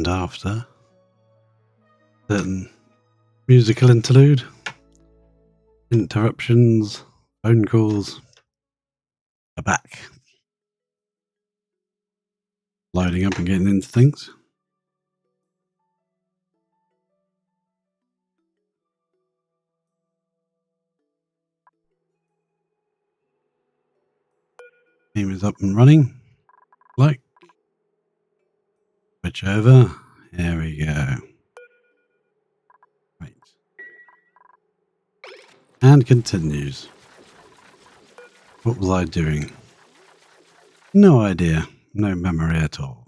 And after certain musical interlude, interruptions, phone calls, are back. Loading up and getting into things. Game is up and running. Like, switch over. There we go. Right. And continues. What was I doing? No idea. No memory at all.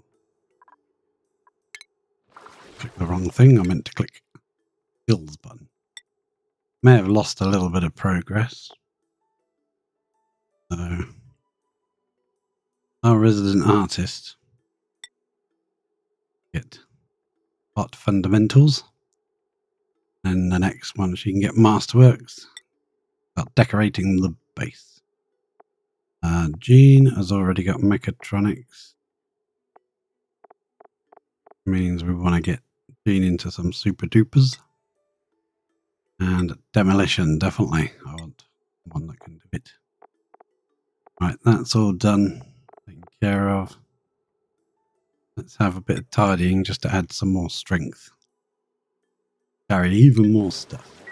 Click the wrong thing. I meant to click skills button. May have lost a little bit of progress. So, our resident artist get art fundamentals. And the next one, she can get masterworks. Start decorating the base. Jean has already got mechatronics. Means we want to get Jean into some super dupers. And demolition, definitely. I want one that can do it. Right, that's all done. Taken care of. Let's have a bit of tidying just to add some more strength. Carry even more stuff.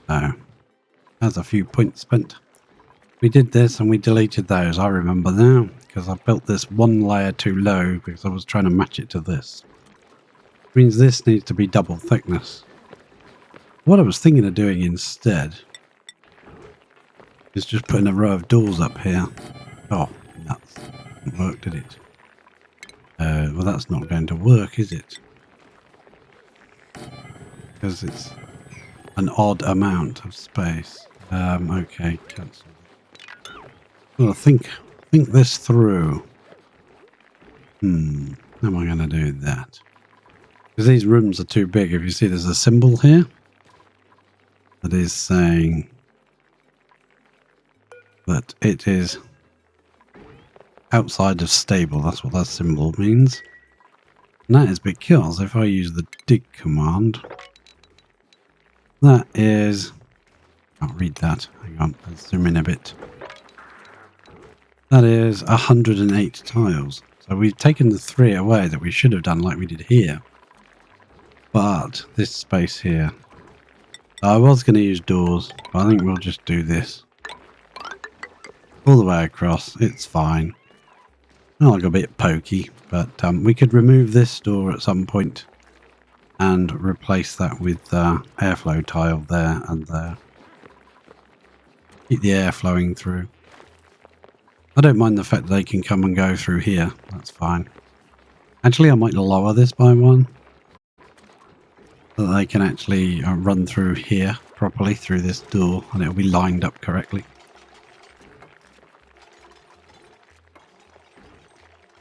So, that's a few points spent. We did this and we deleted those. I remember now because I built this one layer too low because I was trying to match it to this. Which means this needs to be double thickness. What I was thinking of doing instead is just putting a row of doors up here. Oh, that didn't work, did it? Well, that's not going to work, is it? Because it's an odd amount of space. Okay, cancel. Well, think this through. How am I going to do that? Because these rooms are too big. If you see, there's a symbol here that is saying that it is outside of stable. That's what that symbol means. And that is because if I use the dig command, that is... I can't read that. Hang on, let's zoom in a bit. That is 108 tiles. So we've taken the 3 away that we should have done like we did here. But this space here, I was going to use doors, but I think we'll just do this. All the way across, it's fine. I like a bit pokey, but we could remove this door at some point and replace that with airflow tile there and there. Keep the air flowing through. I don't mind the fact that they can come and go through here. That's fine. Actually, I might lower this by 1. So that they can actually run through here properly through this door and it'll be lined up correctly.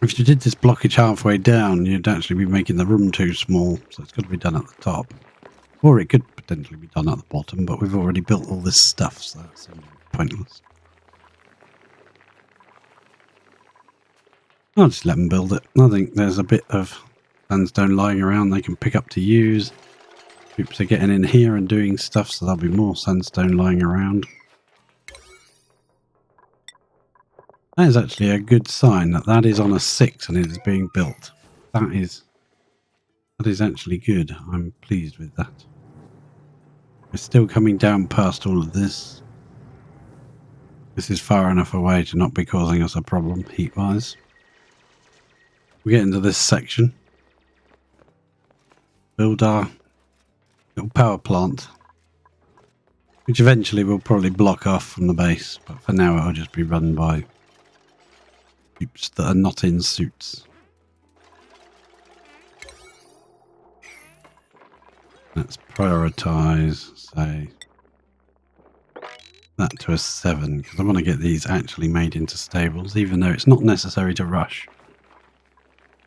If you did this blockage halfway down, you'd actually be making the room too small. So it's got to be done at the top. Or it could potentially be done at the bottom, but we've already built all this stuff, so it's pointless. I'll just let them build it. I think there's a bit of sandstone lying around they can pick up to use. Troops are getting in here and doing stuff, so there'll be more sandstone lying around. That is actually a good sign that that is on a 6 and it is being built. That is actually good. I'm pleased with that. We're still coming down past all of this. This is far enough away to not be causing us a problem heat-wise. We get into this section. Build our little power plant, which eventually will probably block off from the base, but for now it'll just be run by troops that are not in suits. Let's prioritize, say, that to a 7, because I want to get these actually made into stables, even though it's not necessary to rush.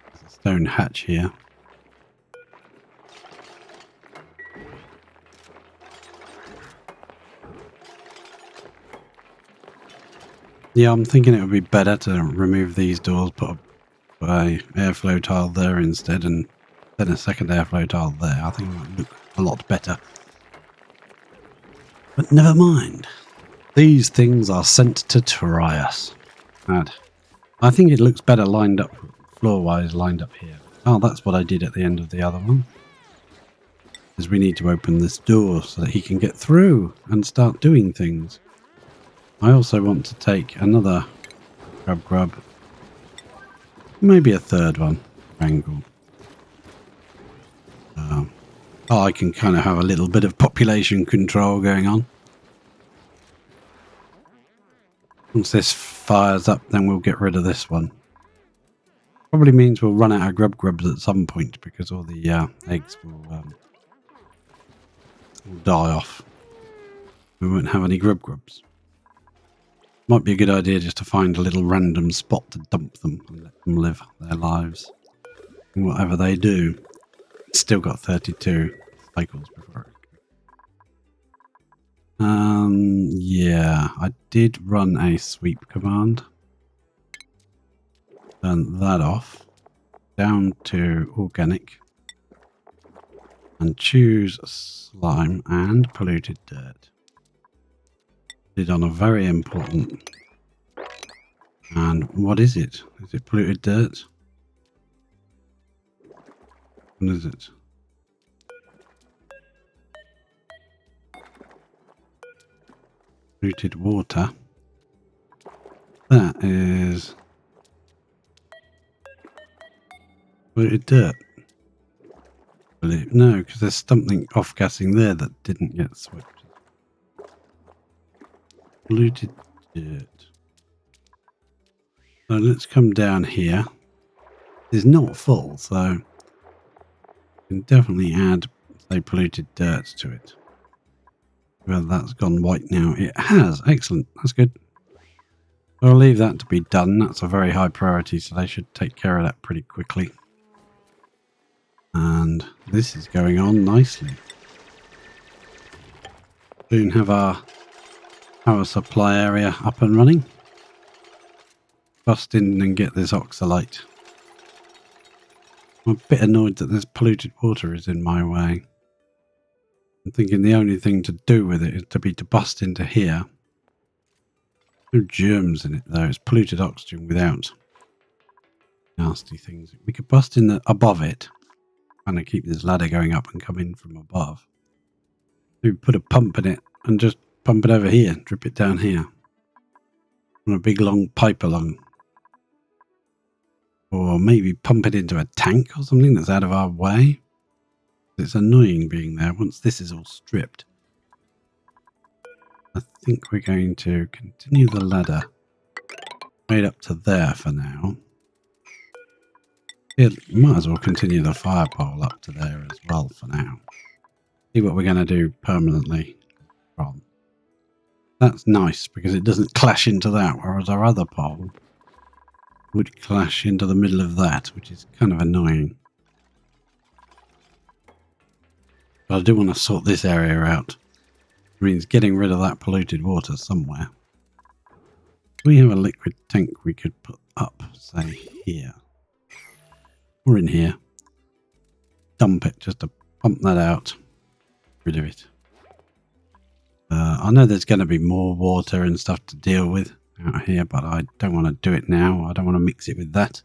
There's a stone hatch here. Yeah, I'm thinking it would be better to remove these doors, put a Put a airflow tile there instead, and then a second airflow tile there. I think it might look a lot better. But never mind. These things are sent to try us. And I think it looks better lined up, floor-wise lined up here. Oh, that's what I did at the end of the other one. Is we need to open this door so that he can get through and start doing things. I also want to take another grub. Maybe a third one. Angle. I can kind of have a little bit of population control going on. Once this fires up, then we'll get rid of this one. Probably means we'll run out of grubs at some point because all the eggs will die off. We won't have any grubs. Might be a good idea just to find a little random spot to dump them and let them live their lives. And whatever they do. Still got 32 cycles before it. Yeah, I did run a sweep command. Turn that off. Down to organic. And choose slime and polluted dirt. Did on a very important. And what is it? Is it polluted dirt? What is it? Polluted water. That is polluted dirt. No, because there's something off-gassing there that didn't get switched. Polluted dirt. So let's come down here. It's not full, so we can definitely add, say, polluted dirt to it. Well, that's gone white now. It has. Excellent. That's good. I'll leave that to be done. That's a very high priority, so they should take care of that pretty quickly. And this is going on nicely. Soon have our power supply area up and running. Bust in and get this oxalate. I'm a bit annoyed that this polluted water is in my way. I'm thinking the only thing to do with it is to bust into here. No germs in it though. It's polluted oxygen without nasty things. We could bust in above it. Kind of keep this ladder going up and come in from above. Maybe put a pump in it and just pump it over here. Drip it down here. On a big long pipe along. Or maybe pump it into a tank or something that's out of our way. It's annoying being there once this is all stripped. I think we're going to continue the ladder right up to there for now. It might as well continue the fire pole up to there as well for now. See what we're going to do permanently from. That's nice because it doesn't clash into that, whereas our other pole would clash into the middle of that, which is kind of annoying. But I do want to sort this area out. It means getting rid of that polluted water somewhere. We have a liquid tank we could put up, say, here. Or in here. Dump it just to pump that out. Rid of it. I know there's going to be more water and stuff to deal with out here, but I don't want to do it now. I don't want to mix it with that.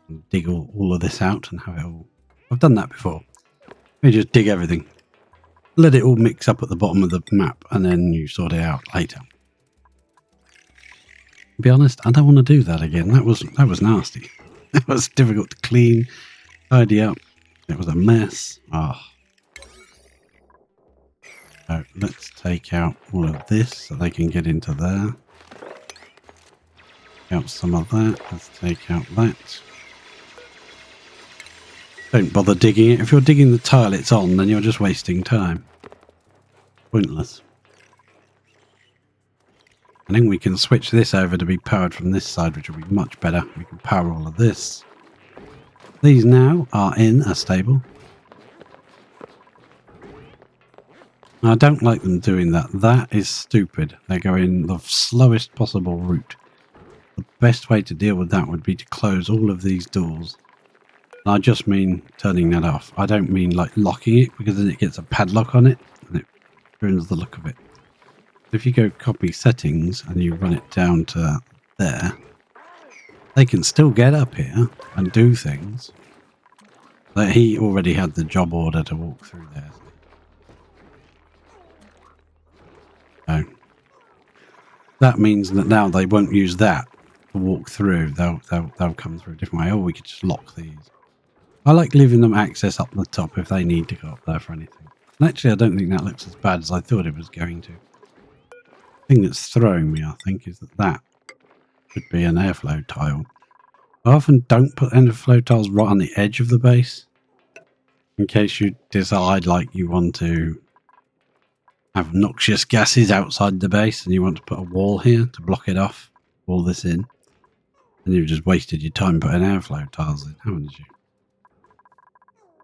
And dig all of this out and have it all. I've done that before. You just dig everything. Let it all mix up at the bottom of the map and then you sort it out later. To be honest, I don't want to do that again. That was nasty. That was difficult to clean, tidy up. It was a mess. Oh. So let's take out all of this so they can get into there. Take out some of that. Let's take out that. Don't bother digging it. If you're digging the tile it's on, then you're just wasting time. Pointless. And then we can switch this over to be powered from this side, which will be much better. We can power all of this. These now are in a stable. I don't like them doing that. That is stupid. They're going the slowest possible route. the best way to deal with that would be to close all of these doors. And I just mean turning that off. I don't mean like locking it, because then it gets a padlock on it and it ruins the look of it. If you go copy settings and you run it down to there, they can still get up here and do things. Like he already had the job order to walk through there. So that means that now they won't use that to walk through. They'll come through a different way. Or we could just lock these. I like leaving them access up the top if they need to go up there for anything. And actually, I don't think that looks as bad as I thought it was going to. The thing that's throwing me, I think, is that should be an airflow tile. I often don't put airflow tiles right on the edge of the base, in case you decide like you want to have noxious gases outside the base and you want to put a wall here to block it off, all this in, and you've just wasted your time putting airflow tiles in, haven't you?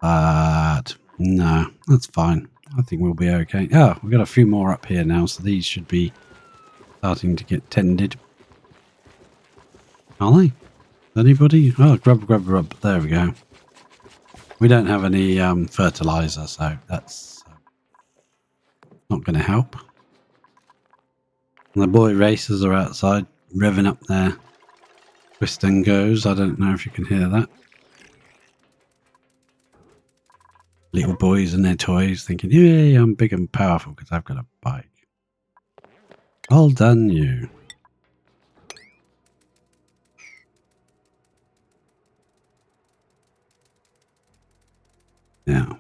But no, that's fine. I think we'll be okay. Oh, we've got a few more up here now, so these should be starting to get tended. Are they? Anybody? Oh, grub. There we go. We don't have any fertilizer, so that's not going to help. And the boy racers are outside, revving up their twist and goes. I don't know if you can hear that. Little boys and their toys thinking, yay, I'm big and powerful because I've got a bike. Well done, you. Now,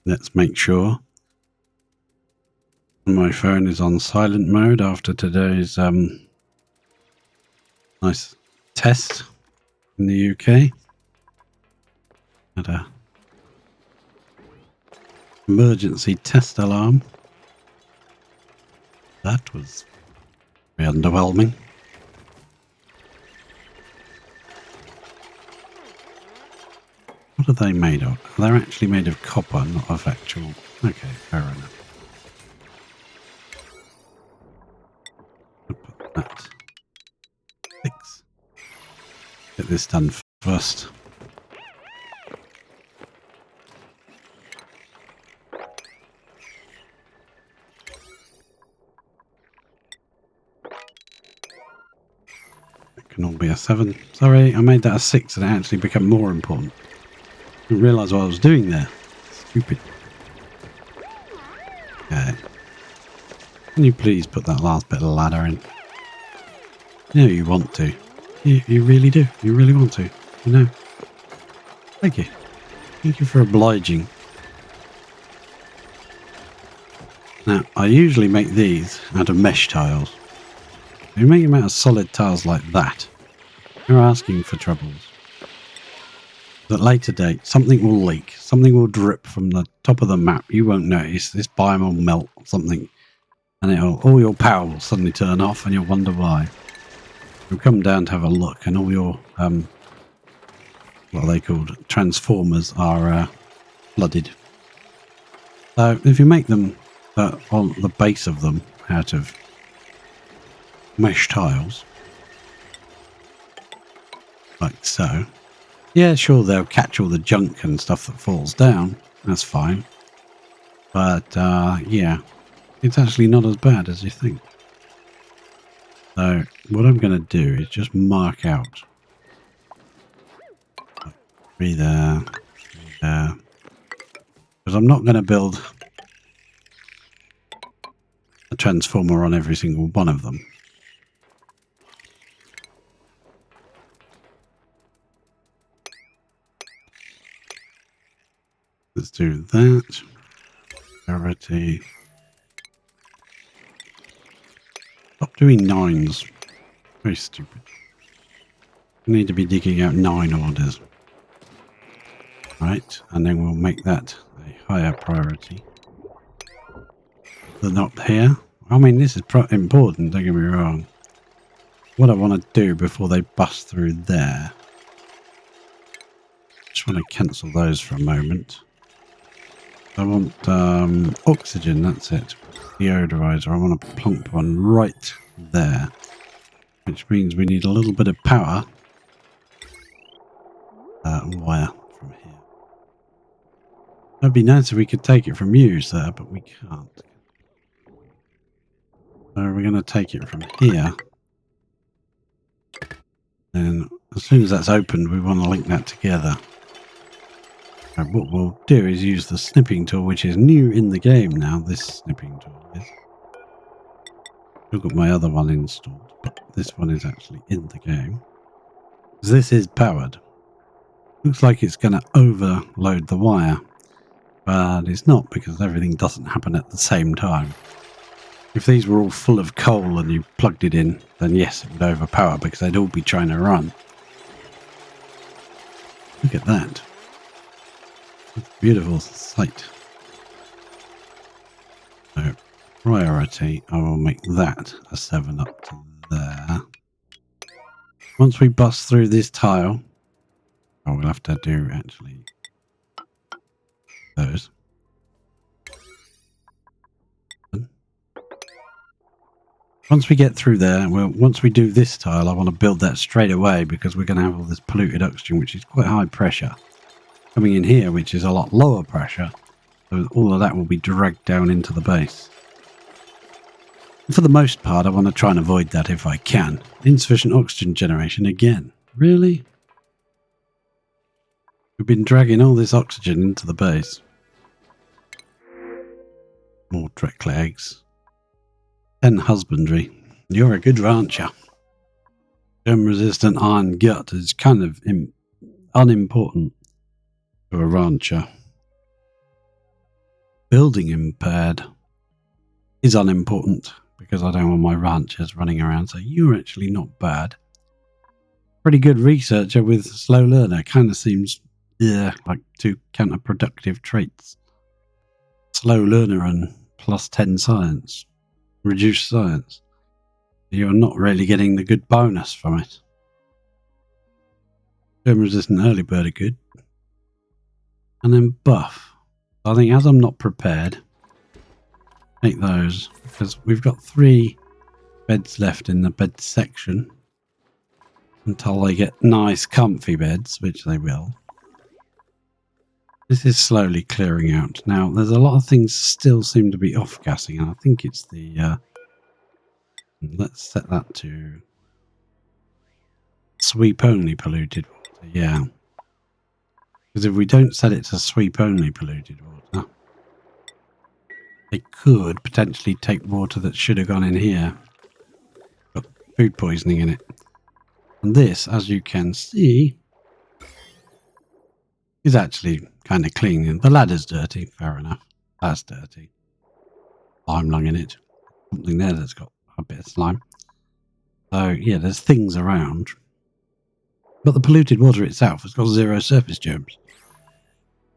let's make sure my phone is on silent mode after today's nice test in the UK. Had a emergency test alarm. That was very underwhelming. What are they made of? They're actually made of copper, not of actual... Okay, fair enough. I'll put that. 6. Get this done first. It can all be a 7. Sorry, I made that a 6 and it actually became more important. I didn't realise what I was doing there. Stupid. Okay. Can you please put that last bit of ladder in? You know you want to. You really do. You really want to. You know. Thank you. Thank you for obliging. Now, I usually make these out of mesh tiles. If you make them out of solid tiles like that, you're asking for troubles. At a later date, something will leak. Something will drip from the top of the map. You won't notice. This biome will melt something. And all your power will suddenly turn off and you'll wonder why. You'll come down to have a look and all your, what are they called? Transformers are flooded. So if you make them on the base of them out of mesh tiles, like so, yeah, sure, they'll catch all the junk and stuff that falls down. That's fine. But, yeah, it's actually not as bad as you think. So, what I'm going to do is just mark out 3 there, 3 there. Because I'm not going to build a transformer on every single one of them. Let's do that. Gravity. Stop doing 9s. Very stupid. We need to be digging out 9 orders. Right, and then we'll make that a higher priority. They're not here. I mean, this is important, don't get me wrong. What I want to do before they bust through there. Just want to cancel those for a moment. I want oxygen, that's it. Deodorizer. I want to plump one right there. which means we need a little bit of power wire from here. That'd be nice if we could take it from you, sir, but we can't. So we're going to take it from here. And as soon as that's opened, we want to link that together. So what we'll do is use the snipping tool, which is new in the game now. This snipping tool is. I've got my other one installed, but this one is actually in the game. This is powered. Looks like it's going to overload the wire, but it's not, because everything doesn't happen at the same time. If these were all full of coal and you plugged it in, then yes, it would overpower because they'd all be trying to run. Look at that. It's a beautiful sight. So, priority, I will make that a 7 up to there. Once we bust through this tile, we'll have to do actually those. Once we get through there, well, once we do this tile, I want to build that straight away because we're going to have all this polluted oxygen, which is quite high pressure, coming in here, which is a lot lower pressure. So all of that will be dragged down into the base. For the most part, I want to try and avoid that if I can. Insufficient oxygen generation again. Really? We've been dragging all this oxygen into the base. More trickle eggs. 10 husbandry. You're a good rancher. Germ-resistant iron gut is kind of unimportant to a rancher. Building impaired is unimportant because I don't want my ranchers running around. So you're actually not bad. Pretty good researcher with slow learner. Kind of seems, yeah, like two counterproductive traits. Slow learner and plus 10 science. Reduced science. You're not really getting the good bonus from it. Germ resistant early bird are good. And then buff. I think as I'm not prepared, take those because we've got 3 beds left in the bed section until they get nice comfy beds, which they will. This is slowly clearing out. Now, there's a lot of things still seem to be off-gassing, and I think it's the... let's set that to sweep-only polluted water, yeah. Because if we don't set it to sweep-only polluted water, they could potentially take water that should have gone in here. Got food poisoning in it. And this, as you can see, is actually kind of clean. The ladder's dirty, fair enough. That's dirty. Slime lung in it. Something there that's got a bit of slime. So, yeah, there's things around. But the polluted water itself has got 0 surface germs.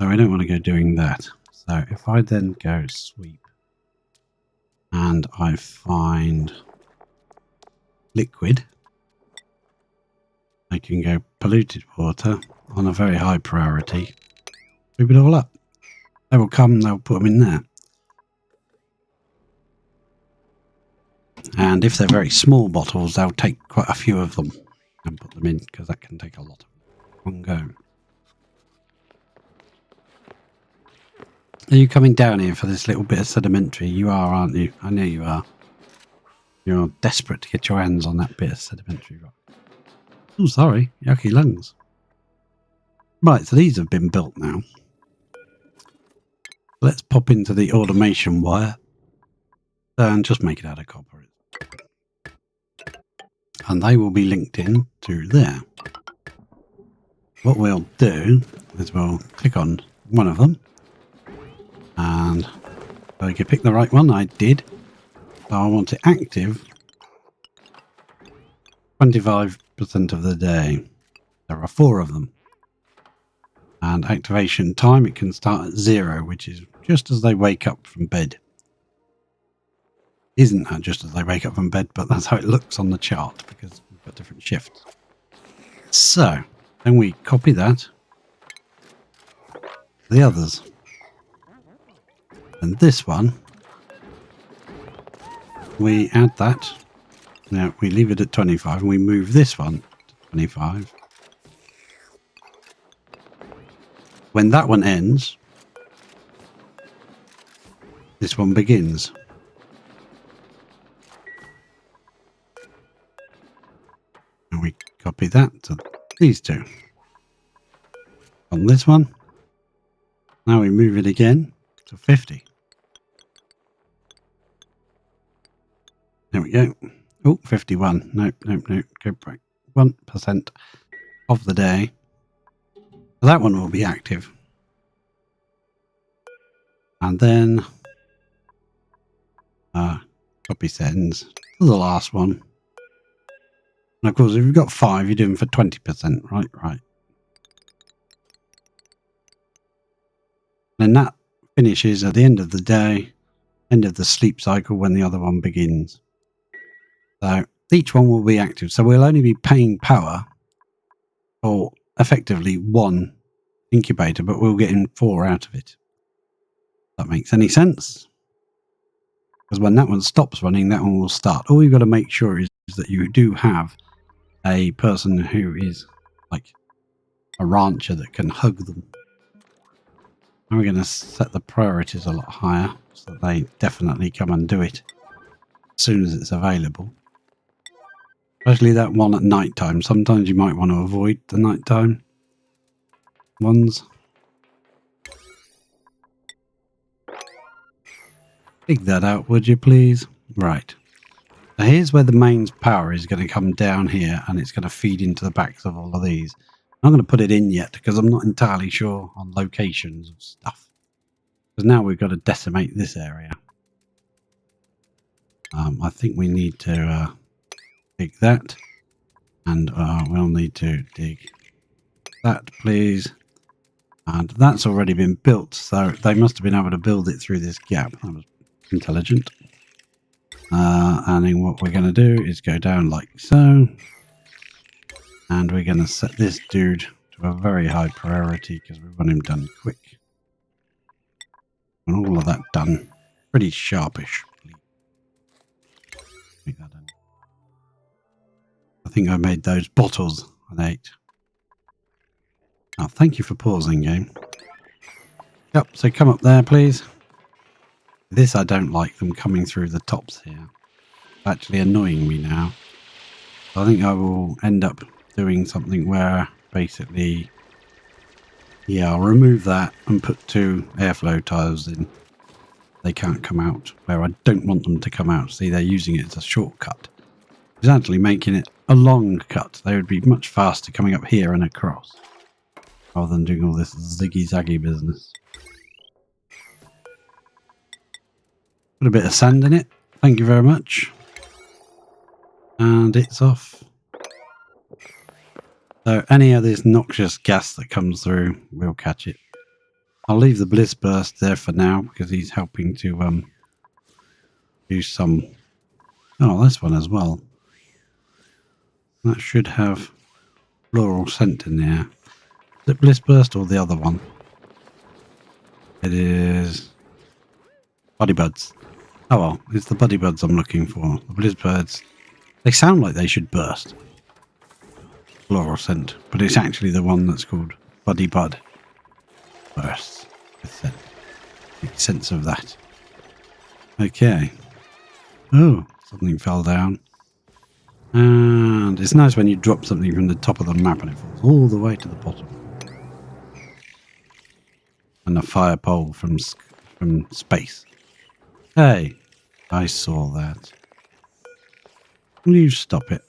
So I don't want to go doing that. So if I then go sweep and I find liquid, I can go polluted water on a very high priority. Sweep it all up. They will come, they'll put them in there. And if they're very small bottles, they'll take quite a few of them and put them in, because that can take a lot of one go. Are you coming down here for this little bit of sedimentary? You are, aren't you? I know you are. You're desperate to get your hands on that bit of sedimentary rock. Oh, sorry. Yucky lungs. Right, so these have been built now. Let's pop into the automation wire and just make it out of copper. And they will be linked in to there. What we'll do is we'll click on one of them. And I can pick the right one. I did. So I want it active 25% of the day. There are 4 of them. And activation time, it can start at 0, which is just as they wake up from bed. Isn't that just as they wake up from bed, but that's how it looks on the chart because we've got different shifts. So, then we copy that. The others. And this one, we add that Now we leave it at 25 and we move this one to 25. When that one ends, this one begins. And we copy that to these two. On this one, now we move it again to 50. There we go. Oh, 51. Nope. Go back. 1% of the day. That one will be active. And then copy sends to the last one. And of course, if you've got 5, you're doing for 20%, right? Right. Then that finishes at the end of the day, end of the sleep cycle when the other one begins. So each one will be active. So we'll only be paying power for effectively 1 incubator, but we'll get in 4 out of it. If that makes any sense? Because when that one stops running, that one will start. All you've got to make sure is that you do have a person who is like a rancher that can hug them. And we're going to set the priorities a lot higher so that they definitely come and do it as soon as it's available. Especially that one at night time. Sometimes you might want to avoid the nighttime ones. Dig that out, would you please? Right. So here's where the mains power is going to come down here, and it's going to feed into the backs of all of these. I'm not going to put it in yet because I'm not entirely sure on locations of stuff. Because now we've got to decimate this area. I think we need to dig that. And we'll need to dig that, please. And that's already been built, so they must have been able to build it through this gap. That was intelligent. And then what we're going to do is go down like so. And we're going to set this dude to a very high priority because we want him done quick. And all of that done pretty sharpish. Make that in. I think I made those bottles an 8. Oh, thank you for pausing, game. Yep, so come up there, please. This I don't like them coming through the tops here. It's actually annoying me now. I think I will end up doing something where basically, yeah, I'll remove that and put 2 airflow tiles in. They can't come out where I don't want them to come out. See, they're using it as a shortcut. It's actually making it a long cut. They would be much faster coming up here and across rather than doing all this ziggy-zaggy business. Put a bit of sand in it. Thank you very much. And it's off. So any of this noxious gas that comes through, we'll catch it. I'll leave the bliss burst there for now because he's helping to do some... Oh, this one as well. That should have floral scent in there. Is it bliss burst or the other one? It is body buds. Oh well, it's the buddy buds I'm looking for. The bliss birds, they sound like they should burst. Floral scent, but it's actually the one that's called buddy bud bursts. Make sense of that. Okay. Oh, something fell down. And it's nice when you drop something from the top of the map and it falls all the way to the bottom. And a fire pole from space. Hey, I saw that. Will you stop it?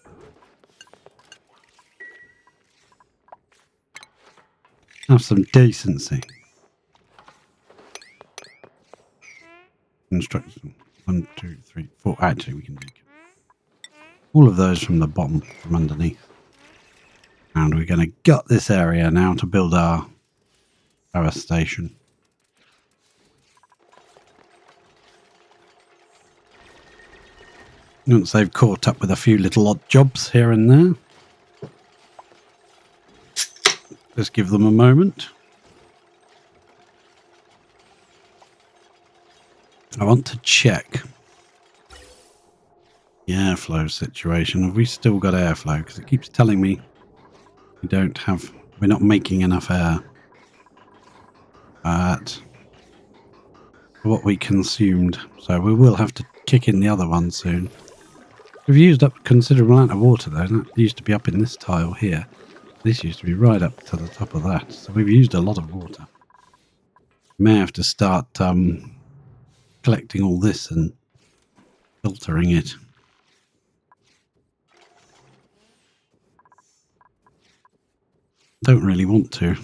Have some decency. Construction. 1, 2, 3, 4. Actually, we can dig all of those from the bottom, from underneath. And we're going to gut this area now to build our power station. Once they've caught up with a few little odd jobs here and there. Just give them a moment. I want to check. airflow situation. Have we still got airflow? Because it keeps telling me we're not making enough air at what we consumed. So we will have to kick in the other one soon. We've used up a considerable amount of water though. That used to be up in this tile here. This used to be right up to the top of that. So we've used a lot of water. May have to start collecting all this and filtering it. Don't really want to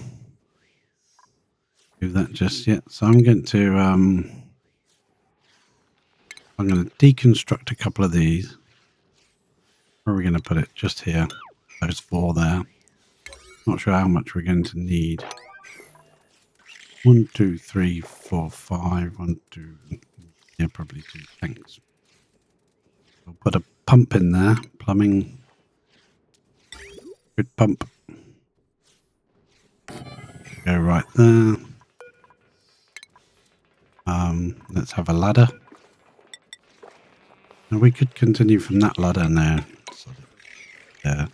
do that just yet. So I'm going to deconstruct a couple of these. Where are we going to put it? Just here. Those 4 there. Not sure how much we're going to need. 1, 2, 3, 4, 5. 1, 2. Yeah, probably 2. Thanks. We'll put a pump in there. Plumbing. Good pump. Go right there. Let's have a ladder. Now we could continue from that ladder now. Yeah.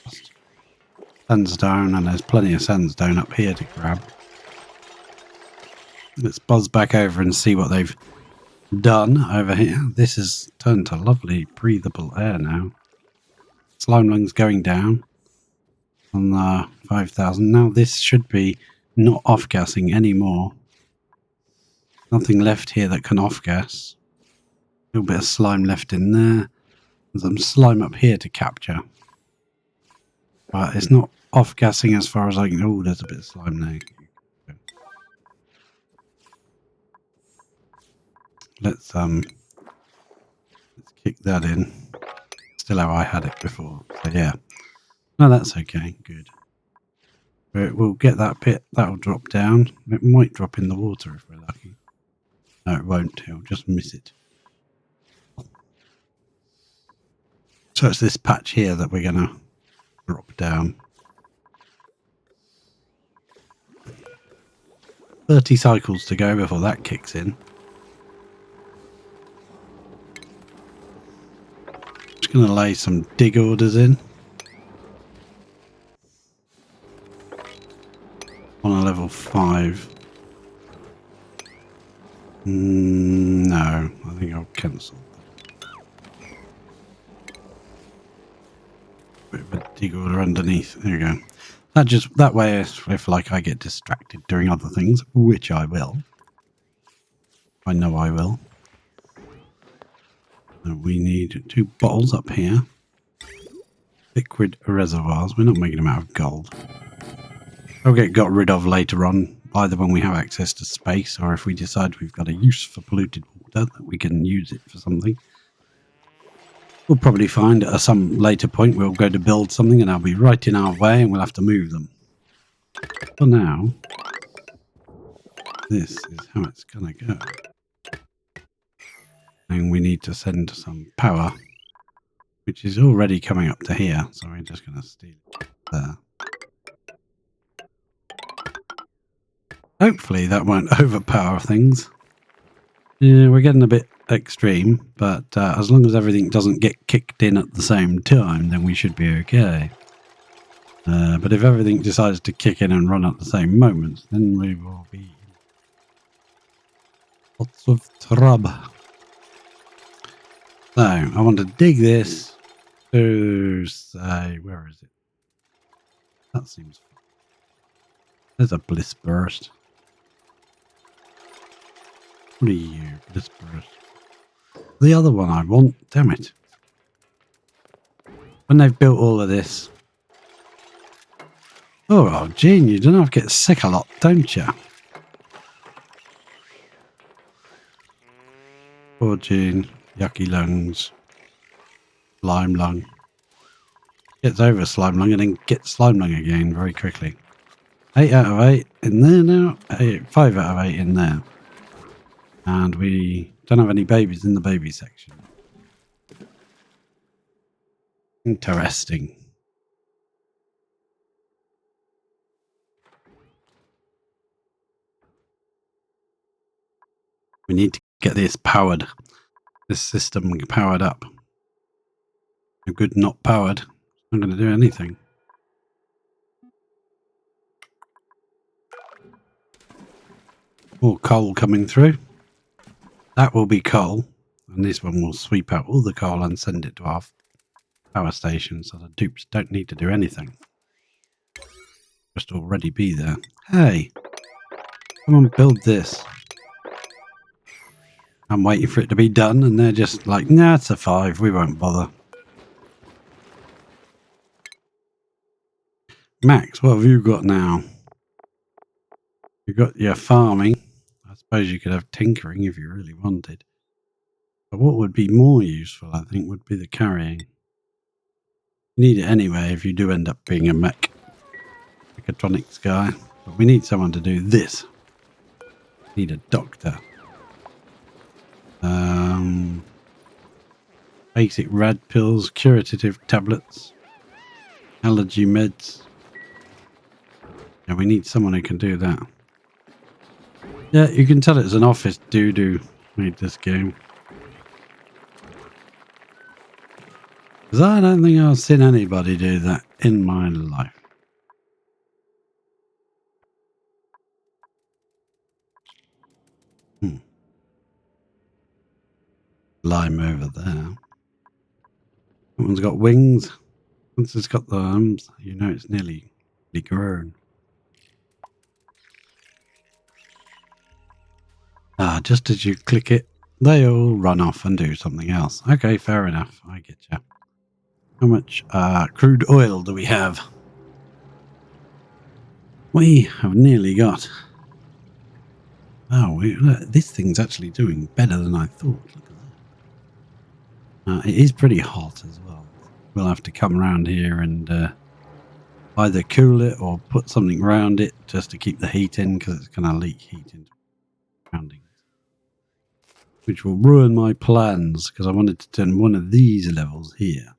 Just sandstone, and there's plenty of sandstone up here to grab. Let's buzz back over and see what they've done over here. This has turned to lovely breathable air now. Slime lungs going down on 5,000. Now this should be not off-gassing anymore. Nothing left here that can off-gas. A little bit of slime left in there. There's some slime up here to capture. But it's not off-gassing as far as I can... Oh, there's a bit of slime there. Let's kick that in. Still how I had it before. So yeah. No, that's okay. Good. We'll get that bit. That'll drop down. It might drop in the water if we're lucky. No, it won't. It'll just miss it. So it's this patch here that we're going to drop down. 30 cycles to go before that kicks in. Just going to lay some dig orders in. On a level 5. No, I think I'll cancel. Bit of a dig order underneath. There you go. That way, if like I get distracted doing other things, which I will. I know I will. We need 2 bottles up here. Liquid reservoirs. We're not making them out of gold. They'll get got rid of later on, either when we have access to space or if we decide we've got a use for polluted water, that we can use it for something. We'll probably find at some later point we'll go to build something and they'll be right in our way and we'll have to move them. For now, this is how it's going to go. And we need to send some power, which is already coming up to here, so we're just going to steal it there. Hopefully that won't overpower things. Yeah, we're getting a bit extreme, but as long as everything doesn't get kicked in at the same time, then we should be okay. But if everything decides to kick in and run at the same moment, then we will be in lots of trouble. So, I want to dig this to say, where is it? That seems fun. There's a bliss burst. What are you, bliss burst? The other one I want, damn it. When they've built all of this. Oh, Gene, you don't have to get sick a lot, don't you? Poor Gene. Yucky lungs. Slime lung. Gets over slime lung and then gets slime lung again very quickly. 8 out of 8 in there now. 5 out of 8 in there. And we don't have any babies in the baby section. Interesting. We need to get this powered. This system powered up. No good not powered. Not going to do anything. More coal coming through. That will be coal. And this one will sweep out all the coal and send it to our power station, so the dupes don't need to do anything. Just already be there. Hey, come on, build this. I'm waiting for it to be done, and they're just like, nah, it's a 5, we won't bother. Max, what have you got now? You've got your farming. I suppose you could have tinkering if you really wanted. But what would be more useful, I think, would be the carrying. You need it anyway if you do end up being a mechatronics guy. But we need someone to do this. We need a doctor. Basic rad pills, curative tablets, allergy meds. Yeah, we need someone who can do that. Yeah, you can tell it's an office doo-doo made this game. Because I don't think I've seen anybody do that in my life. Lime over there. That one's got wings. Once it's got the arms, you know it's nearly grown. Just as you click it, they all run off and do something else. Okay, fair enough. I get you. How much crude oil do we have? We have nearly got... Oh, this thing's actually doing better than I thought. Look at that. It is pretty hot as well. We'll have to come around here and either cool it or put something around it just to keep the heat in, because it's going to leak heat into surroundings. Which will ruin my plans, because I wanted to turn one of these levels here.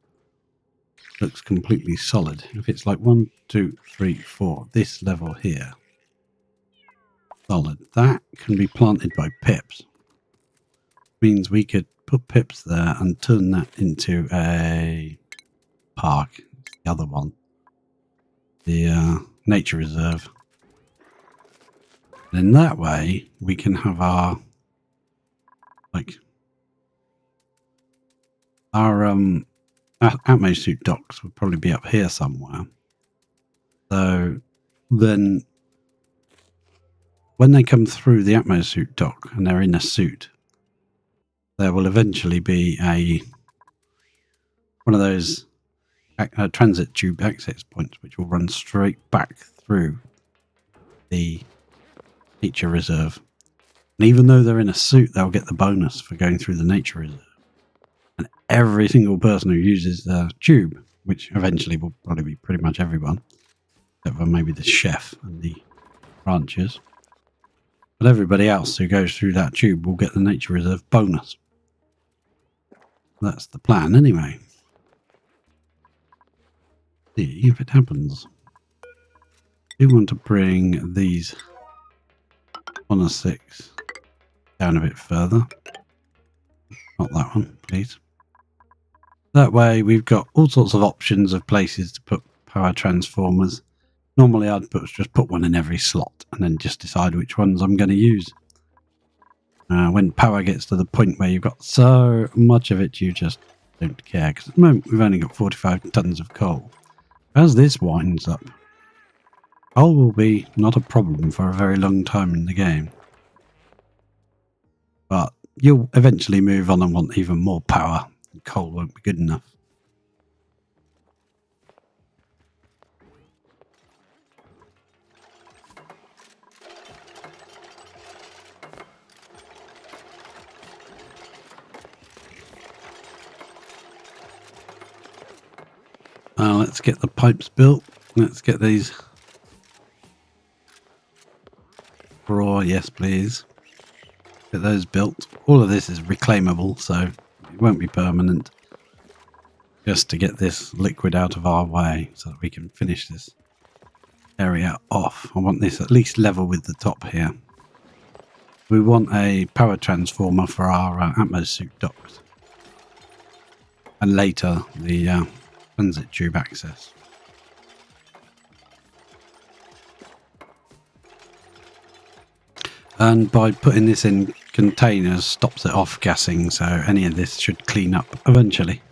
Looks completely solid. If it's like 1, 2, 3, 4, this level here. Solid. That can be planted by pips. Means we could put pips there and turn that into a park. It's the other one. The nature reserve. And in that way, we can have our atmosuit docks would probably be up here somewhere. So then when they come through the atmosuit dock and they're in a suit, there will eventually be one of those transit tube access points which will run straight back through the nature reserve. And even though they're in a suit, they'll get the bonus for going through the nature reserve. And every single person who uses the tube, which eventually will probably be pretty much everyone, except for maybe the chef and the ranchers, but everybody else who goes through that tube will get the nature reserve bonus. That's the plan anyway. See if it happens. We want to bring these on a 6 down a bit further. Not that one, please. That way we've got all sorts of options of places to put power transformers. Normally I'd just put one in every slot and then just decide which ones I'm going to use. When power gets to the point where you've got so much of it, you just don't care. Because at the moment we've only got 45 tons of coal. As this winds up, coal will be not a problem for a very long time in the game. But you'll eventually move on and want even more power. And coal won't be good enough. Let's get the pipes built. Let's get these. Raw, yes please. Get those built. All of this is reclaimable, so it won't be permanent. Just to get this liquid out of our way so that we can finish this area off. I want this at least level with the top here. We want a power transformer for our atmosuit docks. and later the transit tube access. And by putting this in containers stops it off gassing, so any of this should clean up eventually.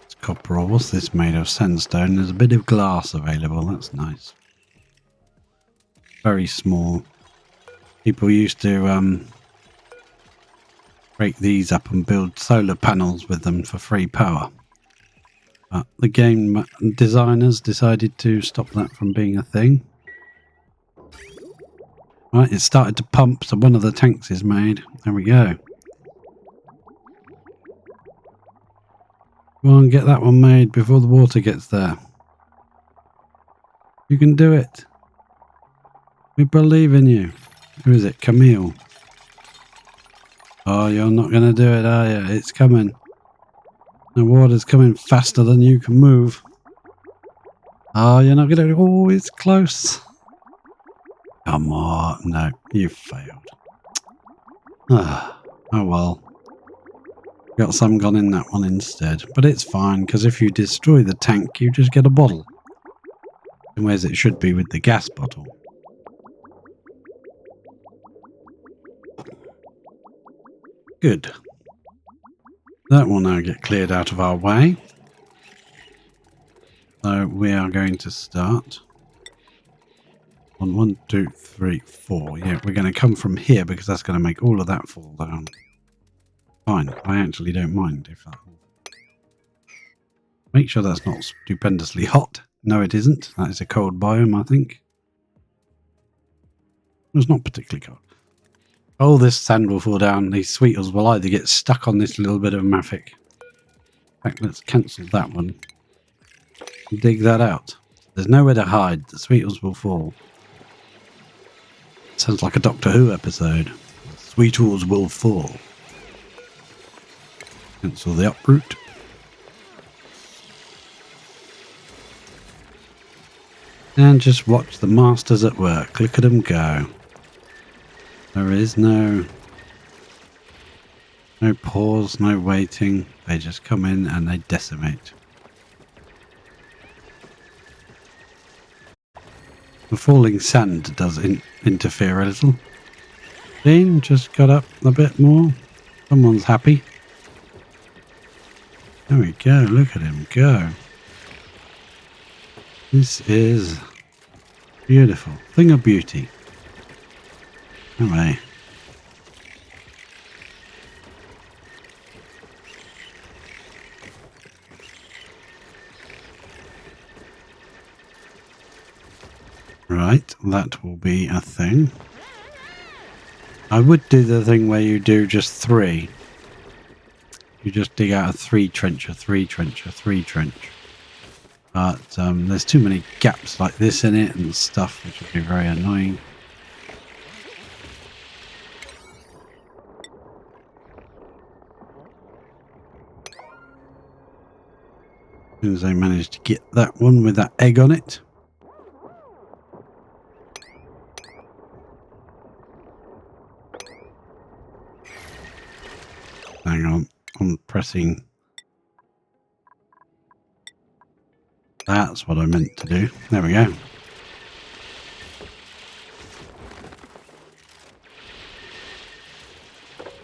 It's copper ore. What's this made of? Sandstone. There's a bit of glass available. That's nice. Very small. People used to break these up and build solar panels with them for free power. But the game designers decided to stop that from being a thing. Right, it started to pump, so one of the tanks is made. There we go. Go on, get that one made before the water gets there. You can do it. We believe in you. Who is it? Camille. Oh, you're not going to do it, are you? It's coming. The water's coming faster than you can move. Oh, you're not going to... Oh, it's close. Come on. No, you failed. Ah, oh well. Got some gone in that one instead. But it's fine, because if you destroy the tank, you just get a bottle. And whereas it should be with the gas bottle. Good. That will now get cleared out of our way. So we are going to start on 1, 2, 3, 4. Yeah, we're going to come from here because that's going to make all of that fall down. Fine. I actually don't mind if that will. Make sure that's not stupendously hot. No, it isn't. That is a cold biome, I think. It's not particularly cold. Oh, this sand will fall down. These sweetles will either get stuck on this little bit of mafic. In fact, let's cancel that one. Dig that out. There's nowhere to hide. The sweetles will fall. Sounds like a Doctor Who episode. Sweetles will fall. Cancel the uproot. And just watch the masters at work. Look at them go. There is no pause, no waiting. They just come in and they decimate. The falling sand does interfere a little. Dean just got up a bit more. Someone's happy. There we go. Look at him go. This is beautiful. Thing of beauty. Anyway. Right, that will be a thing. I would do the thing where you do just 3. You just dig out a 3 trench, a 3 trench, a 3 trench. But there's too many gaps like this in it and stuff, which would be very annoying. As soon as I manage to get that one with that egg on it. Hang on, I'm pressing. That's what I meant to do. There we go.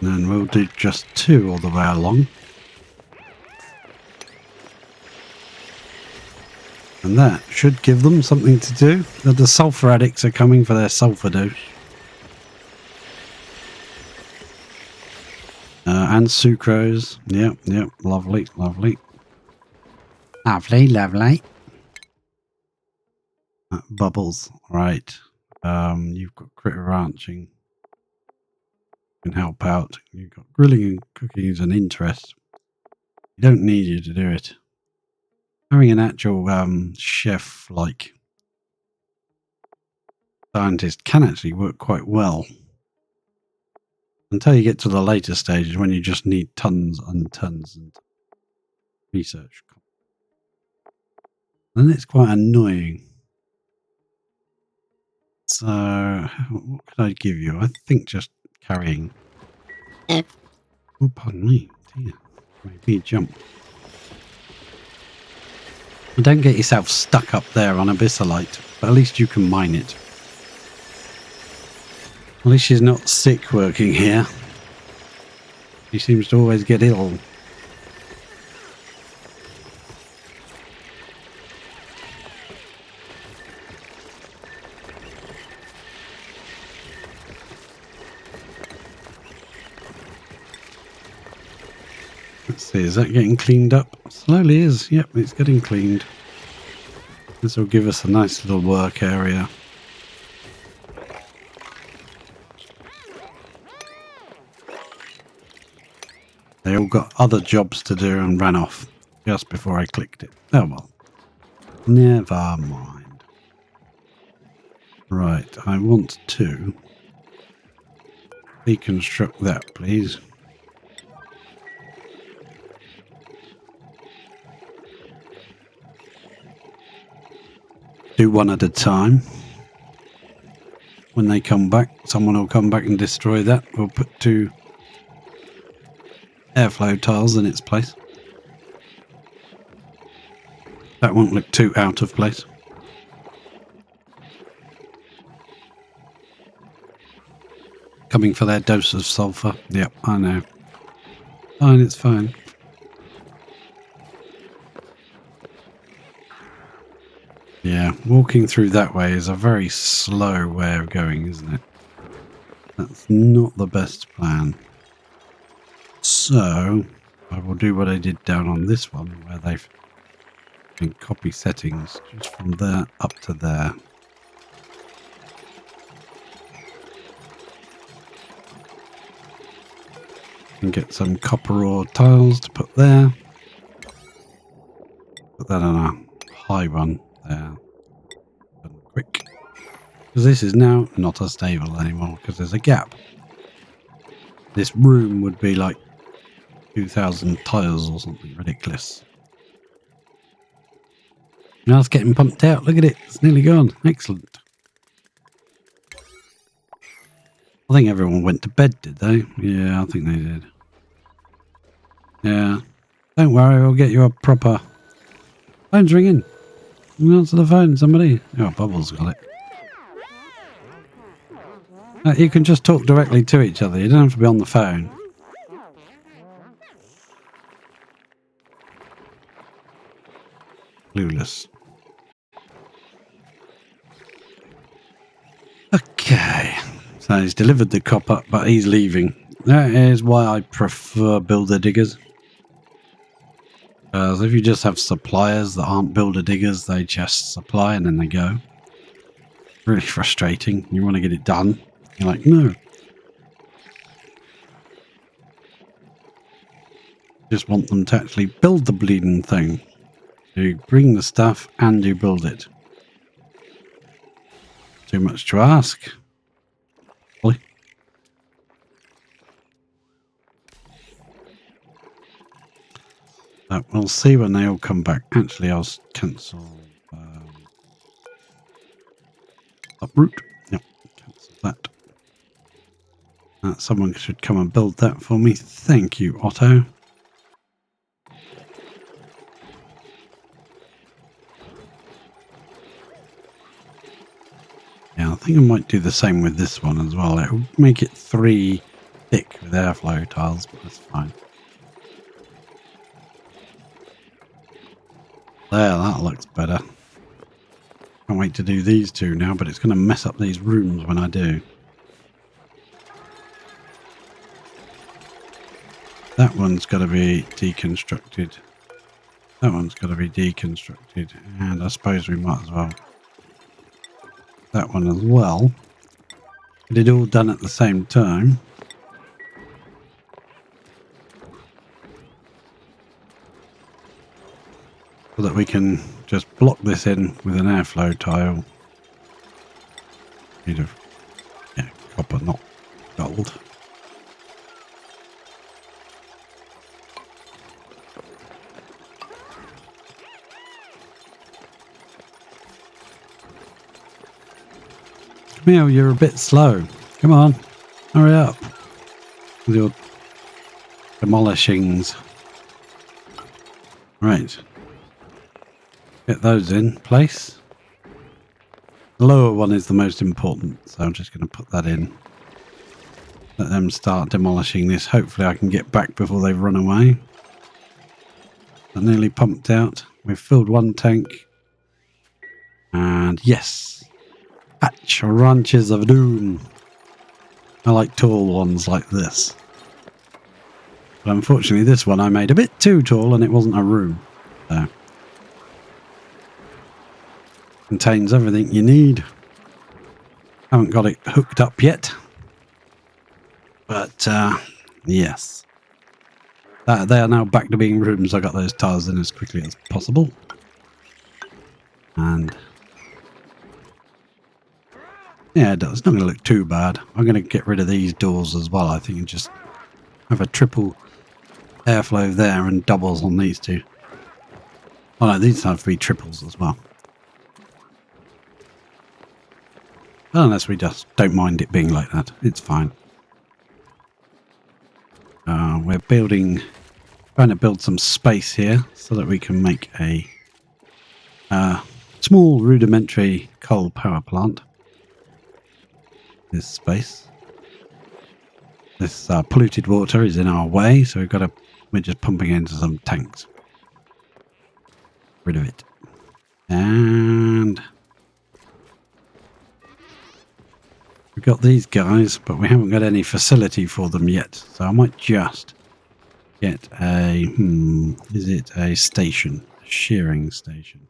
And then we'll do just 2 all the way along. And that should give them something to do. The sulfur addicts are coming for their sulfur dose. And sucrose. Yep, lovely, lovely. Lovely, lovely. Bubbles, right. You've got critter ranching. Can help out. You've got grilling and cooking is an interest. You don't need you to do it. Having an actual chef-like scientist can actually work quite well. Until you get to the later stages when you just need tons and tons of research. Then it's quite annoying. So, what could I give you? I think just carrying. Oh, pardon me. Dear. Maybe jump. And don't get yourself stuck up there on abyssalite, but at least you can mine it. At least she's not sick working here. She seems to always get ill. Let's see, is that getting cleaned up? Slowly is. Yep, it's getting cleaned. This will give us a nice little work area. They all got other jobs to do and ran off just before I clicked it. Oh well. Never mind. Right, I want to deconstruct that, please. Do one at a time. When they come back, someone will come back and destroy that. We'll put 2 airflow tiles in its place. That won't look too out of place. Coming for their dose of sulfur. Yep, I know. Fine, it's fine. Yeah, walking through that way is a very slow way of going, isn't it? That's not the best plan. So, I will do what I did down on this one, where they've been copy settings just from there up to there. And get some copper ore tiles to put there. Put that on a high one there. And quick. Because this is now not as stable anymore because there's a gap. This room would be like 2,000 tiles or something ridiculous. Now it's getting pumped out. Look at it. It's nearly gone. Excellent. I think everyone went to bed, did they? Yeah, I think they did. Yeah. Don't worry, we'll get you a proper... Phone's ringing. You answer the phone, somebody. Oh, Bubbles got it. You can just talk directly to each other. You don't have to be on the phone. Clueless. Okay. So he's delivered the copper, but he's leaving. That is why I prefer builder diggers. Because if you just have suppliers that aren't builder diggers, they just supply and then they go. Really frustrating. You want to get it done. You're like, no. Just want them to actually build the bleeding thing. You bring the stuff and you build it. Too much to ask. We'll see when they all come back. Actually, I'll cancel uproot. Yep, cancel that. Someone should come and build that for me. Thank you, Otto. Yeah, I think I might do the same with this one as well. It'll make it 3 thick with airflow tiles, but that's fine. There, that looks better. Can't wait to do these 2 now, but it's going to mess up these rooms when I do. That one's got to be deconstructed. That one's got to be deconstructed. And I suppose we might as well. That one as well. Get it all done at the same time. So that we can just block this in with an airflow tile. Made of, yeah, copper, not gold. Camille, you're a bit slow. Come on, hurry up. With your demolishings. Right. Get those in place. The lower one is the most important, so I'm just going to put that in. Let them start demolishing this. Hopefully I can get back before they run away. They're nearly pumped out. We've filled one tank. And yes, hatch ranches of doom. I like tall ones like this. But unfortunately this one I made a bit too tall and it wasn't a room. So contains everything you need. Haven't got it hooked up yet. But yes. They are now back to being rooms. I got those tiles in as quickly as possible. And yeah, it's not going to look too bad. I'm going to get rid of these doors as well, I think, and just have a triple airflow there and doubles on these two. Oh no, these have to be triples as well. Unless we just don't mind it being like that. It's fine. We're trying to build some space here so that we can make a small rudimentary coal power plant. This space. This polluted water is in our way, so we're just pumping into some tanks. Rid of it. And we've got these guys, but we haven't got any facility for them yet. So I might just get is it a station? A shearing station.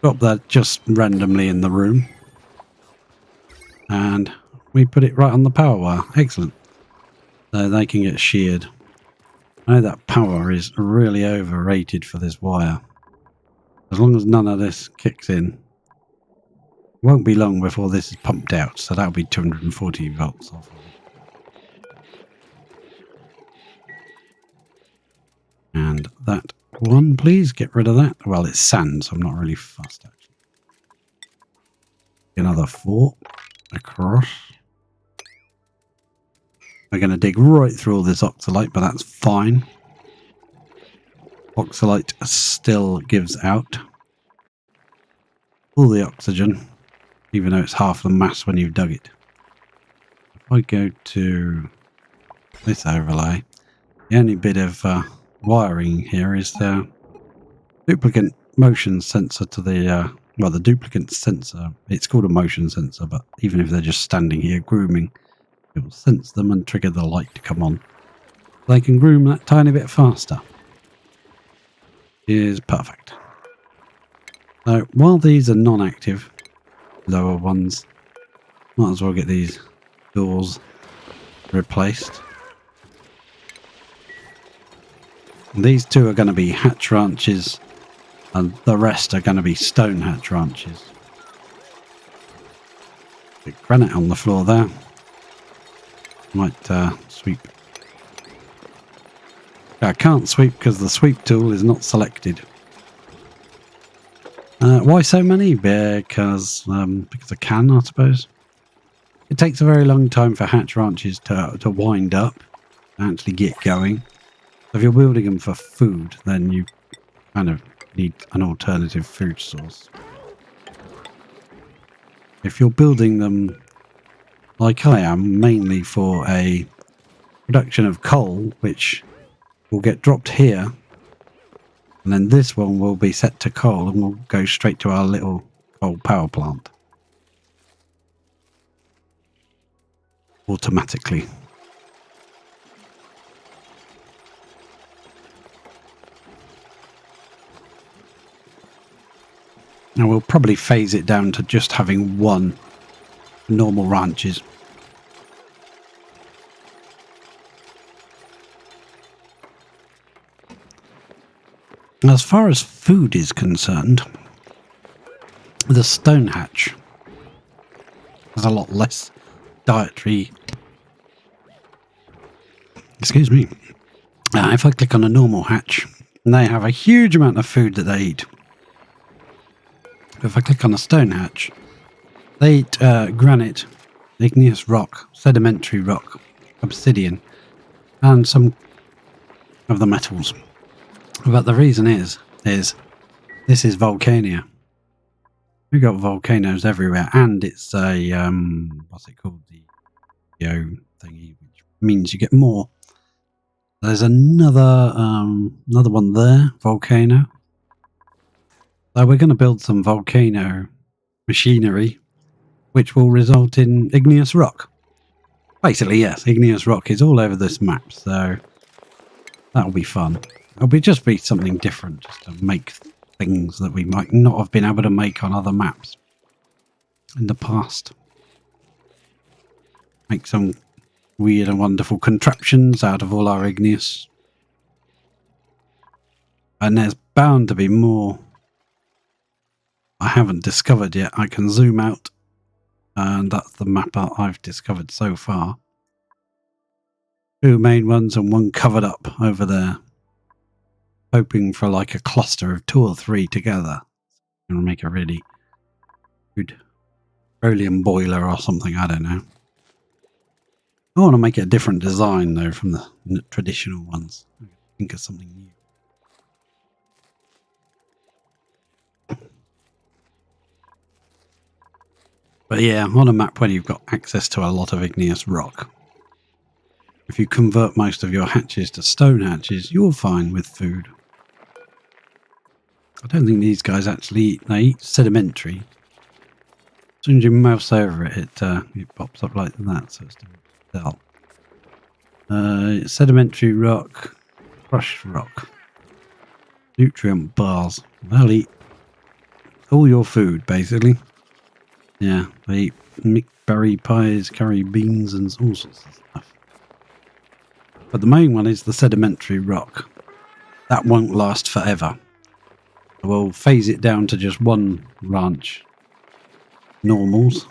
Drop that just randomly in the room. And we put it right on the power wire. Excellent. So they can get sheared. I know that power is really overrated for this wire. As long as none of this kicks in, it won't be long before this is pumped out. So that'll be 240 volts off of it. And that one, please get rid of that. Well, it's sand, so I'm not really fussed actually. Another 4 across. We're going to dig right through all this oxalite, but that's fine. Oxalite still gives out all the oxygen, even though it's half the mass when you've dug it. If I go to this overlay, the only bit of wiring here is the duplicate motion sensor to the the duplicate sensor. It's called a motion sensor, but even if they're just standing here grooming, it will sense them and trigger the light to come on. They can groom that tiny bit faster. Is perfect. So while these are non-active, lower ones, might as well get these doors replaced. These two are going to be hatch ranches, and the rest are going to be stone hatch ranches. Big granite on the floor there. Might sweep. I can't sweep because the sweep tool is not selected. Why so many? Because I can, I suppose. It takes a very long time for hatch ranches to wind up, to actually get going. So if you're building them for food, then you kind of need an alternative food source. If you're building them like I am, mainly for a production of coal, which will get dropped here, and then this one will be set to coal and we'll go straight to our little coal power plant automatically. Now we'll probably phase it down to just having one normal ranches. As far as food is concerned, the stone hatch has a lot less dietary. Excuse me. If I click on a normal hatch, they have a huge amount of food that they eat. If I click on a stone hatch, they eat granite, igneous rock, sedimentary rock, obsidian and some of the metals. But the reason is this is Volcania. We've got volcanoes everywhere, and it's a what's it called, the geo thingy, which means you get more. There's another one there, volcano. So we're going to build some volcano machinery, which will result in igneous rock. Basically, yes, igneous rock is all over this map, so that'll be fun. It'll just be something different, just to make things that we might not have been able to make on other maps in the past. Make some weird and wonderful contraptions out of all our igneous. And there's bound to be more I haven't discovered yet. I can zoom out, and that's the map I've discovered so far. 2 main ones and 1 covered up over there. Hoping for like a cluster of 2 or 3 together. And make a really good petroleum boiler or something, I don't know. I want to make a different design though from the traditional ones. Think of something new. But yeah, on a map where you've got access to a lot of igneous rock, if you convert most of your hatches to stone hatches, you're fine with food. I don't think these guys actually eat. They eat sedimentary. As soon as you mouse over it, it pops up like that, so it's difficult to tell. Sedimentary rock, crushed rock, nutrient bars. They'll eat all your food, basically. Yeah, they eat mixed berry pies, curry beans, and all sorts of stuff. But the main one is the sedimentary rock. That won't last forever. We'll phase it down to just 1 ranch normals,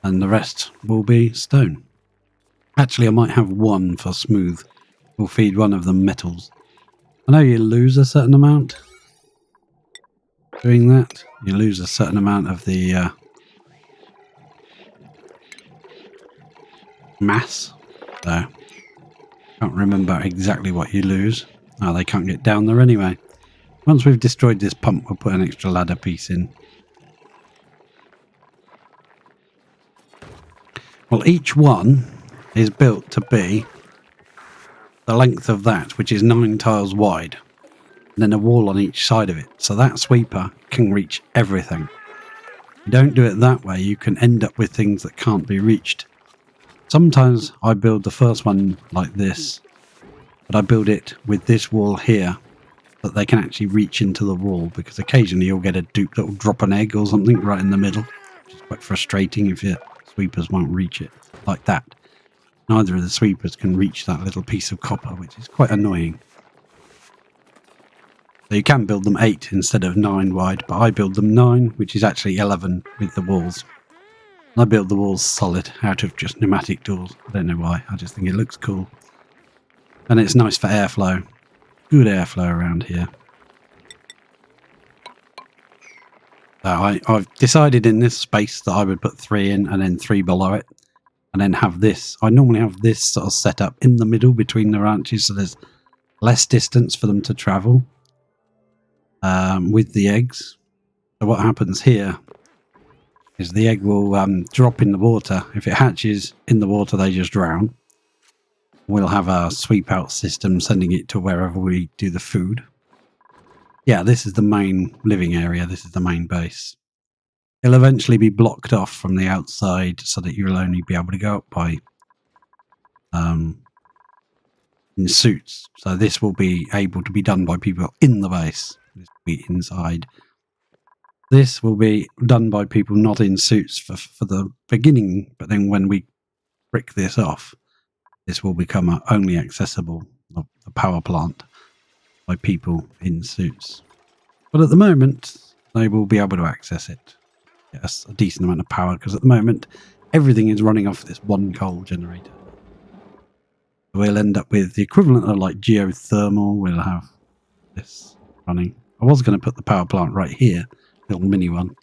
and the rest will be stone. Actually, I might have 1 for smooth. We'll feed 1 of them metals. I know you lose a certain amount doing that. You lose a certain amount of the mass. So, can't remember exactly what you lose. Oh, they can't get down there anyway. Once we've destroyed this pump, we'll put an extra ladder piece in. Well, each one is built to be the length of that, which is 9 tiles wide. And then a wall on each side of it. So that sweeper can reach everything. If you don't do it that way, you can end up with things that can't be reached. Sometimes I build the first one like this, but I build it with this wall here, that they can actually reach into the wall, because occasionally you'll get a dupe that will drop an egg or something right in the middle, which is quite frustrating if your sweepers won't reach it like that. Neither of the sweepers can reach that little piece of copper, which is quite annoying. So you can build them 8 instead of 9 wide, but I build them 9, which is actually 11 with the walls. I build the walls solid out of just pneumatic doors. I don't know why, I just think it looks cool. And it's nice for airflow. Good airflow around here. So I've decided in this space that I would put 3 in and then 3 below it. And then have this. I normally have this sort of set up in the middle between the ranches, so there's less distance for them to travel with the eggs. So what happens here is the egg will drop in the water. If it hatches in the water, they just drown. We'll have a sweep out system sending it to wherever we do the food. Yeah, this is the main living area. This is the main base. It'll eventually be blocked off from the outside so that you'll only be able to go up by in suits. So this will be able to be done by people in the base. This will be inside. This will be done by people not in suits for the beginning, but then when we brick this off, this will become only accessible, the power plant, by people in suits. But at the moment, they will be able to access it. Yes, a decent amount of power, because at the moment, everything is running off this 1 coal generator. We'll end up with the equivalent of like geothermal. We'll have this running. I was going to put the power plant right here, little mini one,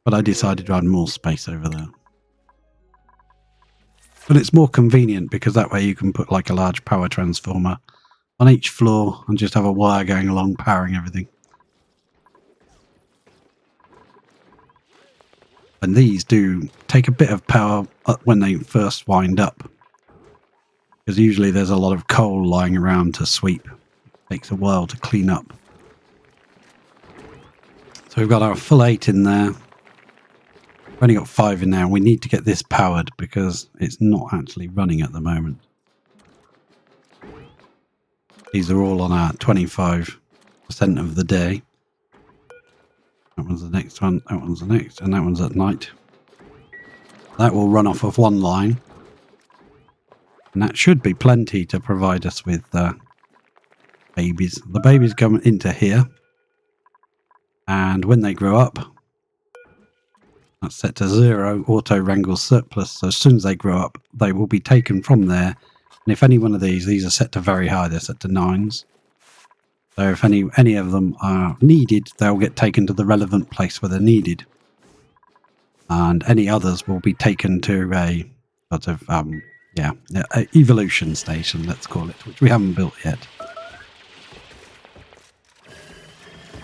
but I decided to add more space over there. But it's more convenient because that way you can put like a large power transformer on each floor and just have a wire going along powering everything. And these do take a bit of power when they first wind up, because usually there's a lot of coal lying around to sweep. It takes a while to clean up. So we've got our full 8 in there. We've only got 5 in there. We need to get this powered because it's not actually running at the moment. These are all on our 25% of the day. That one's the next one, that one's the next, and that one's at night. That will run off of one line. And that should be plenty to provide us with babies. The babies come into here. And when they grow up, that's set to 0, auto wrangle surplus. So as soon as they grow up, they will be taken from there. And if any one of these are set to very high, they're set to 9s. So if any of them are needed, they'll get taken to the relevant place where they're needed. And any others will be taken to a sort of, a evolution station, let's call it, which we haven't built yet.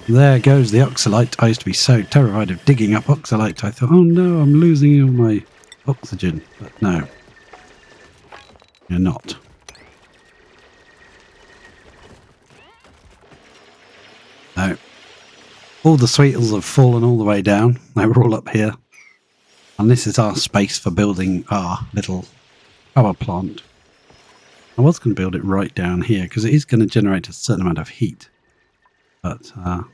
There goes the oxalite. I used to be so terrified of digging up oxalite. I thought, oh no, I'm losing all my oxygen. But no, you're not. No. All the sweetles have fallen all the way down. They were all up here. And this is our space for building our little power plant. I was going to build it right down here because it is going to generate a certain amount of heat. But, oh,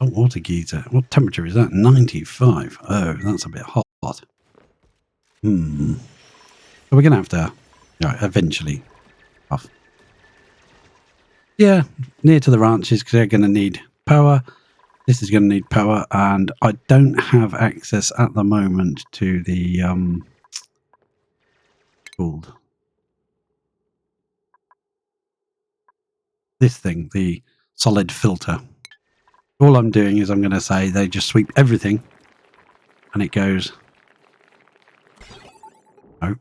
water geyser. What temperature is that? 95. Oh, that's a bit hot. So we're going to have to, eventually off. Yeah, near to the ranches because they're going to need power. This is going to need power, and I don't have access at the moment to the called this thing, the solid filter. All I'm doing is I'm going to say they just sweep everything, and it goes. Oh,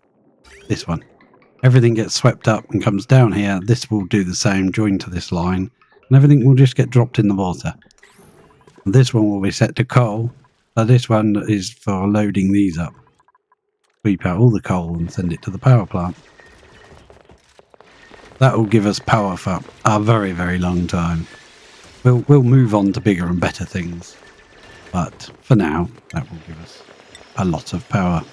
this one. Everything gets swept up and comes down here. This will do the same, join to this line, and everything will just get dropped in the water. And this one will be set to coal. So this one is for loading these up. Sweep out all the coal and send it to the power plant. That will give us power for a very, very long time. We'll move on to bigger and better things. But for now, that will give us a lot of power.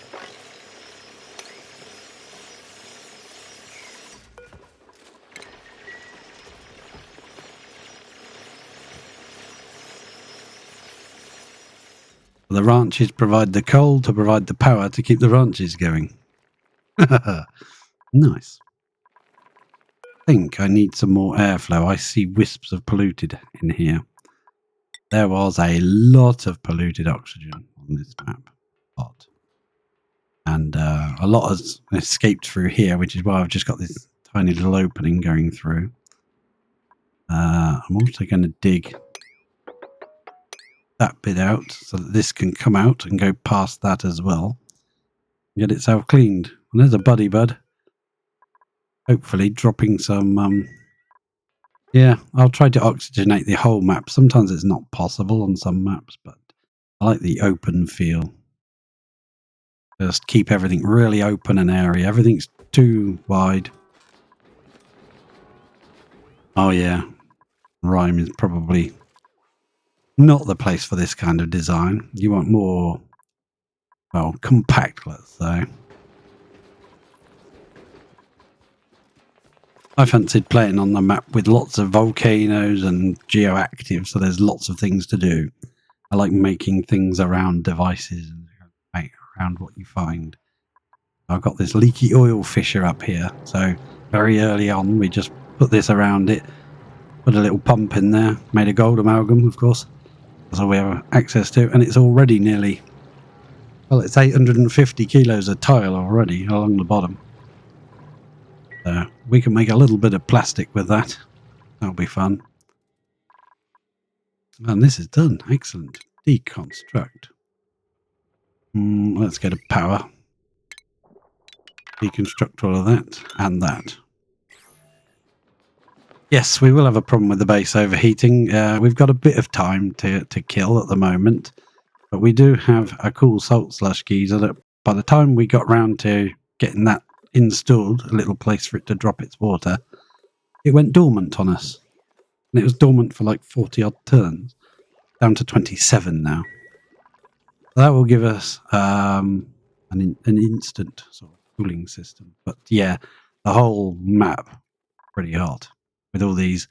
The ranches provide the coal to provide the power to keep the ranches going. Nice. I think I need some more airflow. I see wisps of polluted in here. There was a lot of polluted oxygen on this map. And a lot has escaped through here, which is why I've just got this tiny little opening going through. I'm also going to dig that bit out so that this can come out and go past that as well. Get itself cleaned. And there's a buddy bud. Hopefully dropping some... yeah, I'll try to oxygenate the whole map. Sometimes it's not possible on some maps, but I like the open feel. Just keep everything really open and airy. Everything's too wide. Oh yeah, Rime is probably not the place for this kind of design. You want more, well, compact, let's say. I fancied playing on the map with lots of volcanoes and geoactive, so there's lots of things to do. I like making things around devices and around what you find. I've got this leaky oil fissure up here, so very early on we just put this around it, put a little pump in there, made a gold amalgam, of course. That's all we have access to, and it's already nearly, well, it's 850 kilos of tile already along the bottom. So we can make a little bit of plastic with that. That'll be fun. And this is done. Excellent. Deconstruct. Let's go to power. deconstruct all of that and that. Yes, we will have a problem with the base overheating. We've got a bit of time to kill at the moment, but we do have a cool salt slush geyser that by the time we got round to getting that installed, a little place for it to drop its water, it went dormant on us. And it was dormant for like 40 odd turns, down to 27 now. That will give us an instant sort of cooling system. But yeah, the whole map pretty hot with all these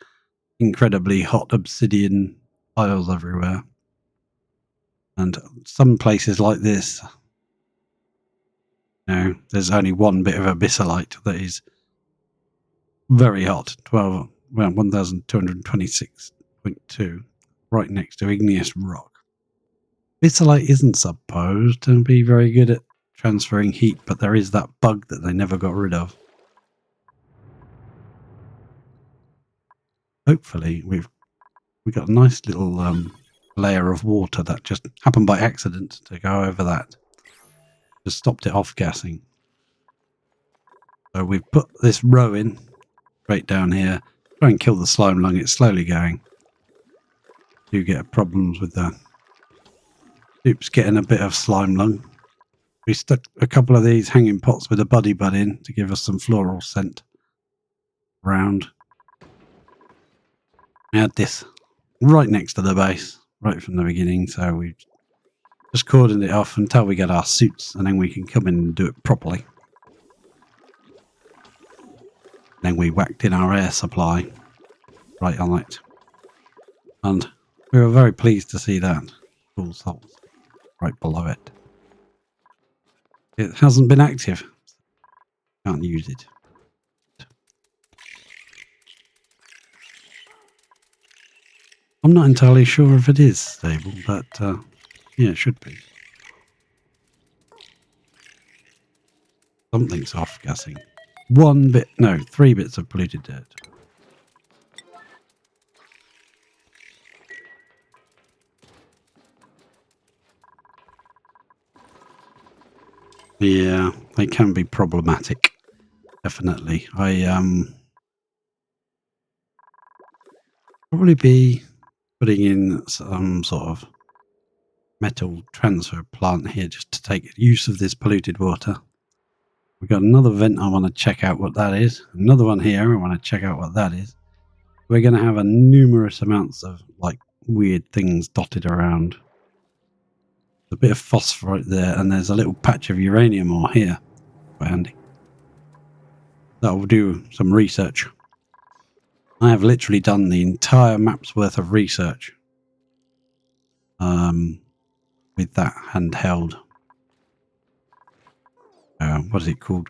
incredibly hot obsidian tiles everywhere. And some places like this, you know, there's only one bit of abyssalite that is very hot, 1226.2, right next to igneous rock. Abyssalite isn't supposed to be very good at transferring heat, but there is that bug that they never got rid of. Hopefully we got a nice little layer of water that just happened by accident to go over that. Just stopped it off gassing. So we've put this row in straight down here. Try and kill the slime lung. It's slowly going. Do get problems with that. Oops, getting a bit of slime lung. We stuck a couple of these hanging pots with a buddy bud in to give us some floral scent around. We had this right next to the base, right from the beginning, so we just cordoned it off until we get our suits, and then we can come in and do it properly. Then we whacked in our air supply right on it, and we were very pleased to see that cool salt right below it. It hasn't been active. Can't use it. I'm not entirely sure if it is stable, but yeah, it should be. Something's off gassing. 3 bits of polluted dirt. Yeah, they can be problematic. Definitely. Probably be putting in some sort of metal transfer plant here just to take use of this polluted water. We've got another vent I want to check out what that is. Another one here I want to check out what that is. We're going to have a numerous amounts of like weird things dotted around. A bit of phosphorite there, and there's a little patch of uranium ore here. Quite handy. That will do some research. I have literally done the entire map's worth of research with that handheld. What is it called?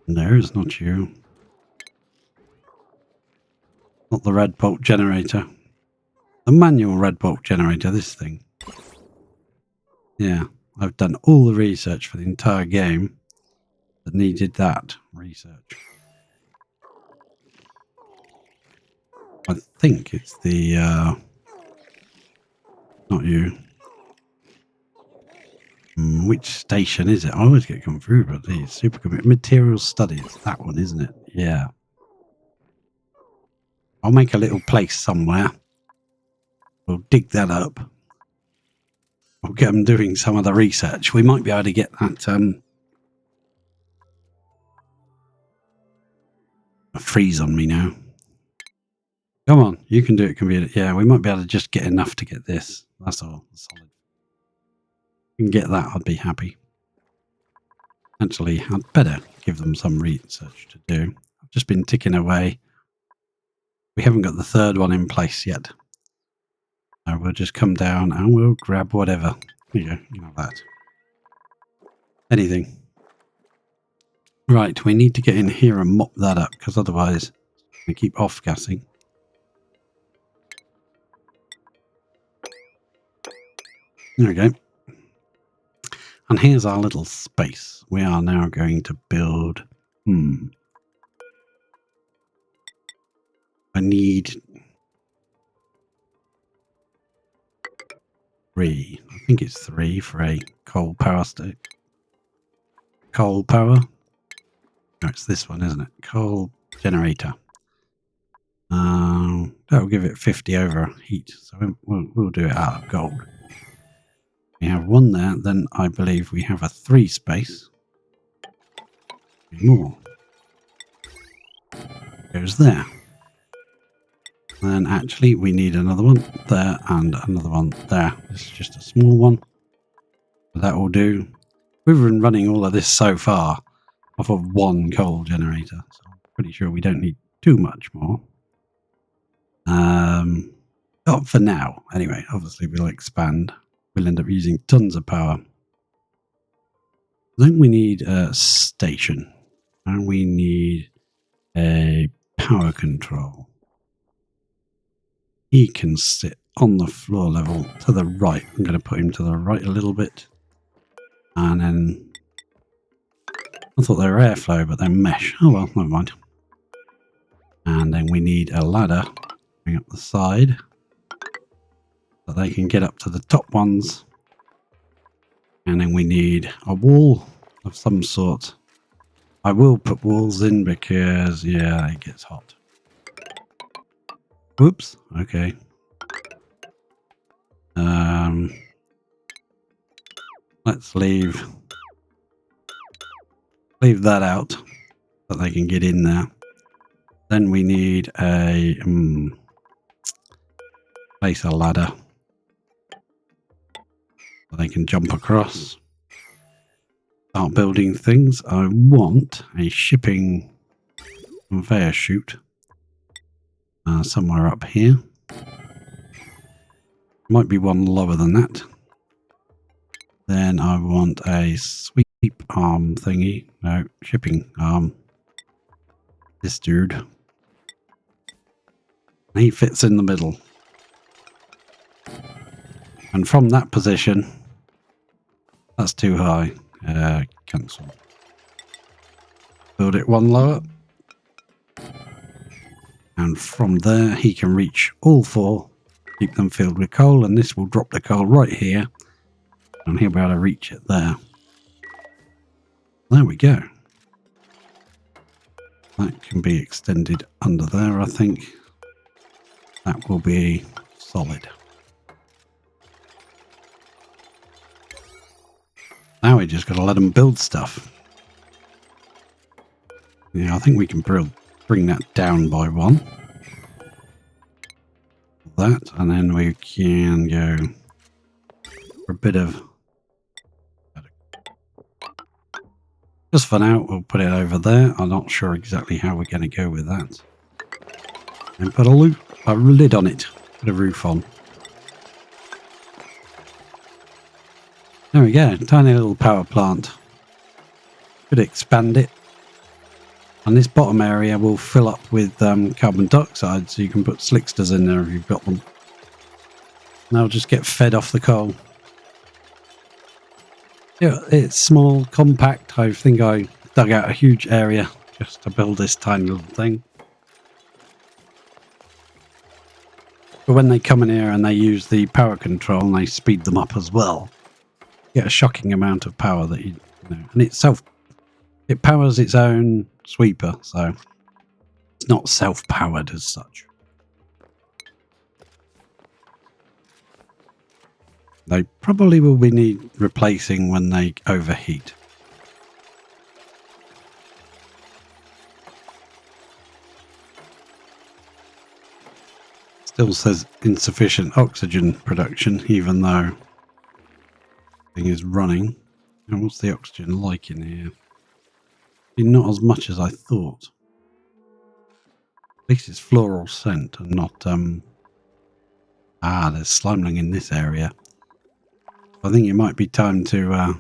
No, it's not you. Not the red bolt generator. The manual red bolt generator, this thing. Yeah, I've done all the research for the entire game that needed that research. I think it's the... not you. Which station is it? I always get confused with these. Supercomputer Materials Studies. That one, isn't it? Yeah. I'll make a little place somewhere. We'll dig that up. We'll get them doing some of the research. We might be able to get that freeze on me now. Come on, you can do it, computer. Yeah, we might be able to just get enough to get this. That's all. Solid. If we can get that, I'd be happy. Actually, I'd better give them some research to do. I've just been ticking away. We haven't got the third one in place yet. So we'll just come down and we'll grab whatever. There you go, you know that. Anything. Right, we need to get in here and mop that up, because otherwise we keep off-gassing. There we go. And here's our little space. We are now going to build... I need 3. I think it's 3 for a coal power station. coal power. No, it's this one, isn't it? Coal generator. That'll give it 50 over heat, so we'll do it out of gold. We have one there, then I believe we have a 3 space. More goes there. Then actually we need another one there and another one there. This is just a small one, but that will do. We've been running all of this so far off of one coal generator, so I'm pretty sure we don't need too much more. Not for now, anyway. Obviously, we'll expand. We'll end up using tons of power. Then we need a station, and we need a power control. He can sit on the floor level to the right. I'm going to put him to the right a little bit, and then I thought they were airflow, but they're mesh. Oh well, never mind. And then we need a ladder going up the side so they can get up to the top ones. And then we need a wall of some sort. I will put walls in because, yeah, it gets hot. Whoops. Okay. Let's leave that out so they can get in there. Then we need a place a ladder so they can jump across. Start building things. I want a shipping conveyor chute somewhere up here. Might be one lower than that. Then I want a sweep arm thingy. No, shipping arm. This dude. He fits in the middle. And from that position, that's too high. Cancel. Build it one lower. And from there, he can reach all 4. Keep them filled with coal, and this will drop the coal right here. And he'll be able to reach it there. There we go. That can be extended under there, I think. That will be solid. Now we just got to let them build stuff. Yeah, I think we can bring that down by 1. That, and then we can go for a bit of... Just for now, we'll put it over there. I'm not sure exactly how we're going to go with that. And put a lid on it. Put a roof on. There we go. Tiny little power plant. Could expand it. And this bottom area will fill up with carbon dioxide, so you can put slicksters in there if you've got them. And they'll just get fed off the coal. Yeah, it's small, compact. I think I dug out a huge area just to build this tiny little thing. But when they come in here and they use the power control and they speed them up as well, you get a shocking amount of power that you know. And it powers its own sweeper, so it's not self-powered as such. They probably will be need replacing when they overheat. Still says insufficient oxygen production, even though the thing is running. And what's the oxygen like in here? Not as much as I thought. At least it's floral scent and not there's slimeling in this area. I think it might be time to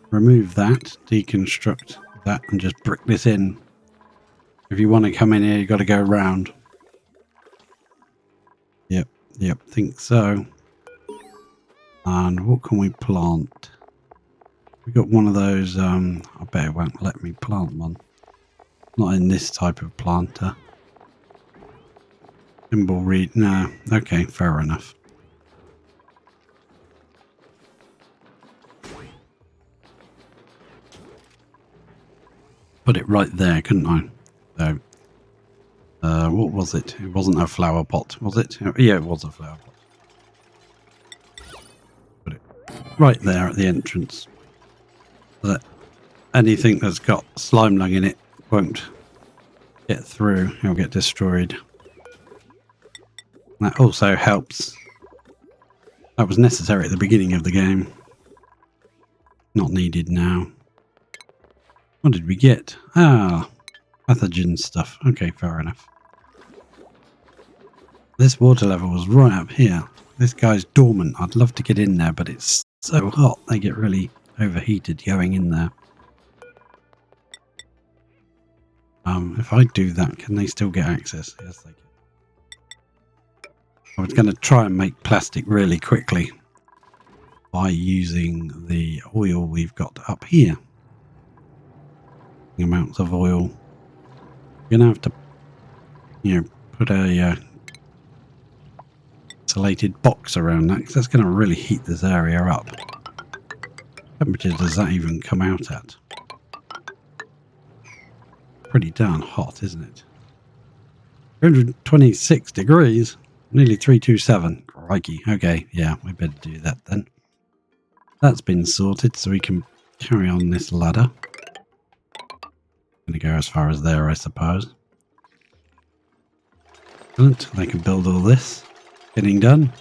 remove that, deconstruct that, and just brick this in. If you want to come in here, you've got to go around. Yep, think so. And what can we plant? We got one of those, I bet it won't let me plant one. Not in this type of planter. Thimble reed, no. Okay, fair enough. put it right there, couldn't I? So, what was it? It wasn't a flower pot, was it? Yeah, it was a flower pot. Put it right there at the entrance. So that anything that's got slime lung in it won't get through. It'll get destroyed. That also helps. That was necessary at the beginning of the game. Not needed now. What did we get? Ah, pathogen stuff. Okay, fair enough. This water level was right up here. This guy's dormant. I'd love to get in there, but it's so hot. They get really overheated going in there. If I do that, can they still get access? Yes, they can. I was going to try and make plastic really quickly by using the oil we've got up here. The amounts of oil. You're going to have to, put a insulated box around that, because that's going to really heat this area up. What temperature does that even come out at? Pretty darn hot, isn't it? 326 degrees. Nearly 327. Crikey. Okay, yeah, we better do that then. That's been sorted, so we can carry on this ladder. Gonna go as far as there, I suppose. Excellent. They can build all this. Getting done.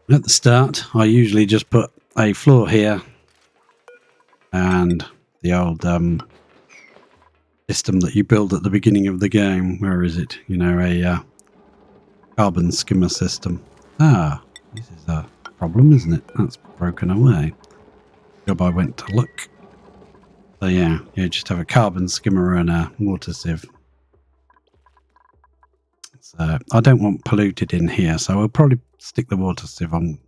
At the start, I usually just put a floor here and the old system that you build at the beginning of the game. Where is it? A carbon skimmer system. Ah, this is a problem, isn't it? That's broken away. Job I went to look. So yeah, you just have a carbon skimmer and a water sieve. So I don't want polluted in here, so we'll probably stick the water sieve on.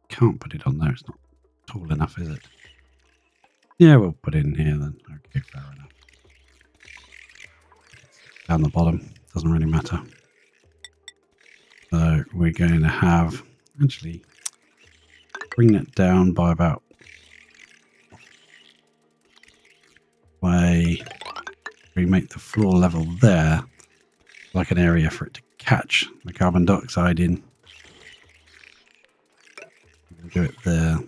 Can't put it on there, it's not tall enough, is it? Yeah, we'll put it in here then. Okay, fair enough. Down the bottom, doesn't really matter. So we're going to have, actually, bring that down by about way we make the floor level there, like an area for it to catch the carbon dioxide in. We can do it there.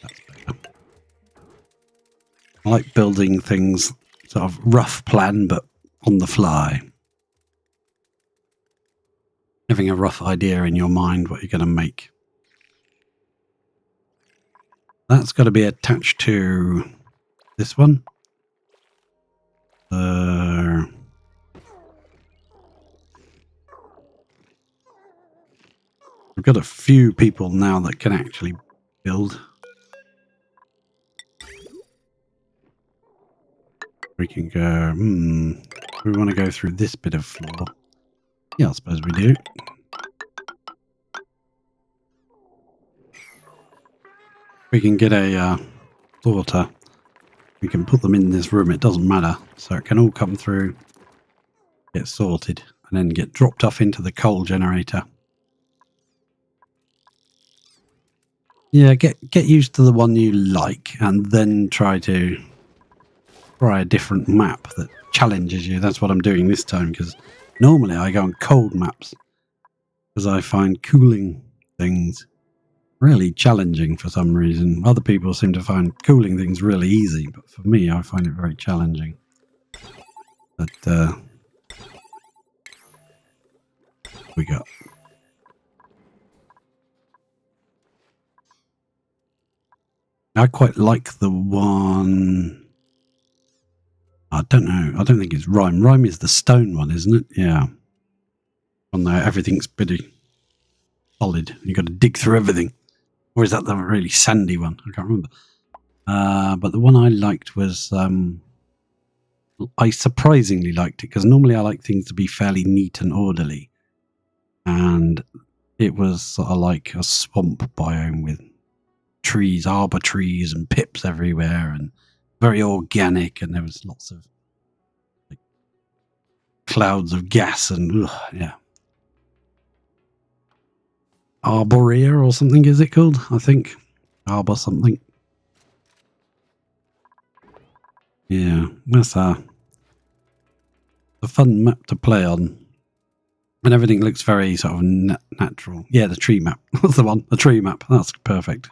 That's better. I like building things sort of rough plan, but on the fly. Having a rough idea in your mind what you're going to make. That's got to be attached to this one. We've got a few people now that can actually build. We can go, we want to go through this bit of floor. Yeah, I suppose we do. We can get a sorter. We can put them in this room, it doesn't matter. So it can all come through, get sorted, and then get dropped off into the coal generator. Yeah, get used to the one you like, and then try a different map that challenges you. That's what I'm doing this time, because normally I go on cold maps, because I find cooling things really challenging for some reason. Other people seem to find cooling things really easy, but for me, I find it very challenging. But we got. I quite like the one. I don't know. I don't think it's Rime. Rime is the stone one, isn't it? Yeah. On there, everything's pretty solid. You got to dig through everything. Or is that the really sandy one? I can't remember. But the one I liked was, I surprisingly liked it, because normally I like things to be fairly neat and orderly. And it was sort of like a swamp biome with trees, arbor trees and pips everywhere, and very organic, and there was lots of like clouds of gas and yeah. Arborea or something is it called? I think. Arbor something. Yeah, that's a fun map to play on. And everything looks very sort of natural. Yeah, the tree map. That's the one. The tree map. That's perfect.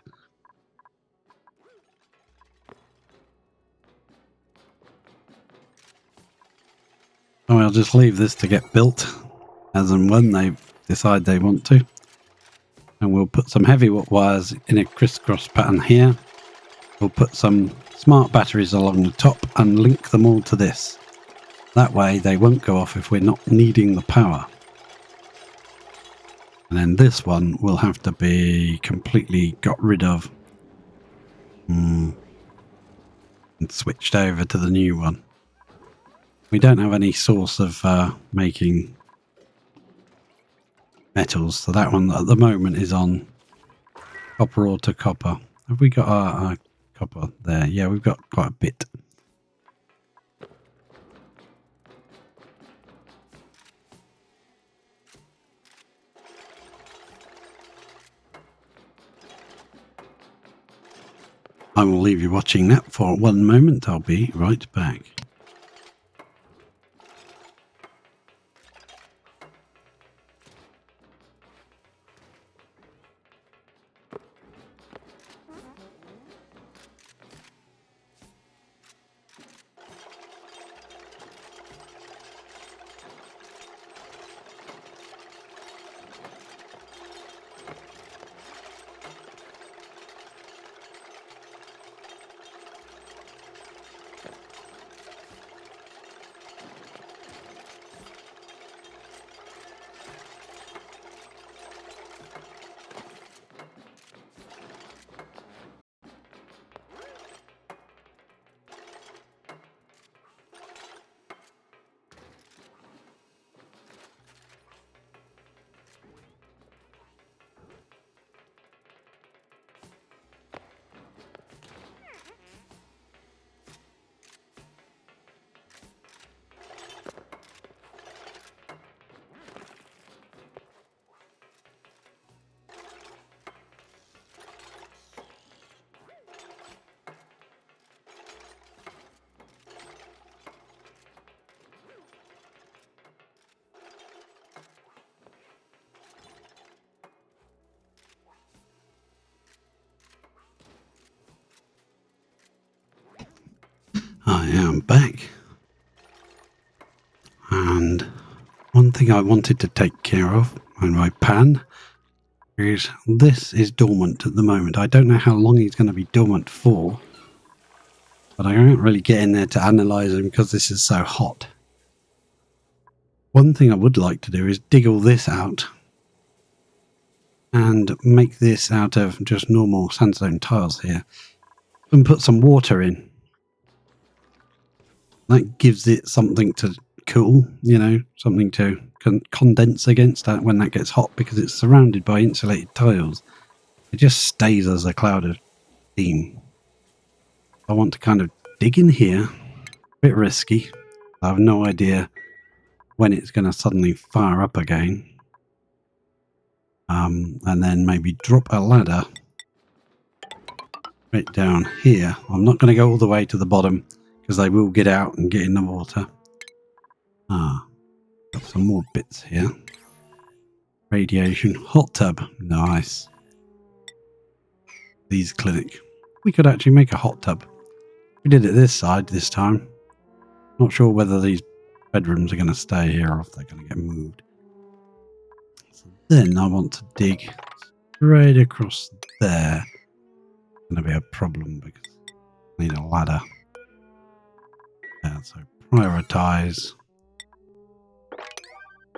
So I'll just leave this to get built as and when they decide they want to. And we'll put some heavy wires in a crisscross pattern here. We'll put some smart batteries along the top and link them all to this. That way they won't go off if we're not needing the power. And then this one will have to be completely got rid of. And switched over to the new one. We don't have any source of making metals, so that one at the moment is on copper ore to copper. Have we got our copper there? Yeah, we've got quite a bit. I will leave you watching that for one moment. I'll be right back. I am back. And one thing I wanted to take care of on my pan is this is dormant at the moment. I don't know how long he's going to be dormant for, but I can't really get in there to analyse him because this is so hot. One thing I would like to do is dig all this out and make this out of just normal sandstone tiles here and put some water in. That gives it something to cool, you know, something to condense against that when that gets hot, because it's surrounded by insulated tiles. It just stays as a cloud of steam. I want to kind of dig in here, a bit risky. I have no idea when it's going to suddenly fire up again. And then maybe drop a ladder right down here. I'm not going to go all the way to the bottom because they will get out and get in the water. Got some more bits here. Radiation hot tub. Nice. These clinic. We could actually make a hot tub. We did it this side this time. Not sure whether these bedrooms are going to stay here or if they're going to get moved. So then I want to dig straight across there. It's going to be a problem because I need a ladder. Yeah, so prioritize.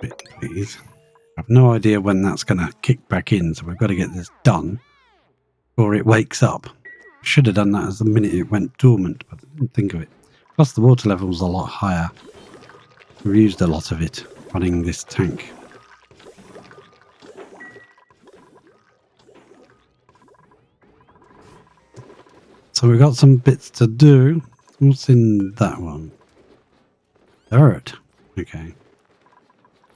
Bit, please. I have no idea when that's going to kick back in, so we've got to get this done before it wakes up. Should have done that as the minute it went dormant, but I didn't think of it. Plus the water level's a lot higher. We've used a lot of it running this tank. So we've got some bits to do. What's in that one? Dirt. Okay.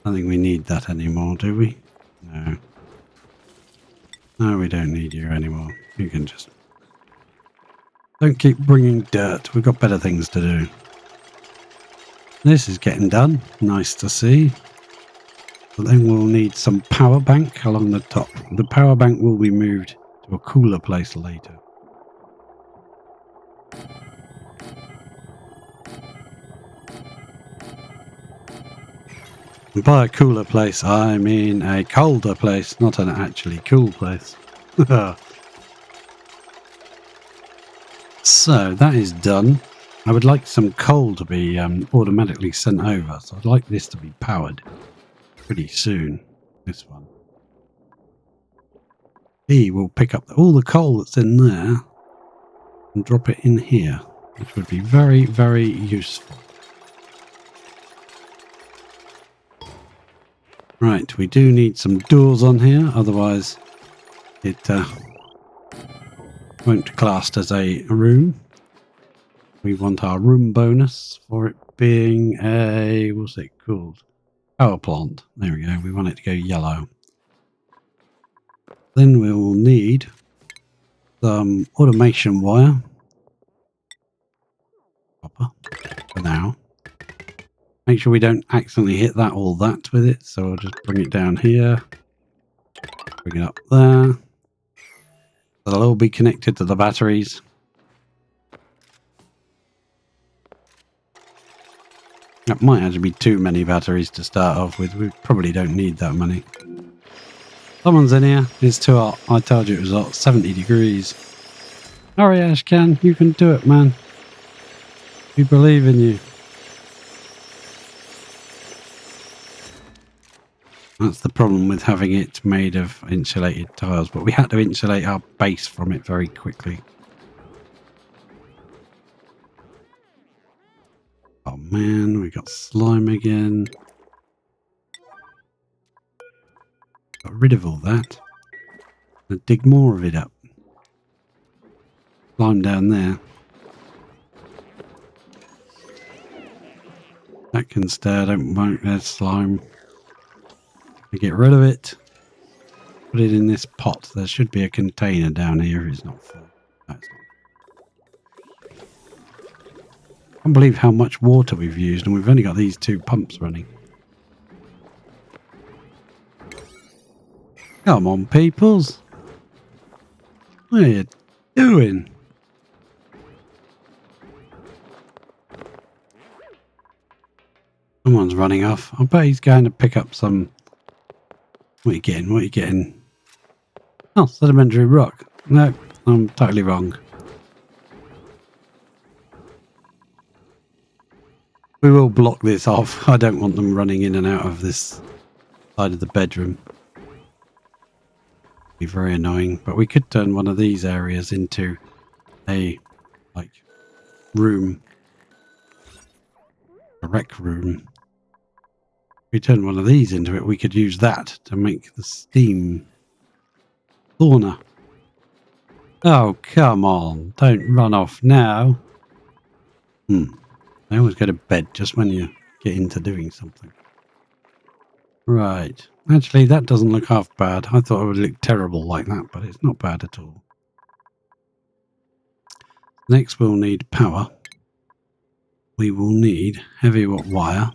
I don't think we need that anymore, do we? No. No, we don't need you anymore. You can just Don't keep bringing dirt. We've got better things to do. This is getting done. Nice to see. But then we'll need some power bank along the top. The power bank will be moved to a cooler place later. And by a cooler place, I mean a colder place, not an actually cool place. So that is done. I would like some coal to be automatically sent over. So I'd like this to be powered pretty soon. This one. He will pick up all the coal that's in there and drop it in here, which would be very, very useful. Right, we do need some doors on here, otherwise it won't classed as a room. We want our room bonus for it being a, what's it called? Power plant. There we go. We want it to go yellow. Then we'll need some automation wire. Copper for now. Make sure we don't accidentally hit all that with it. So I'll just bring it down here. Bring it up there. They'll all be connected to the batteries. That might actually be too many batteries to start off with. We probably don't need that many. Someone's in here. It's too hot. I told you it was hot. 70 degrees. Hurry, Ashcan. You can do it, man. We believe in you. That's the problem with having it made of insulated tiles, but we had to insulate our base from it very quickly. Oh man, we got slime again. Got rid of all that. And dig more of it up. Slime down there. That can stay. I don't want that slime. Get rid of it. Put it in this pot. There should be a container down here if it's not full. No, it's not. I can't believe how much water we've used, and we've only got these 2 pumps running. Come on, peoples. What are you doing? Someone's running off. I bet he's going to pick up some... What are you getting? What are you getting? Oh, sedimentary rock. No, I'm totally wrong. We will block this off. I don't want them running in and out of this side of the bedroom. Be very annoying. But we could turn one of these areas into a room. A rec room. If we turn one of these into it, we could use that to make the steam sauna. Oh, come on. Don't run off now. I always go to bed just when you get into doing something. Right. Actually, that doesn't look half bad. I thought it would look terrible like that, but it's not bad at all. Next, we'll need power. We will need heavy wire.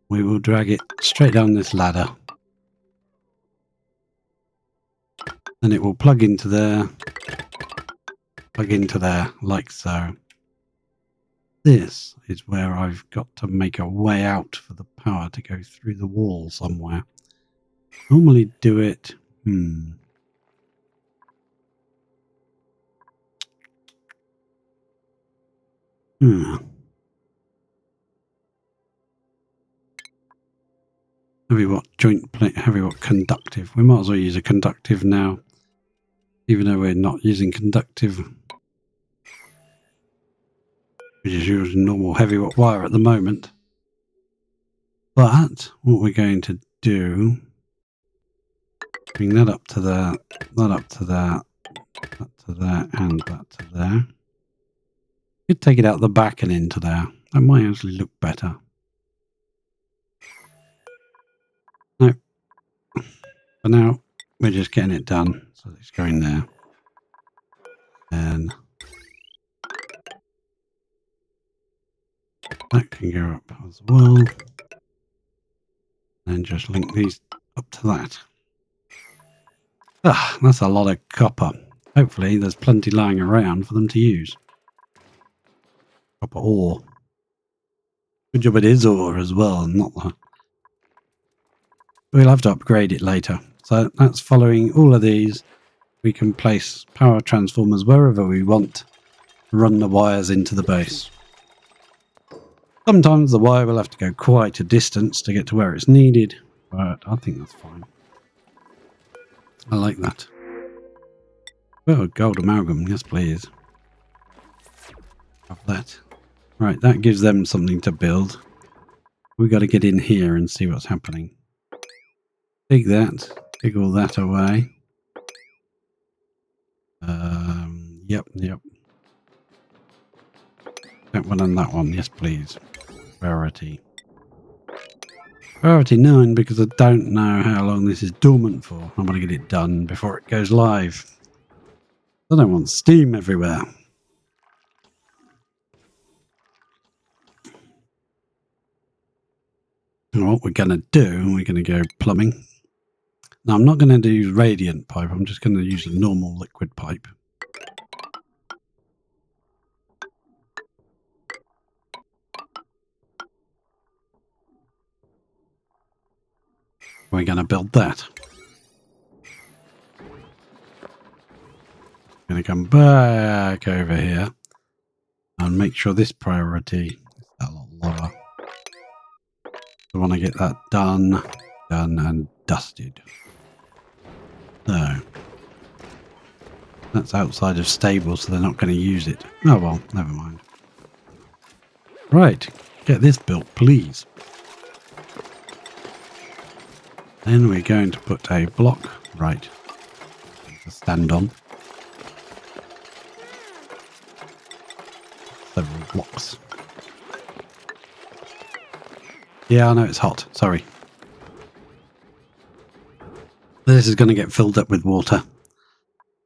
We will drag it straight down this ladder. Then it will plug into there, like so. This is where I've got to make a way out for the power to go through the wall somewhere. Normally do it... Heavy what joint plate, heavy what conductive. We might as well use a conductive now, even though we're not using conductive. We're just using normal heavy what wire at the moment. But what we're going to do, bring that up to there, that up to there, that to there, and that to there. Could take it out the back and into there. That might actually look better. No. For now, we're just getting it done. So it's going there. And That can go up as well. And just link these up to that. Ah, that's a lot of copper. Hopefully there's plenty lying around for them to use. Copper ore. Good job it is ore as well, not the... We'll have to upgrade it later. So that's following all of these. We can place power transformers wherever we want. Run the wires into the base. Sometimes the wire will have to go quite a distance to get to where it's needed, but I think that's fine. I like that. Oh, gold amalgam, yes please. Have that. Right, that gives them something to build. We've got to get in here and see what's happening. Dig that. Dig all that away. Yep. That one and that one, yes please. Priority. Priority 9 because I don't know how long this is dormant for. I want to get it done before it goes live. I don't want steam everywhere. And what we're going to do, we're going to go plumbing. Now I'm not going to use radiant pipe, I'm just going to use a normal liquid pipe. We're going to build that. Going to come back over here and make sure this priority is a lot lower. I want to get that done and dusted. So that's outside of stable, so they're not going to use it. Oh well, never mind. Right, get this built, please. Then we're going to put a block right to stand on. Several blocks. Yeah, I know it's hot. Sorry. This is going to get filled up with water.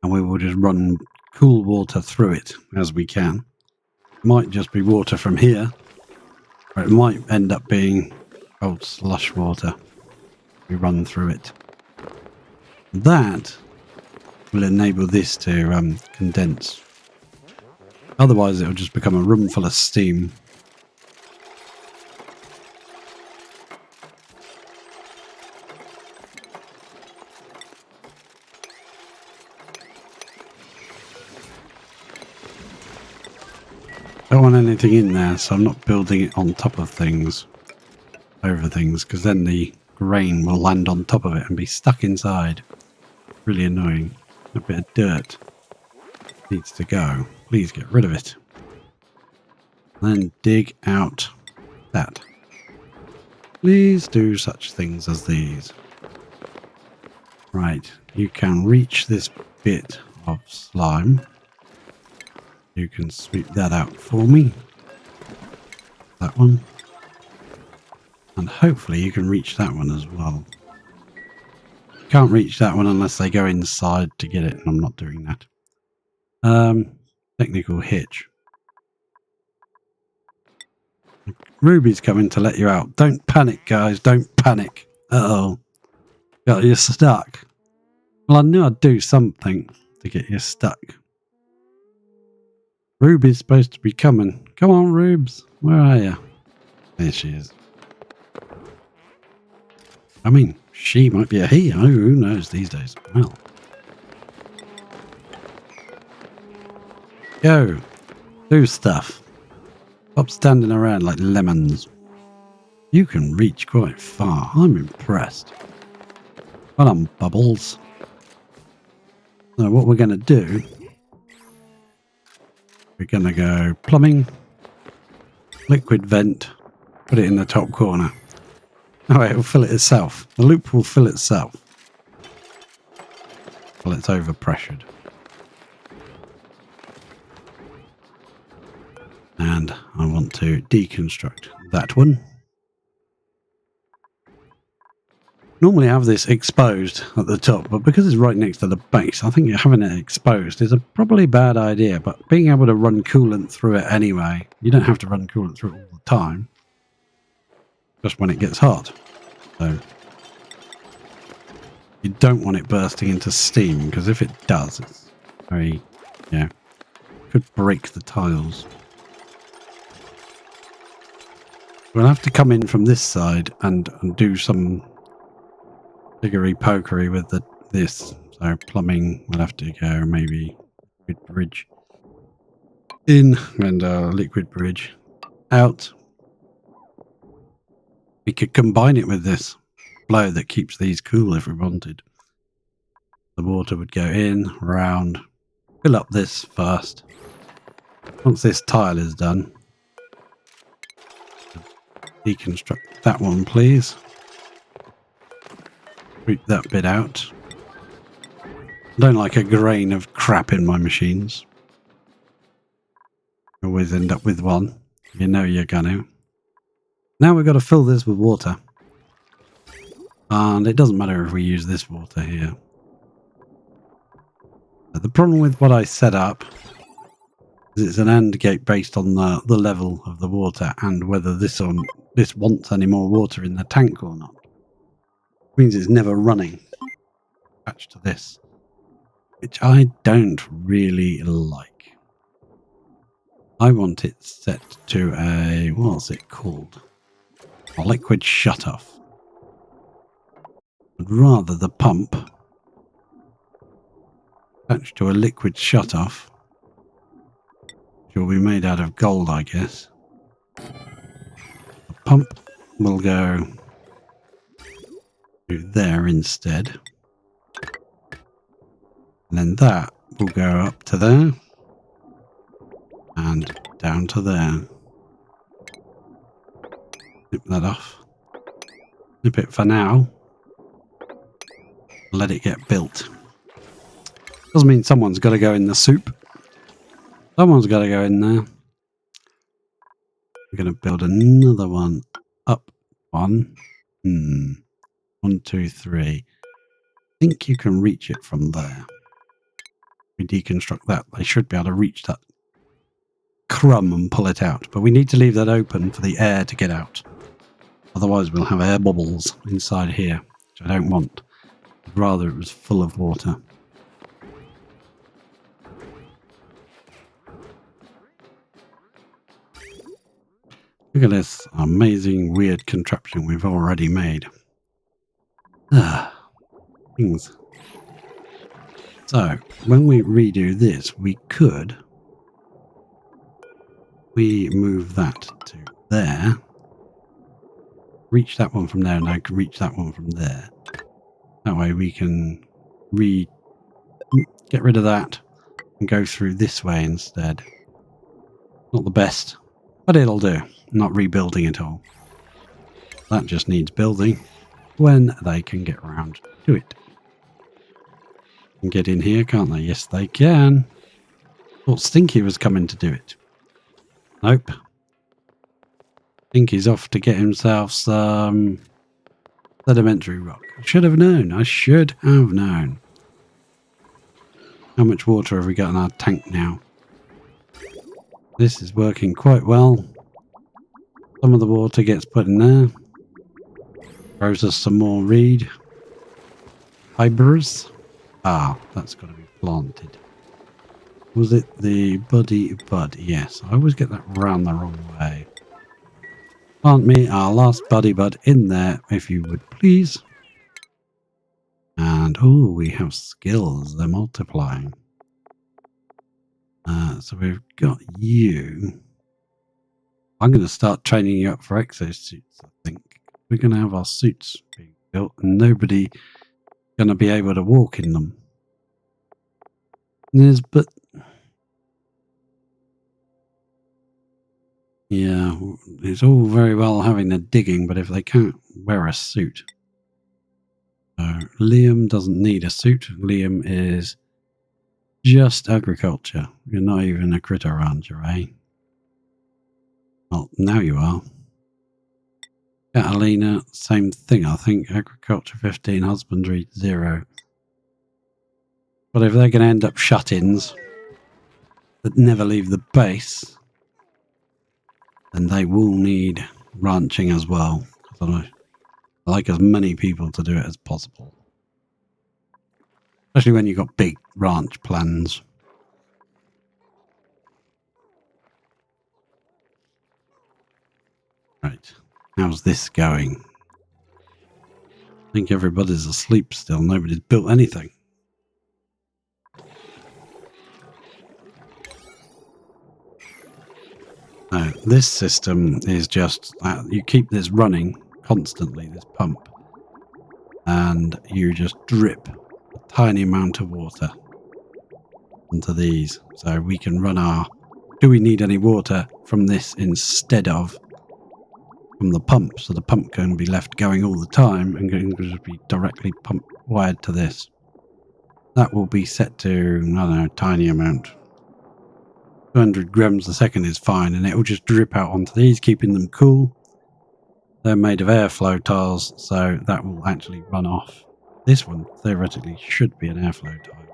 And we will just run cool water through it as we can. It might just be water from here. Or it might end up being cold slush water. We run through it. That will enable this to condense. Otherwise, it will just become a room full of steam. Don't want anything in there, so I'm not building it on top of things, over things, because then the grain will land on top of it and be stuck inside. Really annoying. A bit of dirt needs to go. Please get rid of it. Then dig out that. Please do such things as these. Right, you can reach this bit of slime. You can sweep that out for me. That one. And hopefully you can reach that one as well. Can't reach that one unless they go inside to get it, and I'm not doing that. Technical hitch. Ruby's coming to let you out. Don't panic, guys. Don't panic. Uh-oh. Got you stuck. Well, I knew I'd do something to get you stuck. Ruby's supposed to be coming. Come on, Rubes. Where are you? There she is. I mean, she might be a he. Oh, who knows these days? Well. Go. Do stuff. Stop standing around like lemons. You can reach quite far. I'm impressed. Well on, Bubbles. Now what we're going to do, we're going to go plumbing, liquid vent, put it in the top corner. Oh, it will fill it itself. The loop will fill itself. Well, it's overpressured. And I want to deconstruct that one. Normally have this exposed at the top, but because it's right next to the base, I think having it exposed is a probably bad idea, but being able to run coolant through it anyway, you don't have to run coolant through it all the time, just when it gets hot. So you don't want it bursting into steam, because if it does, it's very, could break the tiles. We'll have to come in from this side and do some piggery pokery with this. So plumbing will have to go maybe liquid bridge in and liquid bridge out. We could combine it with this blow that keeps these cool if we wanted. The water would go in, round, fill up this first. Once this tile is done, deconstruct that one, please. Root that bit out. I don't like a grain of crap in my machines. Always end up with one. You know you're gonna. Now we've got to fill this with water. And it doesn't matter if we use this water here. The problem with what I set up is it's an AND gate based on the level of the water and whether this wants any more water in the tank or not. It means it's never running attached to this, which I don't really like. I want it set to a, what's it called? A liquid shutoff. I'd rather the pump attached to a liquid shutoff, which will be made out of gold, I guess. The pump will go to there instead. And then that will go up to there and down to there. Snip that off. Snip it for now. Let it get built. Doesn't mean someone's got to go in the soup. Someone's got to go in there. We're going to build another one up. One. 1, 2, 3. I think you can reach it from there. We deconstruct that. They should be able to reach that crumb and pull it out. But we need to leave that open for the air to get out. Otherwise we'll have air bubbles inside here, which I don't want. I'd rather it was full of water. Look at this amazing weird contraption we've already made. Things. So, when we redo this, we move that to there. Reach that one from there, and I can reach that one from there. That way we can get rid of that and go through this way instead. Not the best, but it'll do. Not rebuilding it all. That just needs building when they can get around to it. Can get in here, can't they? Yes, they can. Thought Stinky was coming to do it. Nope. Stinky's off to get himself some sedimentary rock. I should have known. I should have known. How much water have we got in our tank now? This is working quite well. Some of the water gets put in there. Throws us some more reed. Fibers. Ah, that's got to be planted. Was it the buddy bud? Yes, I always get that round the wrong way. Plant me our last buddy bud in there, if you would please. And, oh, we have skills. They're multiplying. So we've got you. I'm going to start training you up for exosuits, I think. We're going to have our suits being built and nobody going to be able to walk in them. But yeah, it's all very well having the digging, but if they can't wear a suit. So Liam doesn't need a suit. Liam is just agriculture. You're not even a critter rancher, eh? Well, now you are. Catalina, same thing, I think. Agriculture 15, husbandry 0. But if they're going to end up shut-ins that never leave the base, then they will need ranching as well. I like as many people to do it as possible. Especially when you've got big ranch plans. Right. How's this going? I think everybody's asleep still. Nobody's built anything. Now, this system is just... you keep this running constantly, this pump. And you just drip a tiny amount of water onto these. So we can run our... Do we need any water from this instead of from the pump? So the pump can be left going all the time and can just be directly wired to this. That will be set to, I don't know, a tiny amount. 200 grams a second is fine, and it will just drip out onto these, keeping them cool. They're made of airflow tiles, so that will actually run off. This one, theoretically, should be an airflow tile.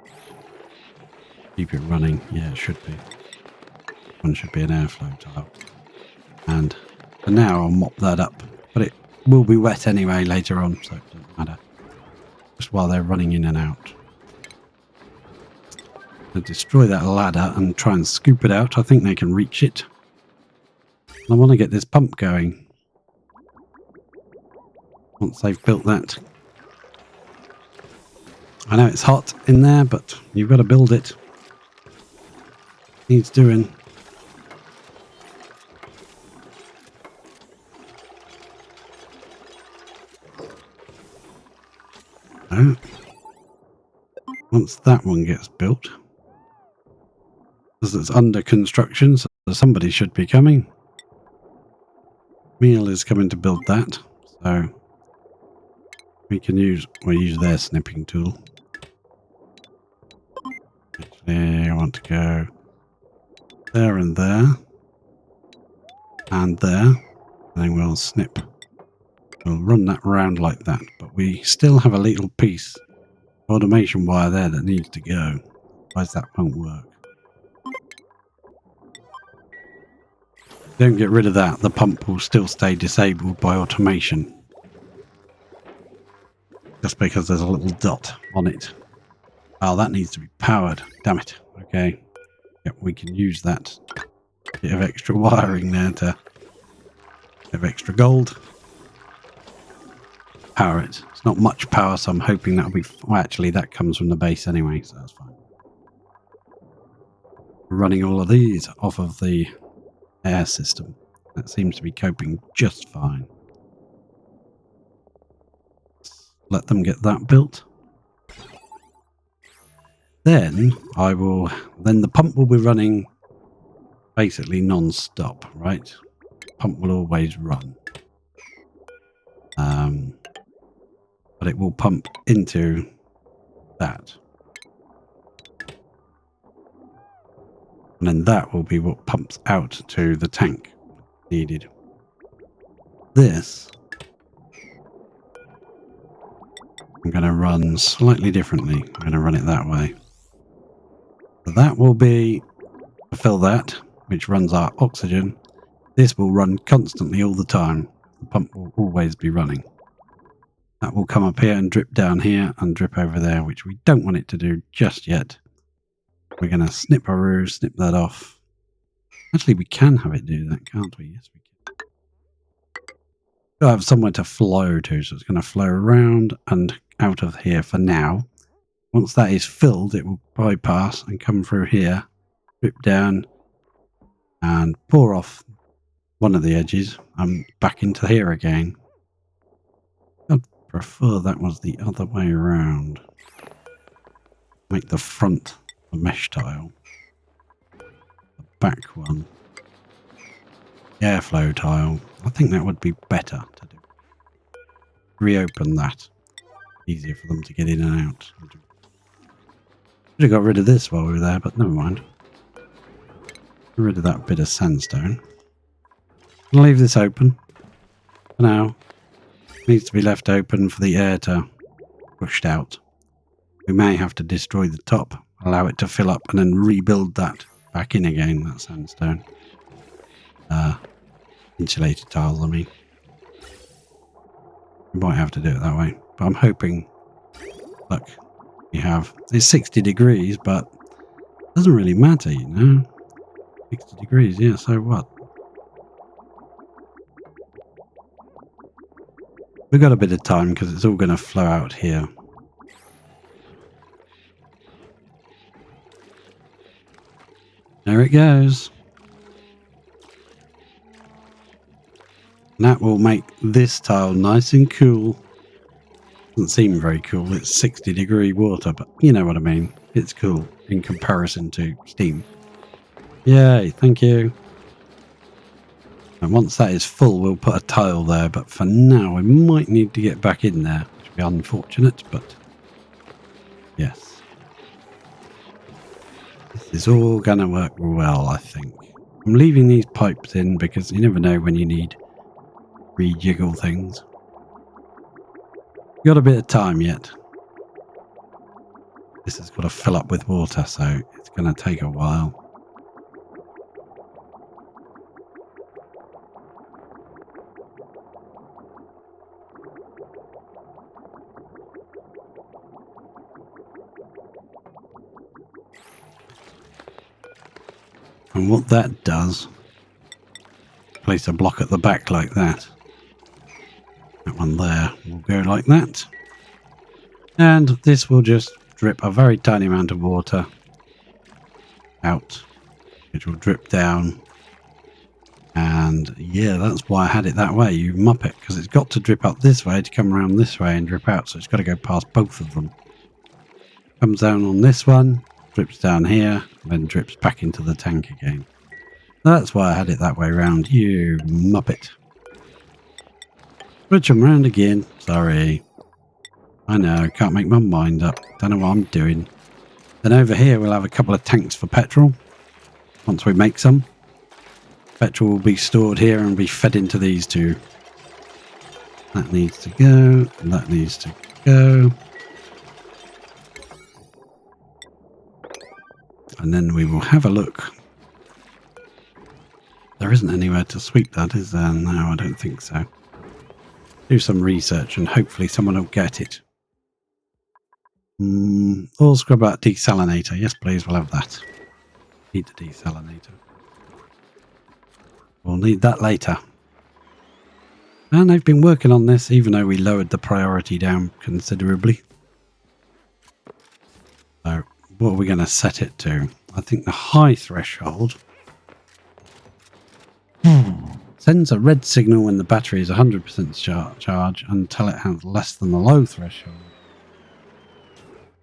Keep it running. Yeah, it should be. One should be an airflow tile. And for now, I'll mop that up. But it will be wet anyway later on, so it doesn't matter. Just while they're running in and out. To destroy that ladder and try and scoop it out. I think they can reach it. I want to get this pump going. Once they've built that. I know it's hot in there, but you've got to build it. Needs doing. Oh. Once that one gets built, because it's under construction, so somebody should be coming. Meal is coming to build that, so we'll use their snipping tool. Actually, I want to go there and there, and there, and then we'll snip. We'll run that round like that, but we still have a little piece of automation wire there that needs to go, otherwise that won't work. Don't get rid of that, the pump will still stay disabled by automation. Just because there's a little dot on it. Oh, that needs to be powered. Damn it. Okay. Yep, we can use that bit of extra wiring there to have extra gold. Power it. It's not much power, so I'm hoping that'll be... Well, actually, that comes from the base anyway, so that's fine. We're running all of these off of the air system. That seems to be coping just fine. Let them get that built. Then then the pump will be running basically non-stop, right? Pump will always run. But it will pump into that. And then that will be what pumps out to the tank needed. This I'm going to run slightly differently. I'm going to run it that way. So that will be to fill that, which runs our oxygen. This will run constantly all the time. The pump will always be running. That will come up here and drip down here and drip over there, which we don't want it to do just yet. We're going to snip that off. Actually, we can have it do that, can't we? Yes, we can. We'll have somewhere to flow to, so it's going to flow around and out of here for now. Once that is filled, it will bypass and come through here, drip down, and pour off one of the edges and back into here again. I'd prefer that was the other way around. Make the front a mesh tile. The back one airflow tile. I think that would be better to do. Reopen that. Easier for them to get in and out. Should have got rid of this while we were there, but never mind. Get rid of that bit of sandstone. I'll leave this open for now. Needs to be left open for the air to push out. We may have to destroy the top, allow it to fill up, and then rebuild that back in again, that sandstone. Insulated tiles, I mean. We might have to do it that way. But I'm hoping, look, you have, it's 60 degrees, but it doesn't really matter, you know. 60 degrees, yeah, so what? We've got a bit of time because it's all going to flow out here. There it goes. And that will make this tile nice and cool. Doesn't seem very cool. It's 60-degree water, but you know what I mean. It's cool in comparison to steam. Yay, thank you. And once that is full, we'll put a tile there. But for now, we might need to get back in there, which would be unfortunate, but yes. This is all going to work well, I think. I'm leaving these pipes in because you never know when you need rejiggle things. Got a bit of time yet. This has got to fill up with water, so it's going to take a while. And what that does, place a block at the back like that. That one there will go like that. And this will just drip a very tiny amount of water out, which will drip down. And yeah, that's why I had it that way. You mop it, because it's got to drip up this way to come around this way and drip out. So it's got to go past both of them. Comes down on this one, drips down here, then drips back into the tank again. That's why I had it that way round. You muppet. Switch them round again. Sorry. I know, can't make my mind up. Don't know what I'm doing. Then over here we'll have a couple of tanks for petrol. Once we make some. Petrol will be stored here and be fed into these two. That needs to go. And that needs to go. And then we will have a look. There isn't anywhere to sweep that, is there? No, I don't think so. Do some research and hopefully someone will get it. All scrub out desalinator. Yes, please, we'll have that. Need the desalinator. We'll need that later. And they've been working on this, even though we lowered the priority down considerably. So, what are we going to set it to? I think the high threshold sends a red signal when the battery is 100% charge until it has less than the low threshold.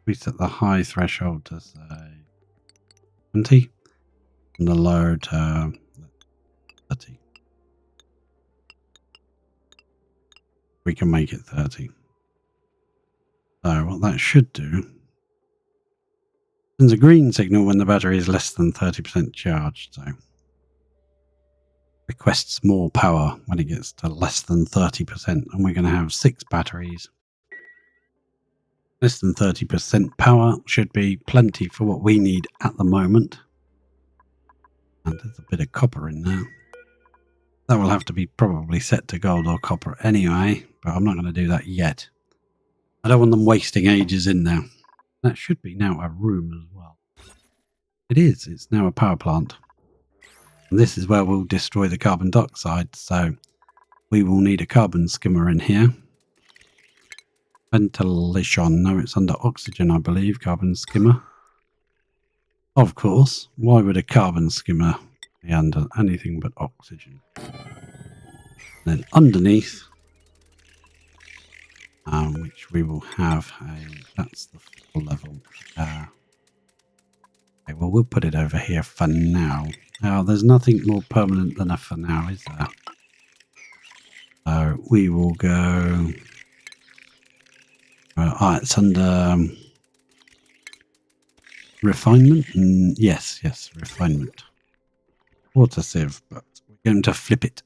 We set the high threshold to say 20 and the low to 30. We can make it 30. So what that should do, sends a green signal when the battery is less than 30% charged. So requests more power when it gets to less than 30%, and we're going to have 6 batteries. Less than 30% power should be plenty for what we need at the moment. And there's a bit of copper in there. That will have to be probably set to gold or copper anyway, but I'm not going to do that yet. I don't want them wasting ages in there. That should be now a room as well. It is. It's now a power plant. And this is where we'll destroy the carbon dioxide, so we will need a carbon skimmer in here. Ventilation. No, it's under oxygen, I believe. Carbon skimmer. Of course. Why would a carbon skimmer be under anything but oxygen? Then underneath, which we will have that's the full level. Okay, well, we'll put it over here for now. Now, there's nothing more permanent than a for now, is there? So we will go. It's under refinement. Yes, refinement. Water sieve, but we're going to flip it.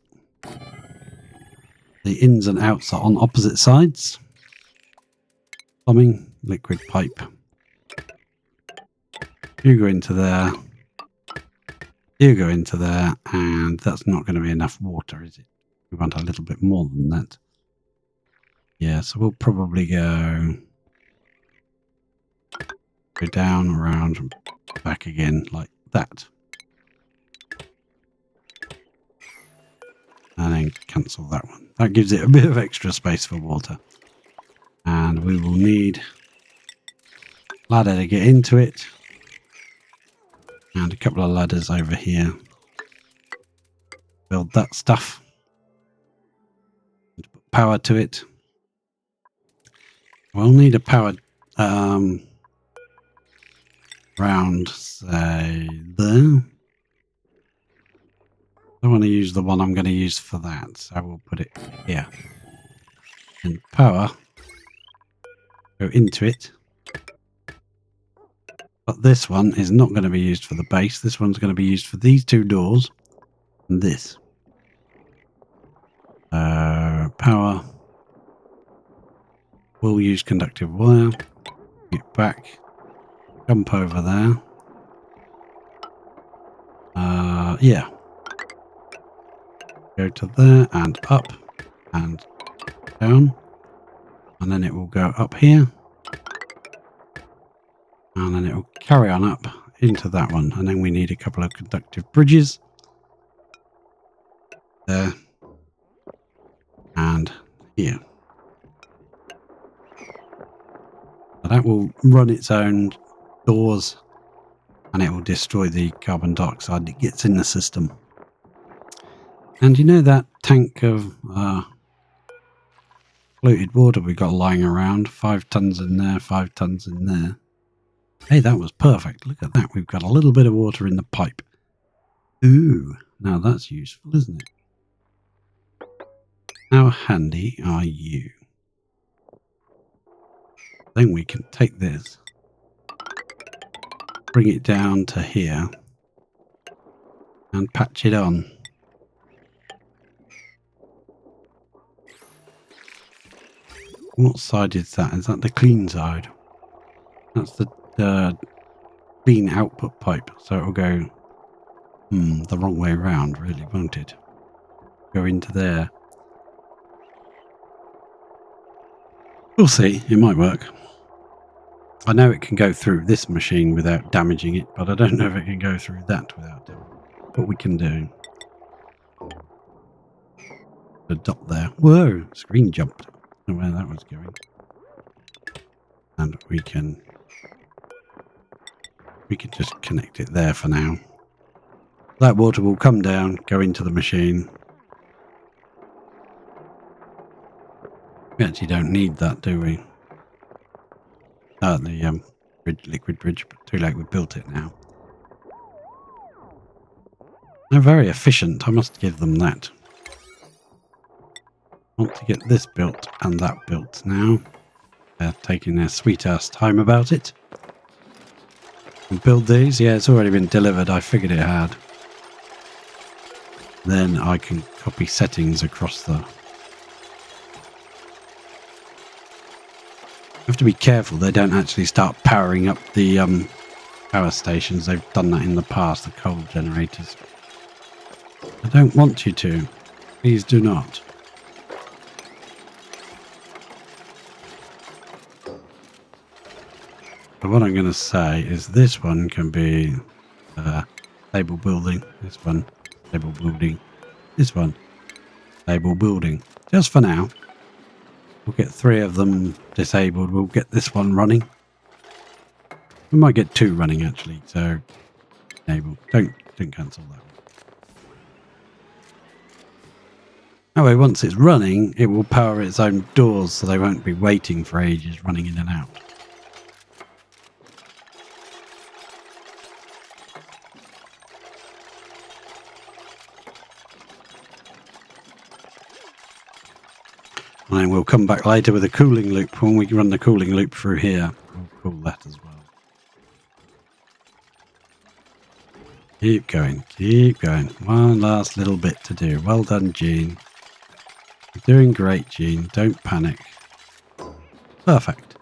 The ins and outs are on opposite sides. Plumbing, liquid pipe. You go into there. You go into there, and that's not going to be enough water, is it? We want a little bit more than that. Yeah, so we'll probably go down, around, back again, like that. And then cancel that one. That gives it a bit of extra space for water. And we will need a ladder to get into it. And a couple of ladders over here. Build that stuff. Put power to it. We'll need a power round, say, there. I want to use the one I'm going to use for that, so we'll put it here. And power, go into it. But this one is not going to be used for the base. This one's going to be used for these two doors and this. Power. We'll use conductive wire. Get back. Jump over there. Yeah. Go to there and up and down. And then it will go up here. And then it will carry on up into that one. And then we need a couple of conductive bridges. There. And here. So that will run its own doors. And it will destroy the carbon dioxide that gets in the system. And you know that tank of polluted water we got lying around? 5 tons in there, 5 tons in there. Hey, that was perfect. Look at that. We've got a little bit of water in the pipe. Ooh, now that's useful, isn't it? How handy are you? Then we can take this, bring it down to here, and patch it on. What side is that? Is that the clean side? That's the clean output pipe. So it'll go the wrong way around, really, won't it? Go into there. We'll see. It might work. I know it can go through this machine without damaging it, but I don't know if it can go through that without damaging it. What we can do. The dot there. Whoa! Screen jumped. I don't know where that was going. And we can just connect it there for now. That water will come down, go into the machine. We actually don't need that, do we? The liquid bridge, but too late, we've built it now. They're very efficient, I must give them that. Want to get this built and that built now. They're taking their sweet ass time about it. And build these. Yeah, it's already been delivered. I figured it had. Then I can copy settings across the... Have to be careful they don't actually start powering up the power stations. They've done that in the past, the coal generators. I don't want you to. Please do not. But what I'm going to say is this one can be stable building. This one, stable building. This one, stable building. Just for now. We'll get 3 of them disabled. We'll get this one running. We might get 2 running actually. So enable. Don't cancel that one. That way, once it's running, it will power its own doors, so they won't be waiting for ages, running in and out. And then we'll come back later with a cooling loop. When we run the cooling loop through here, we'll cool that as well. Keep going, keep going. One last little bit to do. Well done, Gene. Doing great, Gene. Don't panic. Perfect.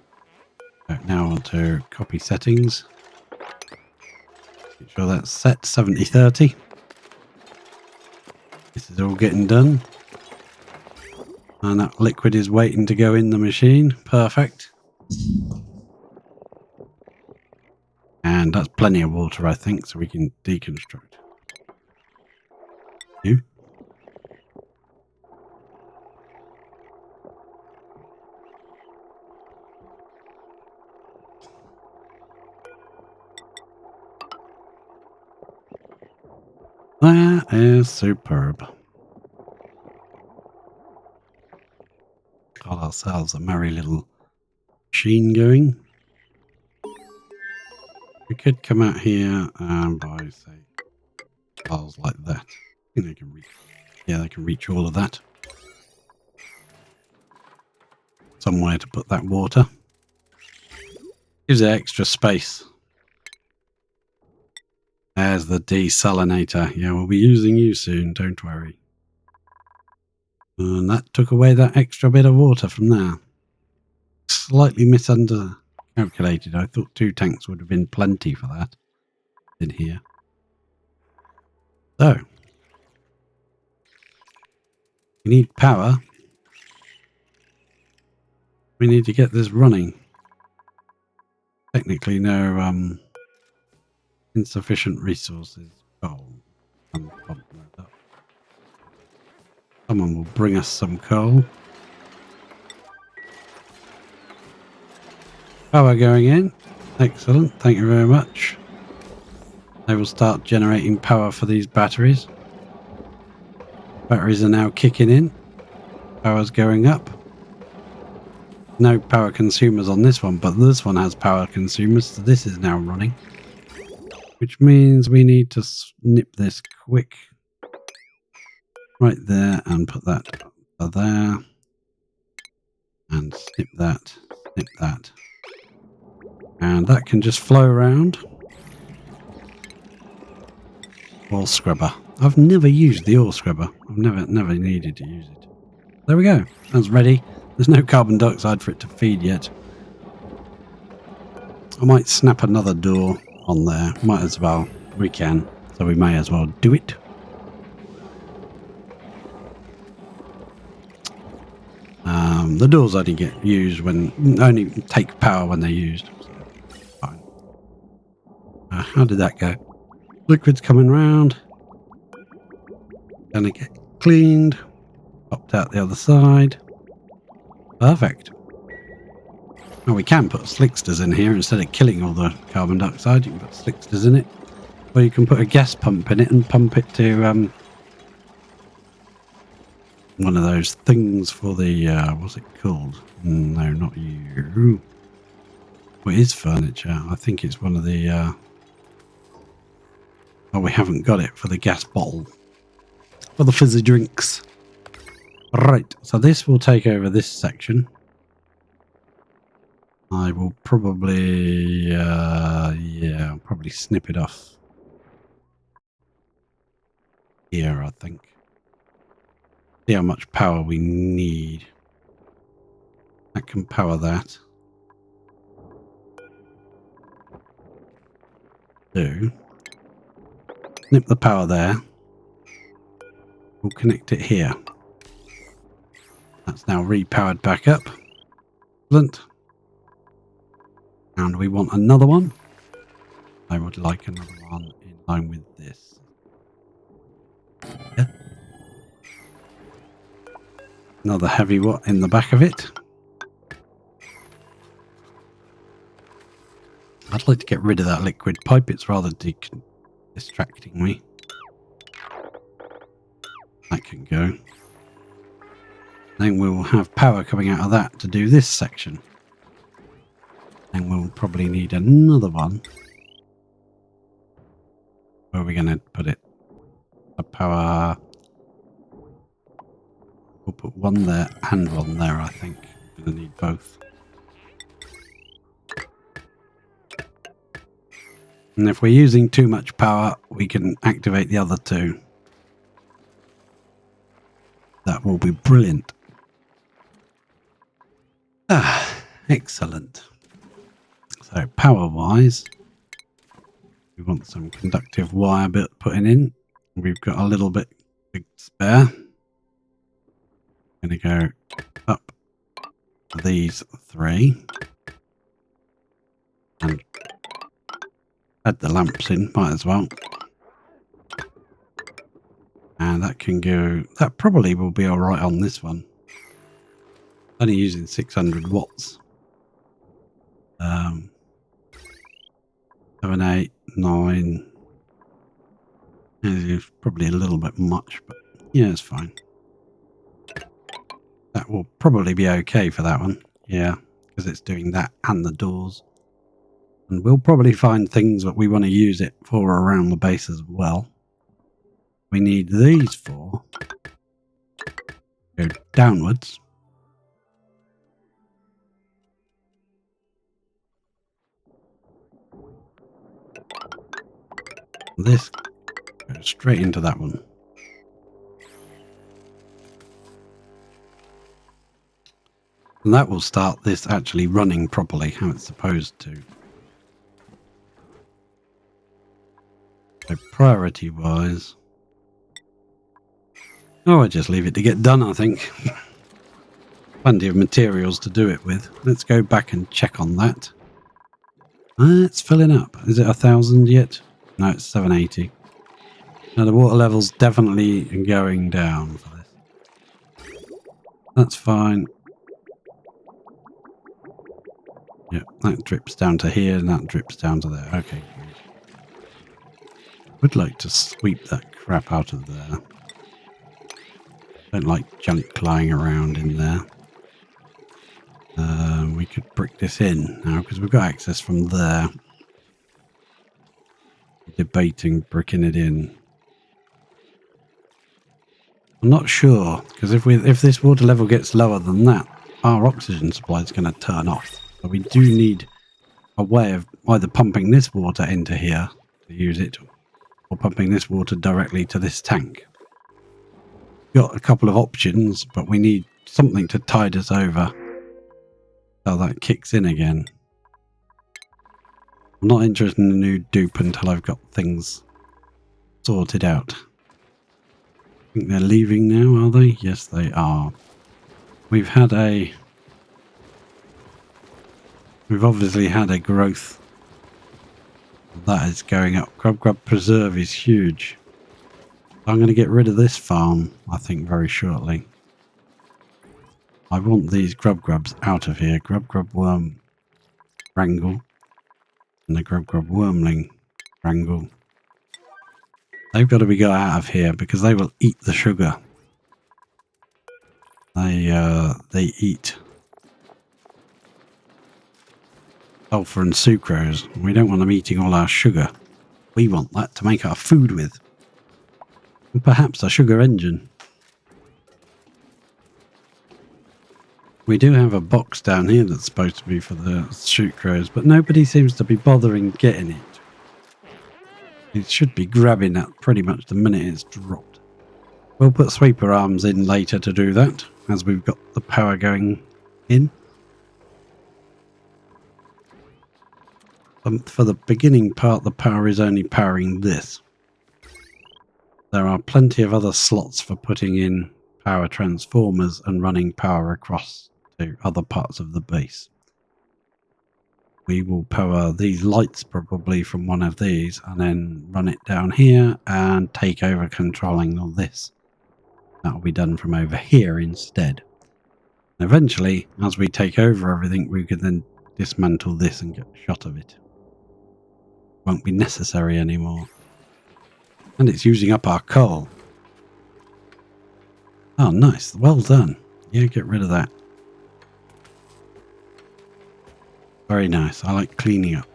So now I want to copy settings. Make sure that's set 70/30. This is all getting done. And that liquid is waiting to go in the machine. Perfect. And that's plenty of water, I think, so we can deconstruct. You? That is superb. Got ourselves a merry little machine going. We could come out here and buy, say, tiles like that. I think they can reach. Yeah, they can reach all of that. Somewhere to put that water. Gives it extra space. There's the desalinator. Yeah, we'll be using you soon, don't worry. And that took away that extra bit of water from there. Slightly calculated. I thought 2 tanks would have been plenty for that in here. So, we need power. We need to get this running. Technically, no insufficient resources. Oh, someone will bring us some coal. Power going in. Excellent. Thank you very much. They will start generating power for these batteries. Batteries are now kicking in. Power's going up. No power consumers on this one, but this one has power consumers, so this is now running. Which means we need to snip this quick. Right there, and put that there. And snip that, snip that. And that can just flow around. Ore scrubber. I've never used the ore scrubber. I've never needed to use it. There we go. That's ready. There's no carbon dioxide for it to feed yet. I might snap another door on there. Might as well. We can. So we may as well do it. The doors only get used only take power when they're used. So, fine. How did that go? Liquid's coming round. Gonna get cleaned. Popped out the other side. Perfect. Now we can put slicksters in here instead of killing all the carbon dioxide. You can put slicksters in it. Or you can put a gas pump in it and pump it to one of those things for the, what's it called? No, not you. What is furniture? I think it's one of the, oh, we haven't got it for the gas bottle. For the fizzy drinks. Right, so this will take over this section. I will probably, yeah, I'll probably snip it off here, I think. See how much power we need. That can power that. So, snip the power there. We'll connect it here. That's now repowered back up. Excellent. And we want another one. I would like another one in line with this. Yeah. Another heavy one in the back of it. I'd like to get rid of that liquid pipe. It's rather distracting me. That can go. Then we'll have power coming out of that to do this section. And we'll probably need another one. Where are we going to put it? A power. We'll put one there and one there, I think. We're going to need both. And if we're using too much power, we can activate the other two. That will be brilliant. Excellent. So power-wise, we want some conductive wire bit putting in. We've got a little bit spare. Going to go up these 3 and add the lamps in, might as well. And that can go, that probably will be alright on this one. Only using 600 watts. 7, 8, 9. It's probably a little bit much, but yeah, it's fine. That will probably be okay for that one. Yeah, because it's doing that and the doors. And we'll probably find things that we want to use it for around the base as well. We need these 4. Go downwards. This goes straight into that one. And that will start this actually running properly, how it's supposed to. So priority wise, I just leave it to get done, I think. Plenty of materials to do it with. Let's go back and check on that. It's filling up. Is it 1,000 yet? No, it's 780. Now the water level's definitely going down for this. That's fine. Yeah, that drips down to here and that drips down to there. Okay, good. Would like to sweep that crap out of there. Don't like junk lying around in there. We could brick this in now because we've got access from there. Debating bricking it in. I'm not sure because if this water level gets lower than that, our oxygen supply is going to turn off. So we do need a way of either pumping this water into here to use it, or pumping this water directly to this tank. Got a couple of options, but we need something to tide us over so that kicks in again. I'm not interested in a new dupe until I've got things sorted out. I think they're leaving now, are they? Yes, they are. We've obviously had a growth that is going up. Grub Preserve is huge. I'm going to get rid of this farm, I think, very shortly. I want these grubs out of here. Grub worm wrangle and the grub wormling wrangle. They've got to be got out of here because they will eat the sugar. They eat sulfur and sucrose. We don't want them eating all our sugar. We want that to make our food with. And perhaps a sugar engine. We do have a box down here that's supposed to be for the sucrose, but nobody seems to be bothering getting it. It should be grabbing that pretty much the minute it's dropped. We'll put sweeper arms in later to do that, as we've got the power going in. For the beginning part, the power is only powering this. There are plenty of other slots for putting in power transformers and running power across to other parts of the base. We will power these lights probably from one of these and then run it down here and take over controlling all this. That will be done from over here instead. And eventually, as we take over everything, we can then dismantle this and get a shot of it. Won't be necessary anymore. And it's using up our coal. Oh, nice. Well done. Yeah, get rid of that. Very nice. I like cleaning up.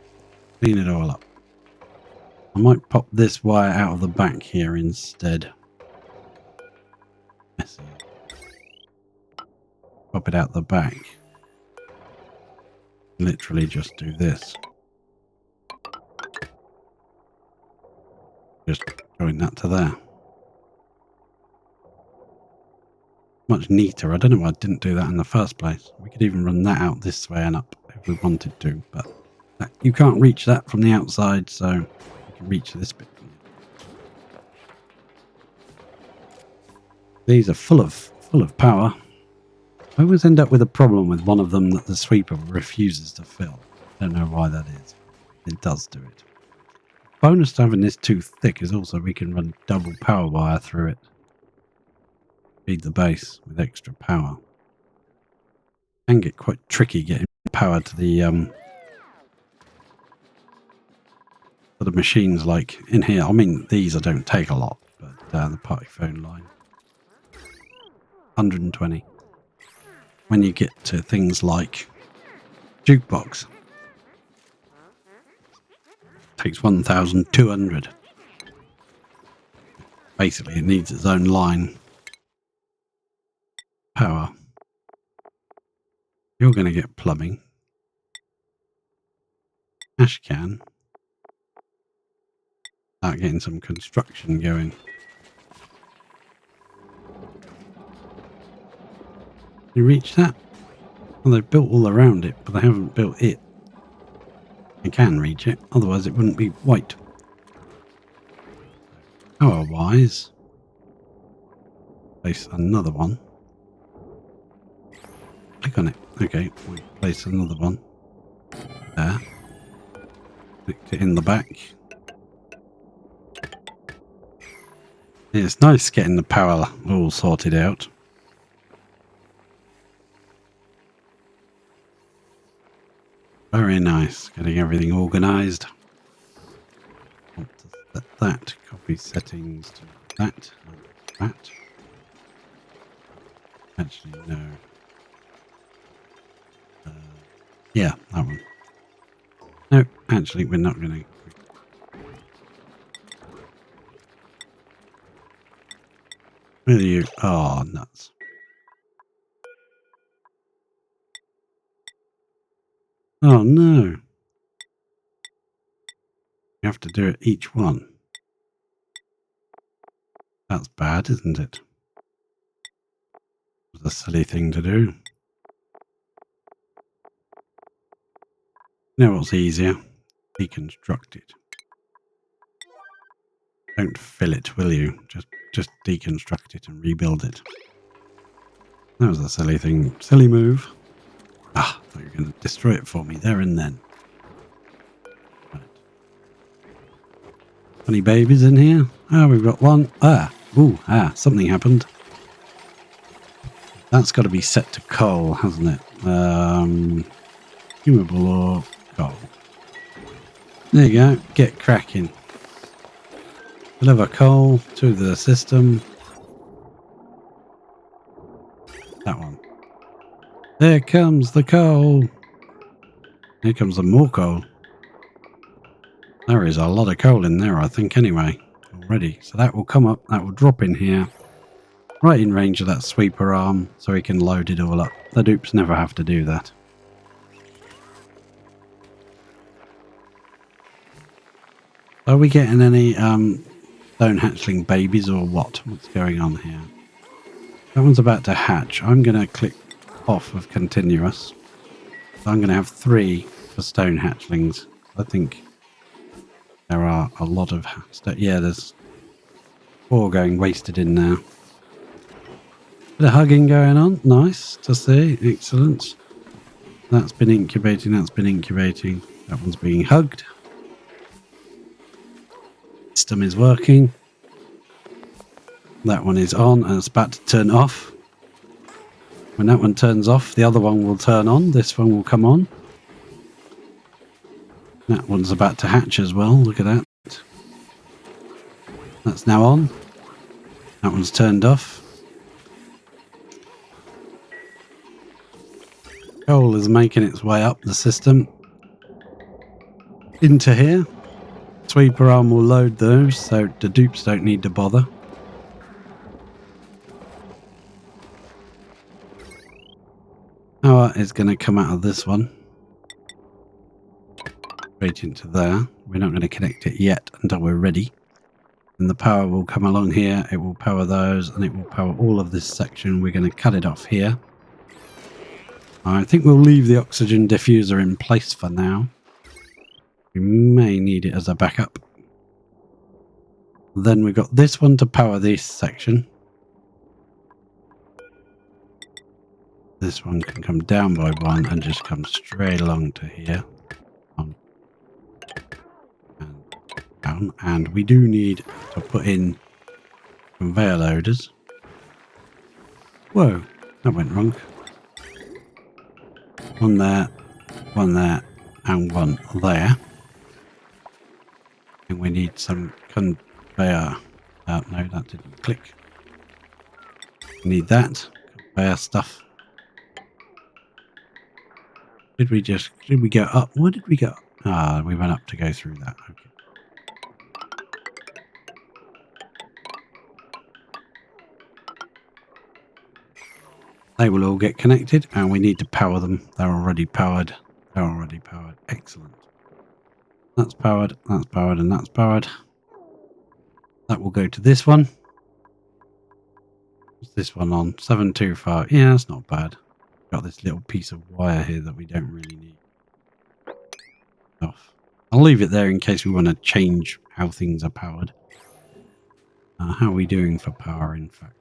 Clean it all up. I might pop this wire out of the back here instead. Messy. Pop it out the back. Literally just do this. Just join that to there. much neater. I don't know why I didn't do that in the first place. We could even run that out this way and up if we wanted to, but you can't reach that from the outside, so you can reach this bit from here. These are full of power. I always end up with a problem with one of them that the sweeper refuses to fill. I don't know why that is. It does do it. Bonus to having this too thick is also we can run double power wire through it. Feed the base with extra power. Can get quite tricky getting power to the machines like in here. I mean, these I don't take a lot, but the party phone line. 120. When you get to things like jukebox, takes 1,200. Basically, it needs its own line power. You're going to get plumbing. Ash can. Start getting some construction going. You reach that? Well, they've built all around it, but they haven't built it. You can reach it, otherwise it wouldn't be white. Power-wise, place another one. Click on it. Okay, we'll place another one. There. Connect it in the back. Yeah, it's nice getting the power all sorted out. Very nice, getting everything organised. Want to set that, copy settings to that, and that. Actually, no. Yeah, that one. No, actually, we're not going to. Where are you? Oh, nuts. Oh, no. You have to do it each one. That's bad, isn't it? It was a silly thing to do. You know what's easier? Deconstruct it. Don't fill it, will you? Just deconstruct it and rebuild it. That was a silly thing. Silly move. Ah, I thought you were going to destroy it for me there and then. Right. Any babies in here? Ah, we've got one. Something happened. That's got to be set to coal, hasn't it? Humable or coal. There you go. Get cracking. Deliver coal to the system. That one. There comes the coal. Here comes some more coal. There is a lot of coal in there, I think, anyway, already. So that will come up, that will drop in here, right in range of that sweeper arm, so we can load it all up. The dupes never have to do that. Are we getting any stone hatchling babies or what? What's going on here? That one's about to hatch. I'm going to click off of continuous. So I'm going to have 3 for stone hatchlings. I think there are a lot of... Yeah, there's 4 going wasted in there. Bit of hugging going on. Nice to see. Excellent. That's been incubating. That's been incubating. That one's being hugged. System is working. That one is on and it's about to turn off. When that one turns off, the other one will turn on. This one will come on. That one's about to hatch as well. Look at that. That's now on. That one's turned off. Coal is making its way up the system into here. Sweeper arm will load those, so the dupes don't need to bother. Power is going to come out of this one. Straight into there. We're not going to connect it yet until we're ready. And the power will come along here. It will power those, and it will power all of this section. We're going to cut it off here. I think we'll leave the oxygen diffuser in place for now. We may need it as a backup. Then we've got this one to power this section. This one can come down by one and just come straight along to here. And down. And we do need to put in conveyor loaders. Whoa, that went wrong. One there, and one there. And we need some conveyor. No, that didn't click. We need that conveyor stuff. Did we go up? Where did we go? Ah, we went up to go through that. Okay. They will all get connected, and we need to power them. They're already powered. They're already powered. Excellent. That's powered, and that's powered. That will go to this one. What's this one on? 725. Yeah, that's not bad. Got this little piece of wire here that we don't really need. Off. I'll leave it there in case we want to change how things are powered. How are we doing for power, in fact?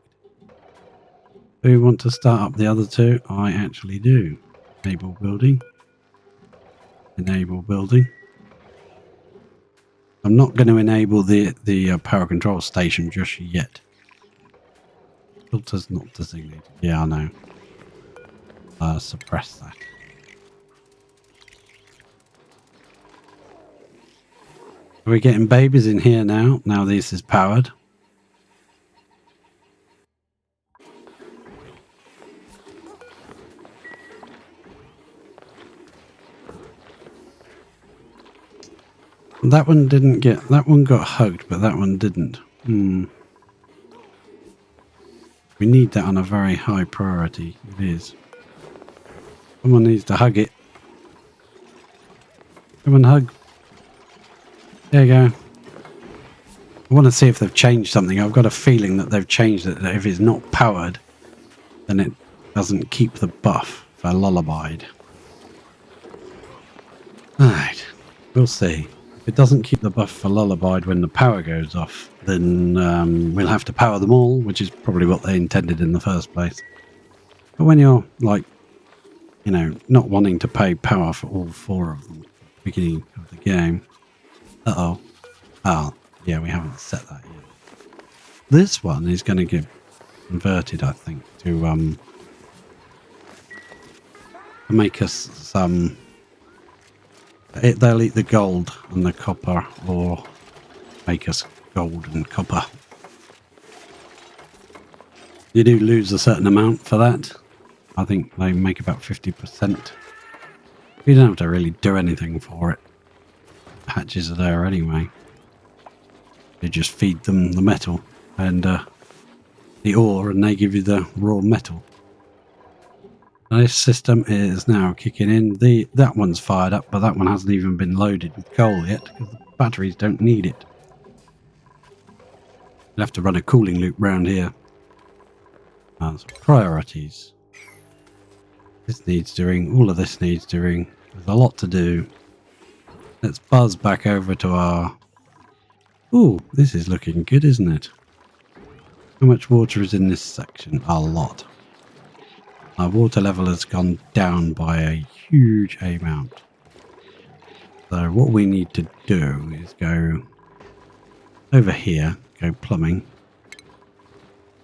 Do we want to start up the other two? I actually do. Enable building. Enable building. I'm not going to enable the power control station just yet. Filter's not designated. Yeah, I know. Suppress that. Are we getting babies in here now? Now this is powered. That one didn't get... That one got hugged, but that one didn't. We need that on a very high priority. It is. Someone needs to hug it. Come on, hug. There you go. I want to see if they've changed something. I've got a feeling that they've changed it. That if it's not powered, then it doesn't keep the buff for lullabied. Alright. We'll see. If it doesn't keep the buff for lullabied when the power goes off, then we'll have to power them all, which is probably what they intended in the first place. But when you're, like, you know, not wanting to pay power for all four of them at the beginning of the game. Uh-oh. Oh, yeah, we haven't set that yet. This one is going to get converted, I think, to make us some... they'll eat the gold and the copper, or make us gold and copper. You do lose a certain amount for that. I think they make about 50%. You don't have to really do anything for it. Hatches are there anyway. You just feed them the metal and the ore, and they give you the raw metal. Now this system is now kicking in. That one's fired up, but that one hasn't even been loaded with coal yet because the batteries don't need it. You'll have to run a cooling loop round here. So priorities. This needs doing. All of this needs doing. There's a lot to do. Let's buzz back over to our... Ooh, this is looking good, isn't it? How much water is in this section? A lot. Our water level has gone down by a huge amount. So what we need to do is go over here, go plumbing.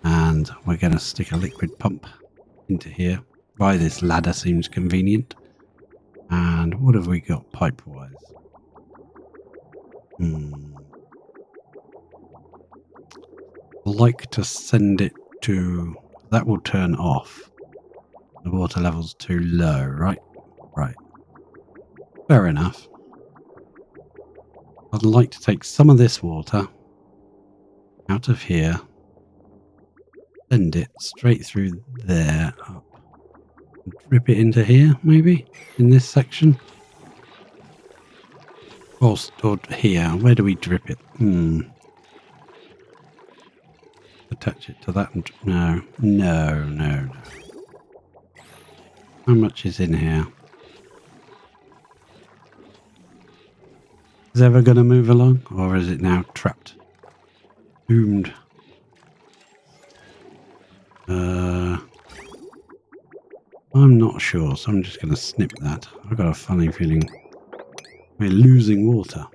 And we're going to stick a liquid pump into here. Why this ladder seems convenient. And what have we got pipe-wise? I'd like to send it to... That will turn off. The water level's too low, right? Right. Fair enough. I'd like to take some of this water out of here. Send it straight through there up. Drip it into here, maybe? In this section? Or here. Where do we drip it? attach it to that. And no, no, no, no. How much is in here? Is it ever going to move along? Or is it now trapped? Doomed. I'm not sure, so I'm just going to snip that. I've got a funny feeling we're losing water.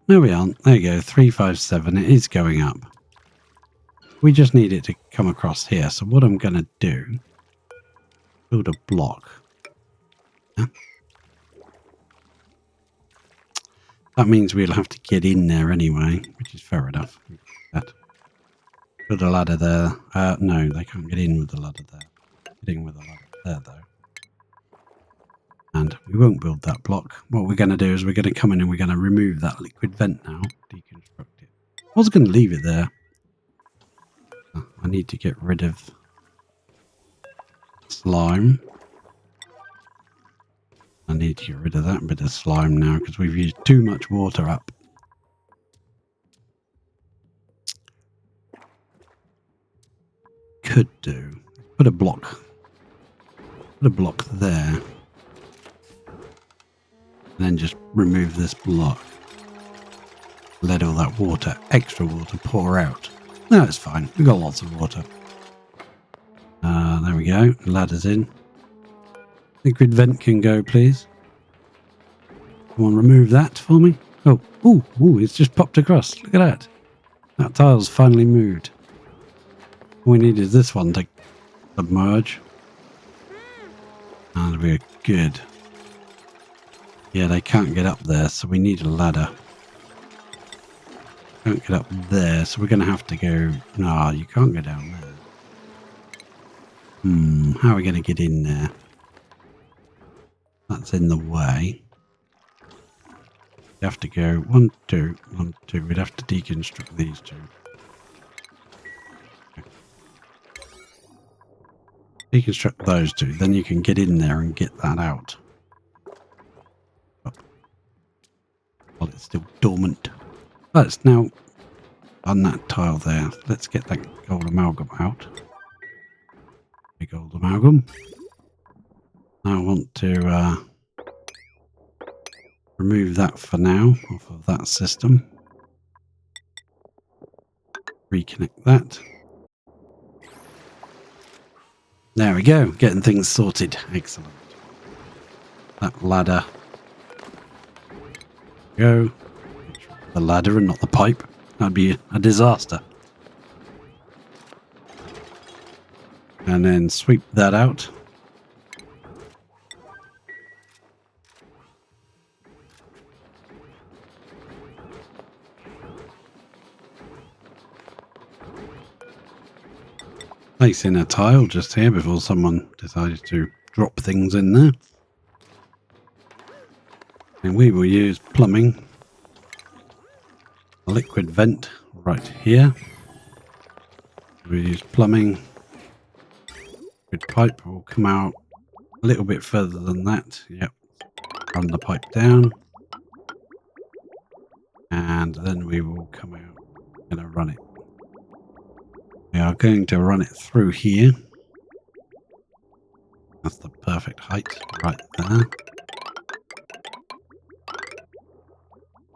No, we aren't. There you go, 357. It is going up. We just need it to come across here. So what I'm going to do, build a block. Yeah. That means we'll have to get in there anyway, which is fair enough. Build a ladder there. No, they can't get in with the ladder there. Get in with the ladder there, though. And we won't build that block. What we're going to do is we're going to come in and we're going to remove that liquid vent now. Deconstruct it. I was going to leave it there. I need to get rid of slime. I need to get rid of that bit of slime now because we've used too much water up. Could do. Put a block there. And then just remove this block. Let all that water, extra water, pour out. No, it's fine. We've got lots of water. There we go. Ladder's in. Liquid vent can go, please. Come on, remove that for me. Oh, ooh, it's just popped across. Look at that. That tile's finally moved. All we need is this one to submerge. And we're good. Yeah, they can't get up there, so we need a ladder. Can't get up there, so we're going to have to go... No, you can't go down there. How are we going to get in there? That's in the way. We have to go 1, 2, 1, 2. We'd have to deconstruct these two. Deconstruct those two, then you can get in there and get that out. While it's still dormant. But it's now on that tile there. Let's get that gold amalgam out. Big gold amalgam. I want to remove that for now off of that system. Reconnect that. There we go, getting things sorted. Excellent. That ladder. Go. The ladder and not the pipe. That'd be a disaster. And then sweep that out. Placing a tile just here before someone decides to drop things in there. And we will use plumbing. A liquid vent right here. We'll use plumbing. Liquid pipe will come out a little bit further than that. Yep. Run the pipe down. And then we will come out and run it. We are going to run it through here. That's the perfect height right there.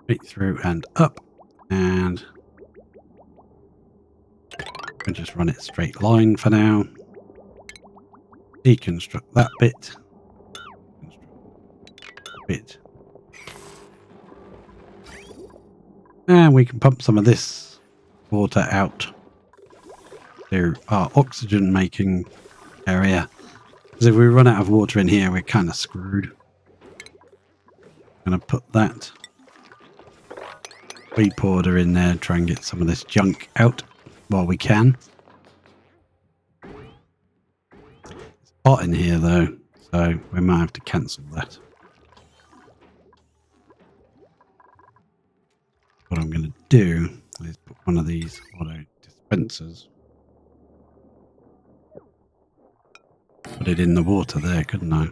Straight through and up. And we'll just run it straight line for now. Deconstruct that bit. And we can pump some of this water out to our oxygen making area. Because if we run out of water in here, we're kind of screwed. I'm going to put that reporter in there, try and get some of this junk out while we can. It's hot in here though, so we might have to cancel that. What I'm going to do is put one of these auto dispensers. Put it in the water there, couldn't I?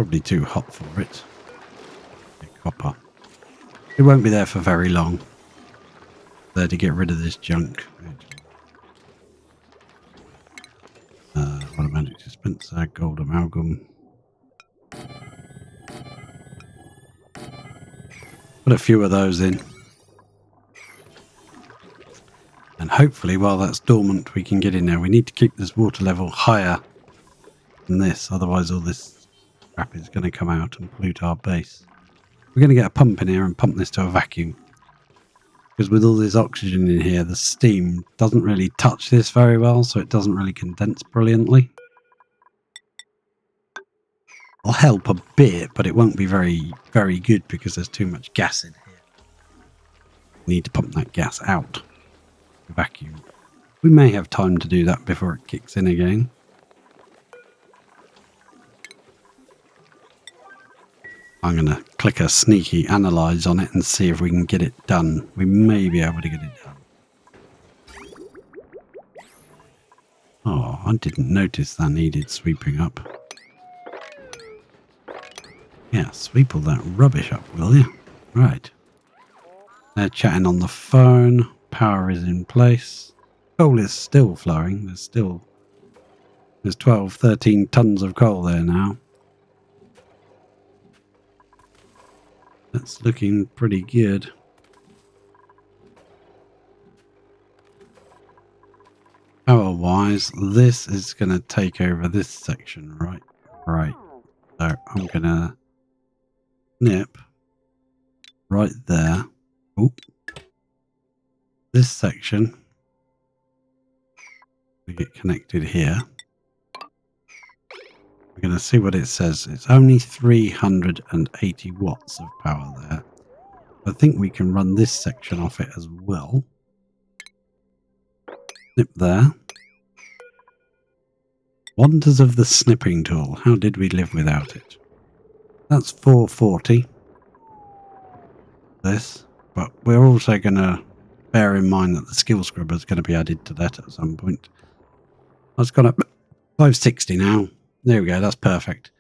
Probably too hot for it. Okay, copper. It won't be there for very long. There to get rid of this junk. Automatic dispenser, gold amalgam. Put a few of those in. And hopefully while that's dormant we can get in there. We need to keep this water level higher than this, otherwise all this crap is going to come out and pollute our base. We're going to get a pump in here and pump this to a vacuum. Because with all this oxygen in here, the steam doesn't really touch this very well, so it doesn't really condense brilliantly. It'll help a bit, but it won't be very, very good because there's too much gas in here. We need to pump that gas out. Vacuum. We may have time to do that before it kicks in again. I'm going to click a sneaky analyze on it and see if we can get it done. We may be able to get it done. Oh, I didn't notice that needed sweeping up. Yeah, sweep all that rubbish up, will you? Right. They're chatting on the phone. Power is in place. Coal is still flowing. There's 12, 13 tons of coal there now. That's looking pretty good. Power-wise, this is going to take over this section, right? Right. So I'm going to snip right there. Oop. This section. We get connected here. We're going to see what it says. It's only 380 watts of power there. I think we can run this section off it as well. Snip there. Wonders of the snipping tool. How did we live without it? That's 440. This. But we're also going to bear in mind that the skill scrubber is going to be added to that at some point. That's gone up 560 now. There we go, that's perfect.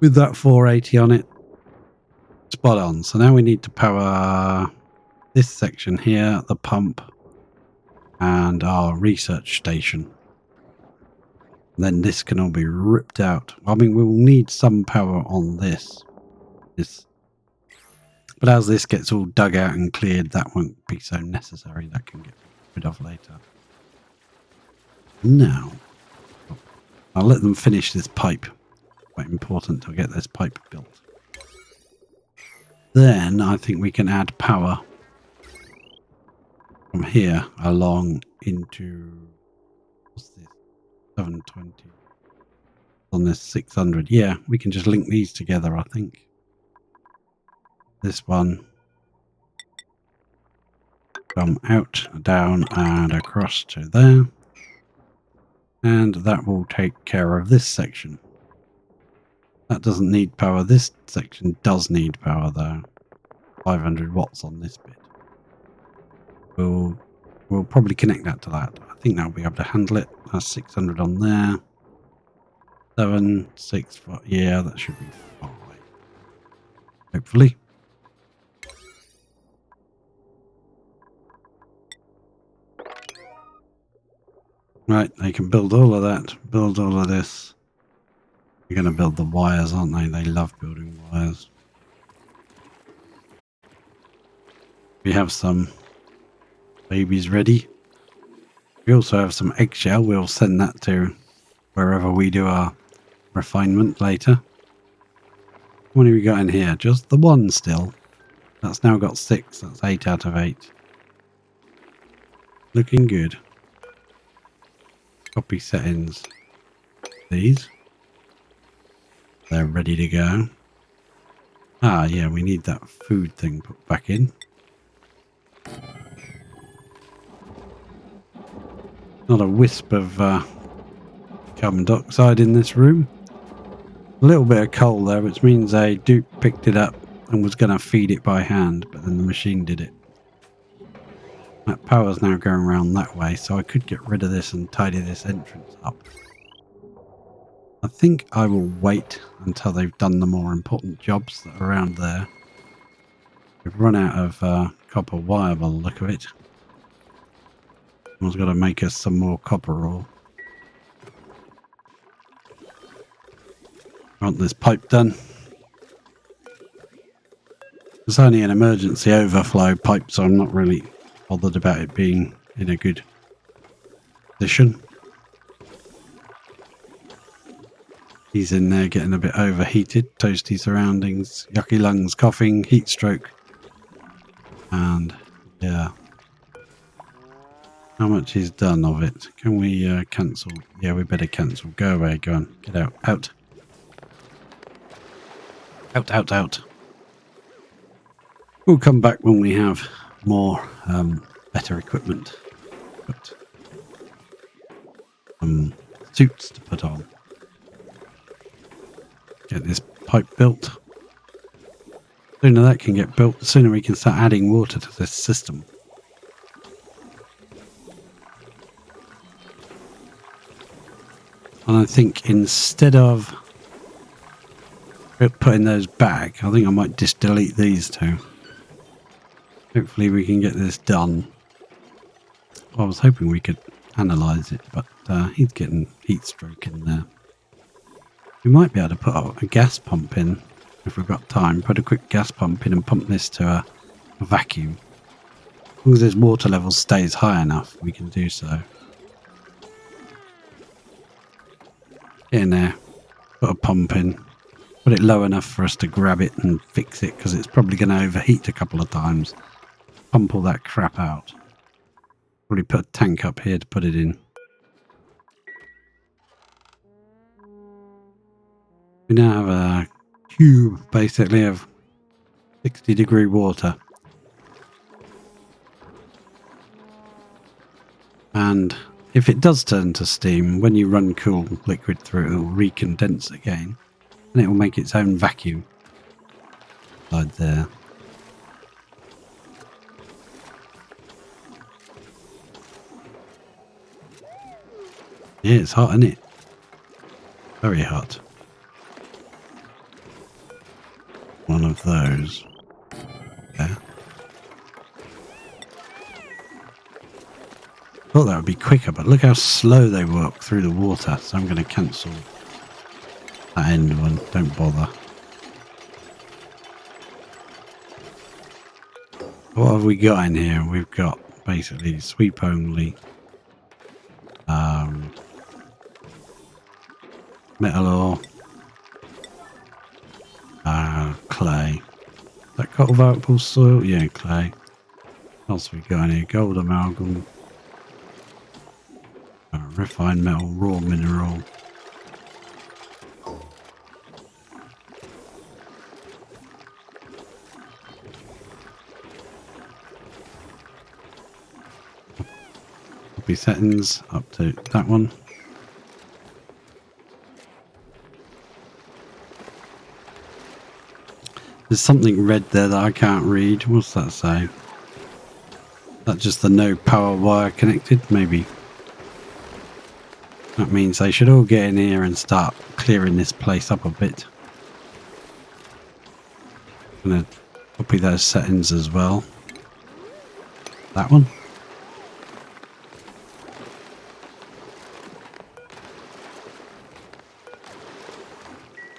With that 480 on it, spot on. So now we need to power this section here, the pump, and our research station. Then this can all be ripped out. I mean, we will need some power on this. But as this gets all dug out and cleared, that won't be so necessary. That can get rid of later. Now, I'll let them finish this pipe. Quite important to get this pipe built. Then I think we can add power from here along into, what's this, 720 on this 600. Yeah, we can just link these together, I think. This one come out, down and across to there. And that will take care of this section. That doesn't need power. This section does need power though. 500 watts on this bit. We'll probably connect that to that. I think that'll be able to handle it. That's 600 on there. 7, 6, 4. Yeah, that should be fine. Hopefully. Right, they can build all of that, build all of this. They're going to build the wires, aren't they? They love building wires. We have some babies ready. We also have some eggshell. We'll send that to wherever we do our refinement later. What have we got in here? Just the one still. That's now got 6. That's 8 out of 8. Looking good. Copy settings. These. They're ready to go. Ah, yeah, we need that food thing put back in. Not a wisp of carbon dioxide in this room. A little bit of coal there, which means a Duke picked it up and was going to feed it by hand, but then the machine did it. That power's now going around that way, so I could get rid of this and tidy this entrance up. I think I will wait until they've done the more important jobs that are around there. We've run out of copper wire by the look of it. Someone's got to make us some more copper ore. I want this pipe done. It's only an emergency overflow pipe, so I'm not really bothered about it being in a good position. He's in there getting a bit overheated. Toasty surroundings, yucky lungs, coughing, heat stroke. And yeah. How much is done of it? Can we cancel? Yeah, we better cancel. Go away, go on. Get out. Out. Out, out, out. We'll come back when we have more, better equipment. But suits to put on. Get this pipe built. The sooner that can get built, the sooner we can start adding water to this system. And I think instead of putting those back, I think I might just delete these two. Hopefully we can get this done. I was hoping we could analyse it, but he's getting heat stroke in there. We might be able to put a gas pump in if we've got time. Put a quick gas pump in and pump this to a vacuum. As long as this water level stays high enough, we can do so. Get in there, put a pump in, put it low enough for us to grab it and fix it, because it's probably going to overheat a couple of times. Pump all that crap out. Probably put a tank up here to put it in. We now have a cube, basically, of 60-degree water. And if it does turn to steam, when you run cool liquid through it, it will recondense again. And it will make its own vacuum. Right there. Yeah, it's hot, isn't it? Very hot. One of those. Yeah. Thought that would be quicker, but look how slow they work through the water. So I'm going to cancel that end one. Don't bother. What have we got in here? We've got basically sweep only. Metal ore. Clay. Is that cultivable soil? Yeah, clay. What else have we got in here? Gold amalgam. Refined metal, raw mineral. Copy settings up to that one. There's something red there that I can't read. What's that say? That's just the no power wire connected, maybe. That means they should all get in here and start clearing this place up a bit. I'm going to copy those settings as well. That one.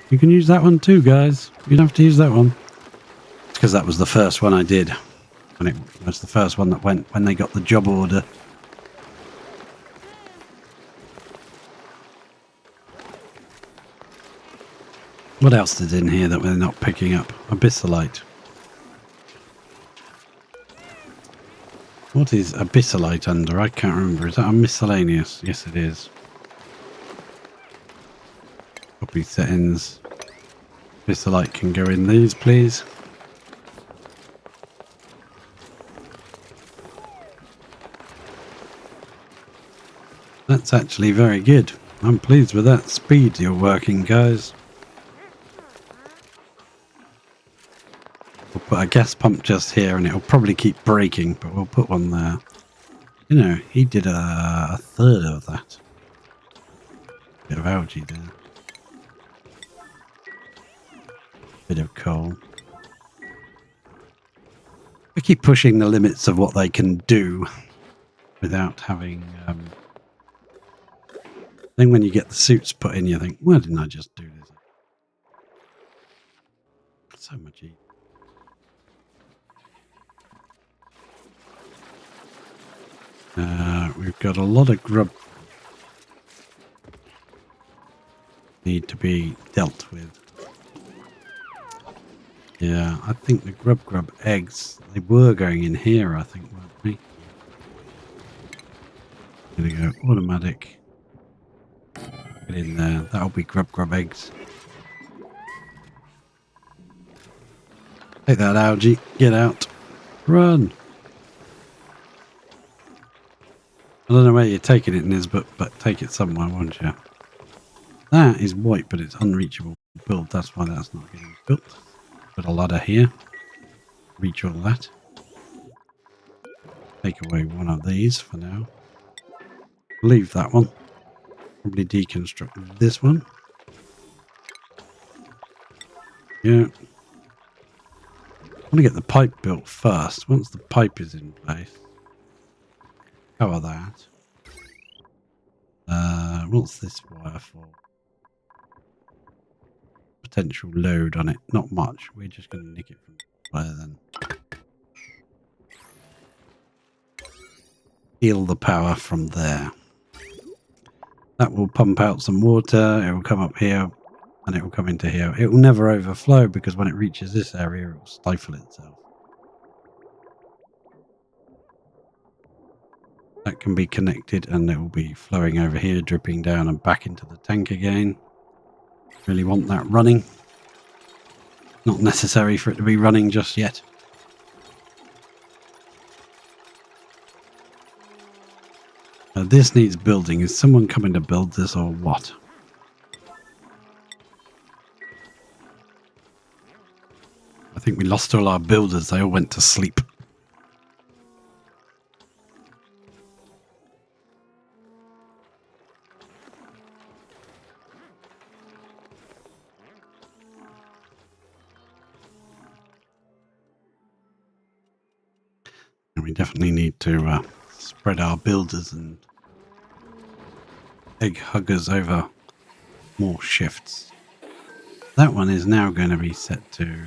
You can use that one too, guys. You don't have to use that one. It's because that was the first one I did. And it was the first one that went when they got the job order. What else is in here that we're not picking up? Abyssalite. What is abyssalite under? I can't remember. Is that a miscellaneous? Yes, it is. Copy settings. Abyssalite can go in these, please. That's actually very good. I'm pleased with that speed you're working, guys. We'll put a gas pump just here and it'll probably keep breaking, but we'll put one there. You know, he did a third of that. Bit of algae there. Bit of coal. We keep pushing the limits of what they can do without having... then when you get the suits put in, you think, why didn't I just do this? So much easier. We've got a lot of grub need to be dealt with. Yeah, I think the grub eggs, they were going in here, I think, weren't they? There we go, automatic. Get in there, that'll be grub eggs. Take that, algae, get out, run! I don't know where you're taking it, Niz, but take it somewhere, won't you? That is white, but it's unreachable build, that's why that's not getting built. Put a ladder here, reach all that. Take away one of these for now. Leave that one. Probably deconstruct this one. Yeah. I want to get the pipe built first. Once the pipe is in place, cover that. What's this wire for? Potential load on it. Not much. We're just going to nick it from wire then. Steal the power from there. That will pump out some water. It will come up here and it will come into here. It will never overflow because when it reaches this area, it will stifle itself. That can be connected and it will be flowing over here, dripping down and back into the tank again. Really want that running. Not necessary for it to be running just yet. Now this needs building. Is someone coming to build this or what? I think we lost all our builders. They all went to sleep. And we definitely need to spread our builders and egg huggers over more shifts. That one is now going to be set to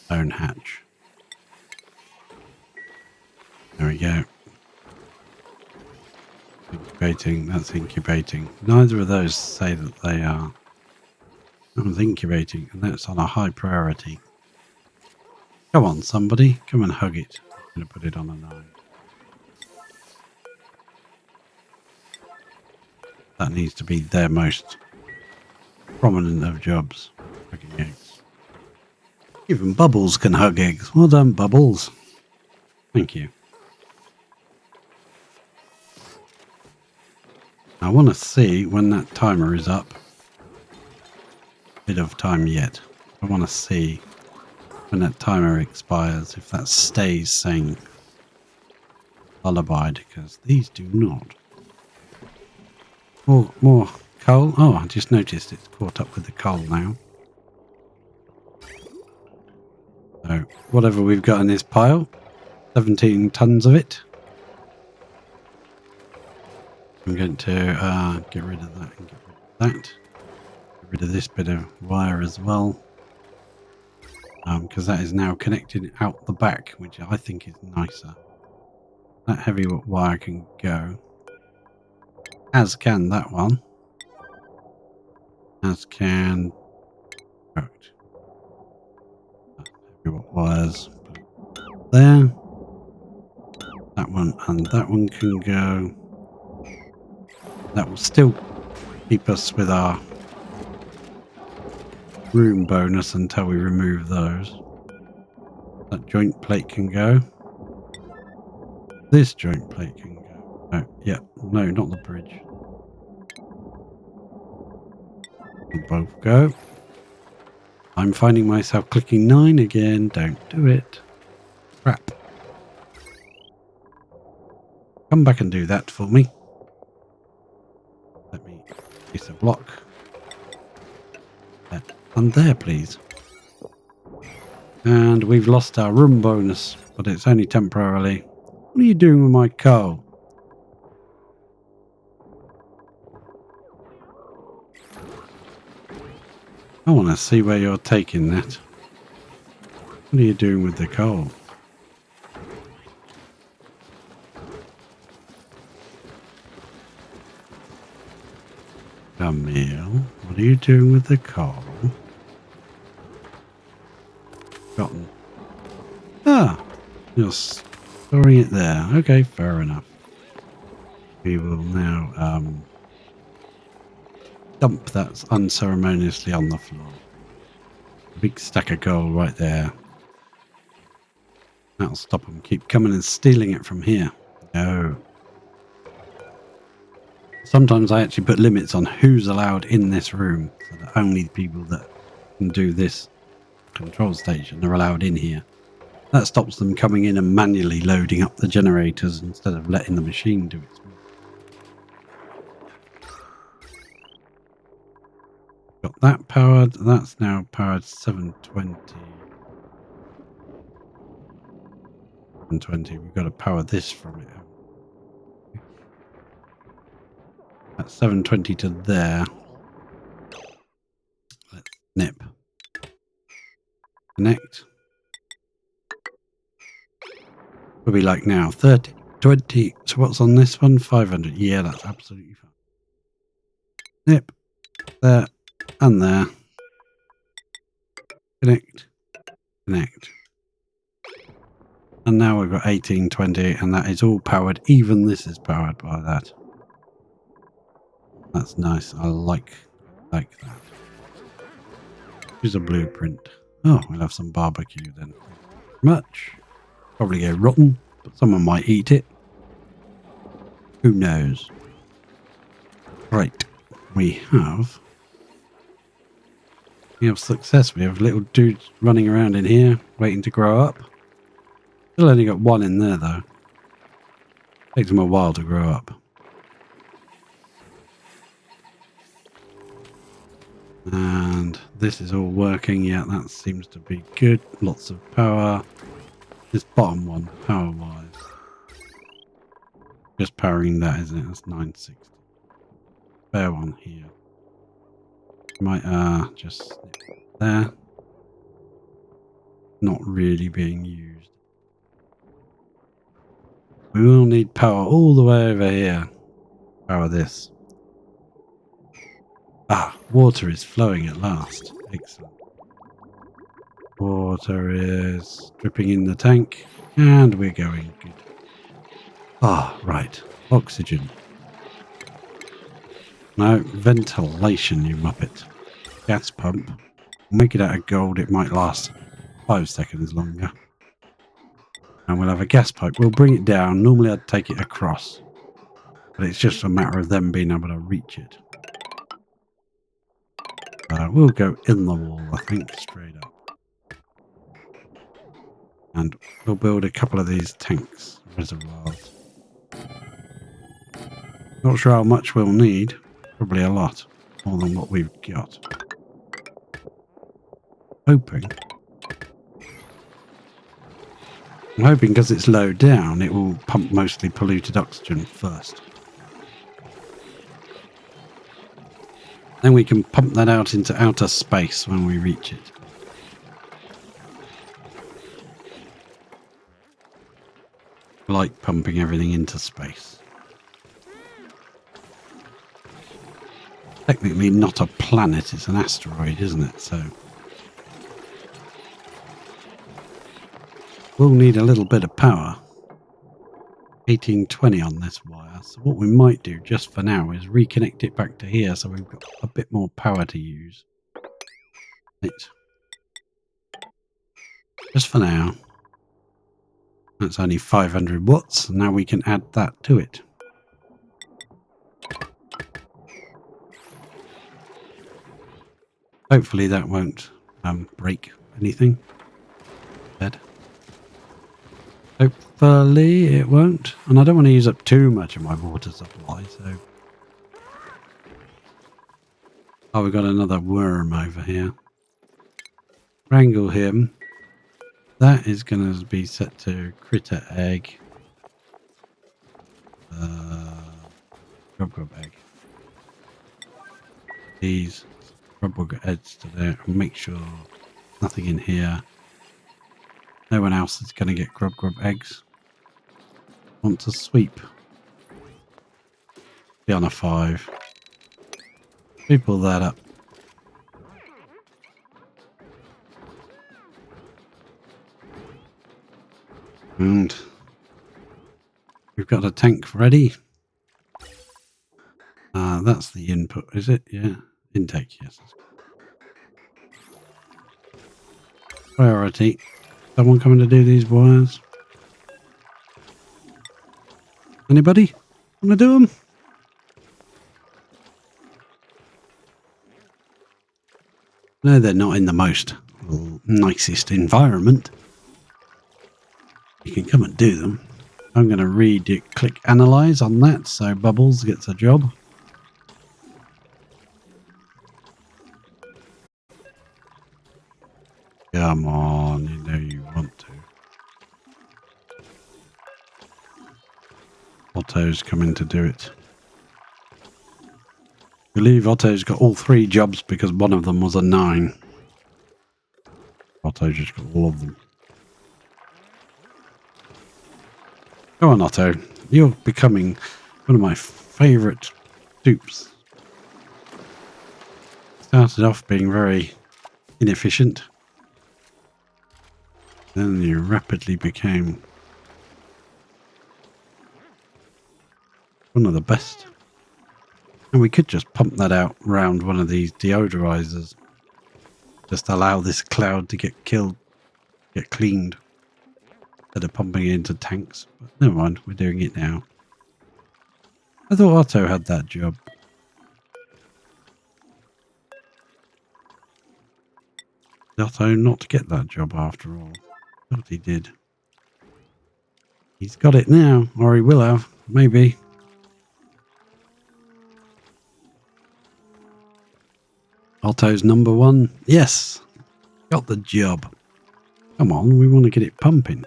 stone hatch. There we go. Incubating, that's incubating. Neither of those say that they are. That one's incubating, and that's on a high priority. Come on, somebody. Come and hug it. I'm going to put it on a 9. That needs to be their most prominent of jobs. Hugging eggs. Even Bubbles can hug eggs. Well done, Bubbles. Thank you. I want to see when that timer is up. Bit of time yet. I want to see when that timer expires, if that stays saying lullabied, because these do not. More coal. Oh, I just noticed it's caught up with the coal now. So whatever we've got in this pile, 17 tons of it. I'm going to get rid of that and get rid of that. Get rid of this bit of wire as well. Because that is now connected out the back, which I think is nicer. That heavy wire can go. As can that one. As can... Correct. Heavy wires. There. That one and that one can go. That will still keep us with our room bonus until we remove those. That joint plate can go. This joint plate can go. No, yeah, no, not the bridge. They'll both go. I'm finding myself clicking 9 again. Don't do it. Crap. Come back and do that for me. Let me place a block. That one there, please. And we've lost our room bonus, but it's only temporarily. What are you doing with my coal? I want to see where you're taking that. What are you doing with the coal? Camille, what are you doing with the coal? Gotten. Ah, you're storing it there. Okay, fair enough. We will now dump that unceremoniously on the floor. A big stack of gold right there. That'll stop them keep coming and stealing it from here. No. Sometimes I actually put limits on who's allowed in this room, so that only the people that can do this control station are allowed in here. That stops them coming in and manually loading up the generators instead of letting the machine do its work. Got that powered. That's now powered 720. 720. We've got to power this from it. That's 720 to there. Let's snip. Connect. We'll be like now 30, 20. So what's on this one? 500. Yeah, that's absolutely fine. Snip. There and there. Connect. Connect. And now we've got 1820, and that is all powered. Even this is powered by that. That's nice. I like that. Here's a blueprint. Oh, we'll have some barbecue then. Much. Probably go rotten, but someone might eat it. Who knows? Right. We have success. We have little dudes running around in here, waiting to grow up. Still only got one in there, though. Takes them a while to grow up. And this is all working. Yeah, that seems to be good. Lots of power. This bottom one, power-wise. Just powering that, isn't it? That's 960. Fair one here. Might just snip there. Not really being used. We will need power all the way over here. Power this. Ah, water is flowing at last. Excellent. Water is dripping in the tank. And we're going good. Ah, right. Oxygen. No, ventilation, you muppet. Gas pump. Make it out of gold. It might last 5 seconds longer. And we'll have a gas pipe. We'll bring it down. Normally I'd take it across. But it's just a matter of them being able to reach it. We'll go in the wall, I think, straight up. And we'll build a couple of these tanks, reservoirs. Not sure how much we'll need. Probably a lot. More than what we've got. Hoping. I'm hoping because it's low down, it will pump mostly polluted oxygen first. Then we can pump that out into outer space when we reach it. I like pumping everything into space. Technically not a planet, it's an asteroid, isn't it? So we'll need a little bit of power. 1820 on this wire. So what we might do just for now is reconnect it back to here so we've got a bit more power to use. Right. Just for now. That's only 500 watts. And now we can add that to it. Hopefully that won't break anything. Dead. Hopefully it won't. And I don't want to use up too much of my water supply, so... Oh, we've got another worm over here. wrangle him. That is going to be set to critter egg. Grub egg. These grub eggs to there. And make sure nothing in here. No one else is going to get grub eggs. Want to sweep. Be on a 5. Sweep all that up. And we've got a tank ready. That's the input, is it? Yeah. Intake, yes. Priority. Someone coming to do these wires? Anybody? Want to do them? No, they're not in the most nicest environment. You can come and do them. I'm going to click analyze on that so Bubbles gets a job. Come on, you know you want to. Otto's coming to do it. I believe Otto's got all 3 jobs because one of them was a 9. Otto just got all of them. Go on, Otto. You're becoming one of my favourite dupes. Started off being very inefficient. Then you rapidly became one of the best. And we could just pump that out round one of these deodorizers. Just allow this cloud to get cleaned. Instead of pumping it into tanks. But never mind, we're doing it now. I thought Otto had that job. Did Otto not get that job after all? I thought he did. He's got it now, or he will have, maybe. Otto's number 1. Yes, got the job. Come on, we want to get it pumping.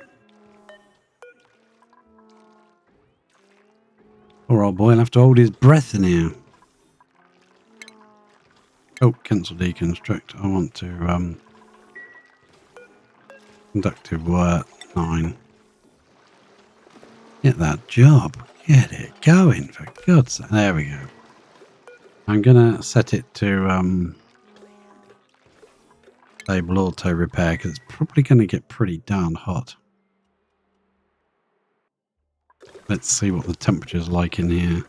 Poor old boy will have to hold his breath in here. Oh, cancel deconstruct. I want to conductive work 9. Get that job. Get it going, for God's sake. There we go. I'm going to set it to stable auto repair because it's probably going to get pretty darn hot. Let's see what the temperature's like in here.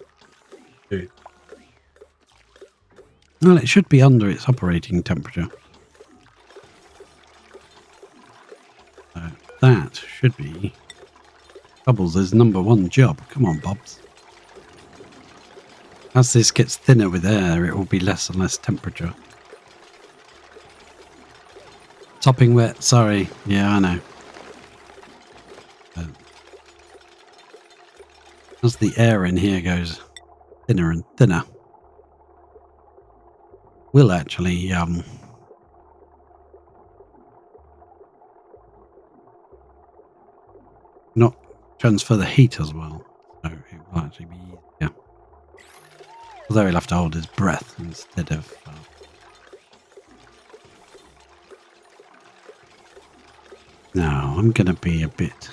Well, it should be under its operating temperature. So that should be Bubbles' number 1 job. Come on, Bobs. As this gets thinner with air, it will be less and less temperature. Topping wet, sorry. Yeah, I know. As the air in here goes thinner and thinner, we'll actually not transfer the heat as well. So it will actually be easier. Although he'll have to hold his breath instead of... Now, I'm going to be a bit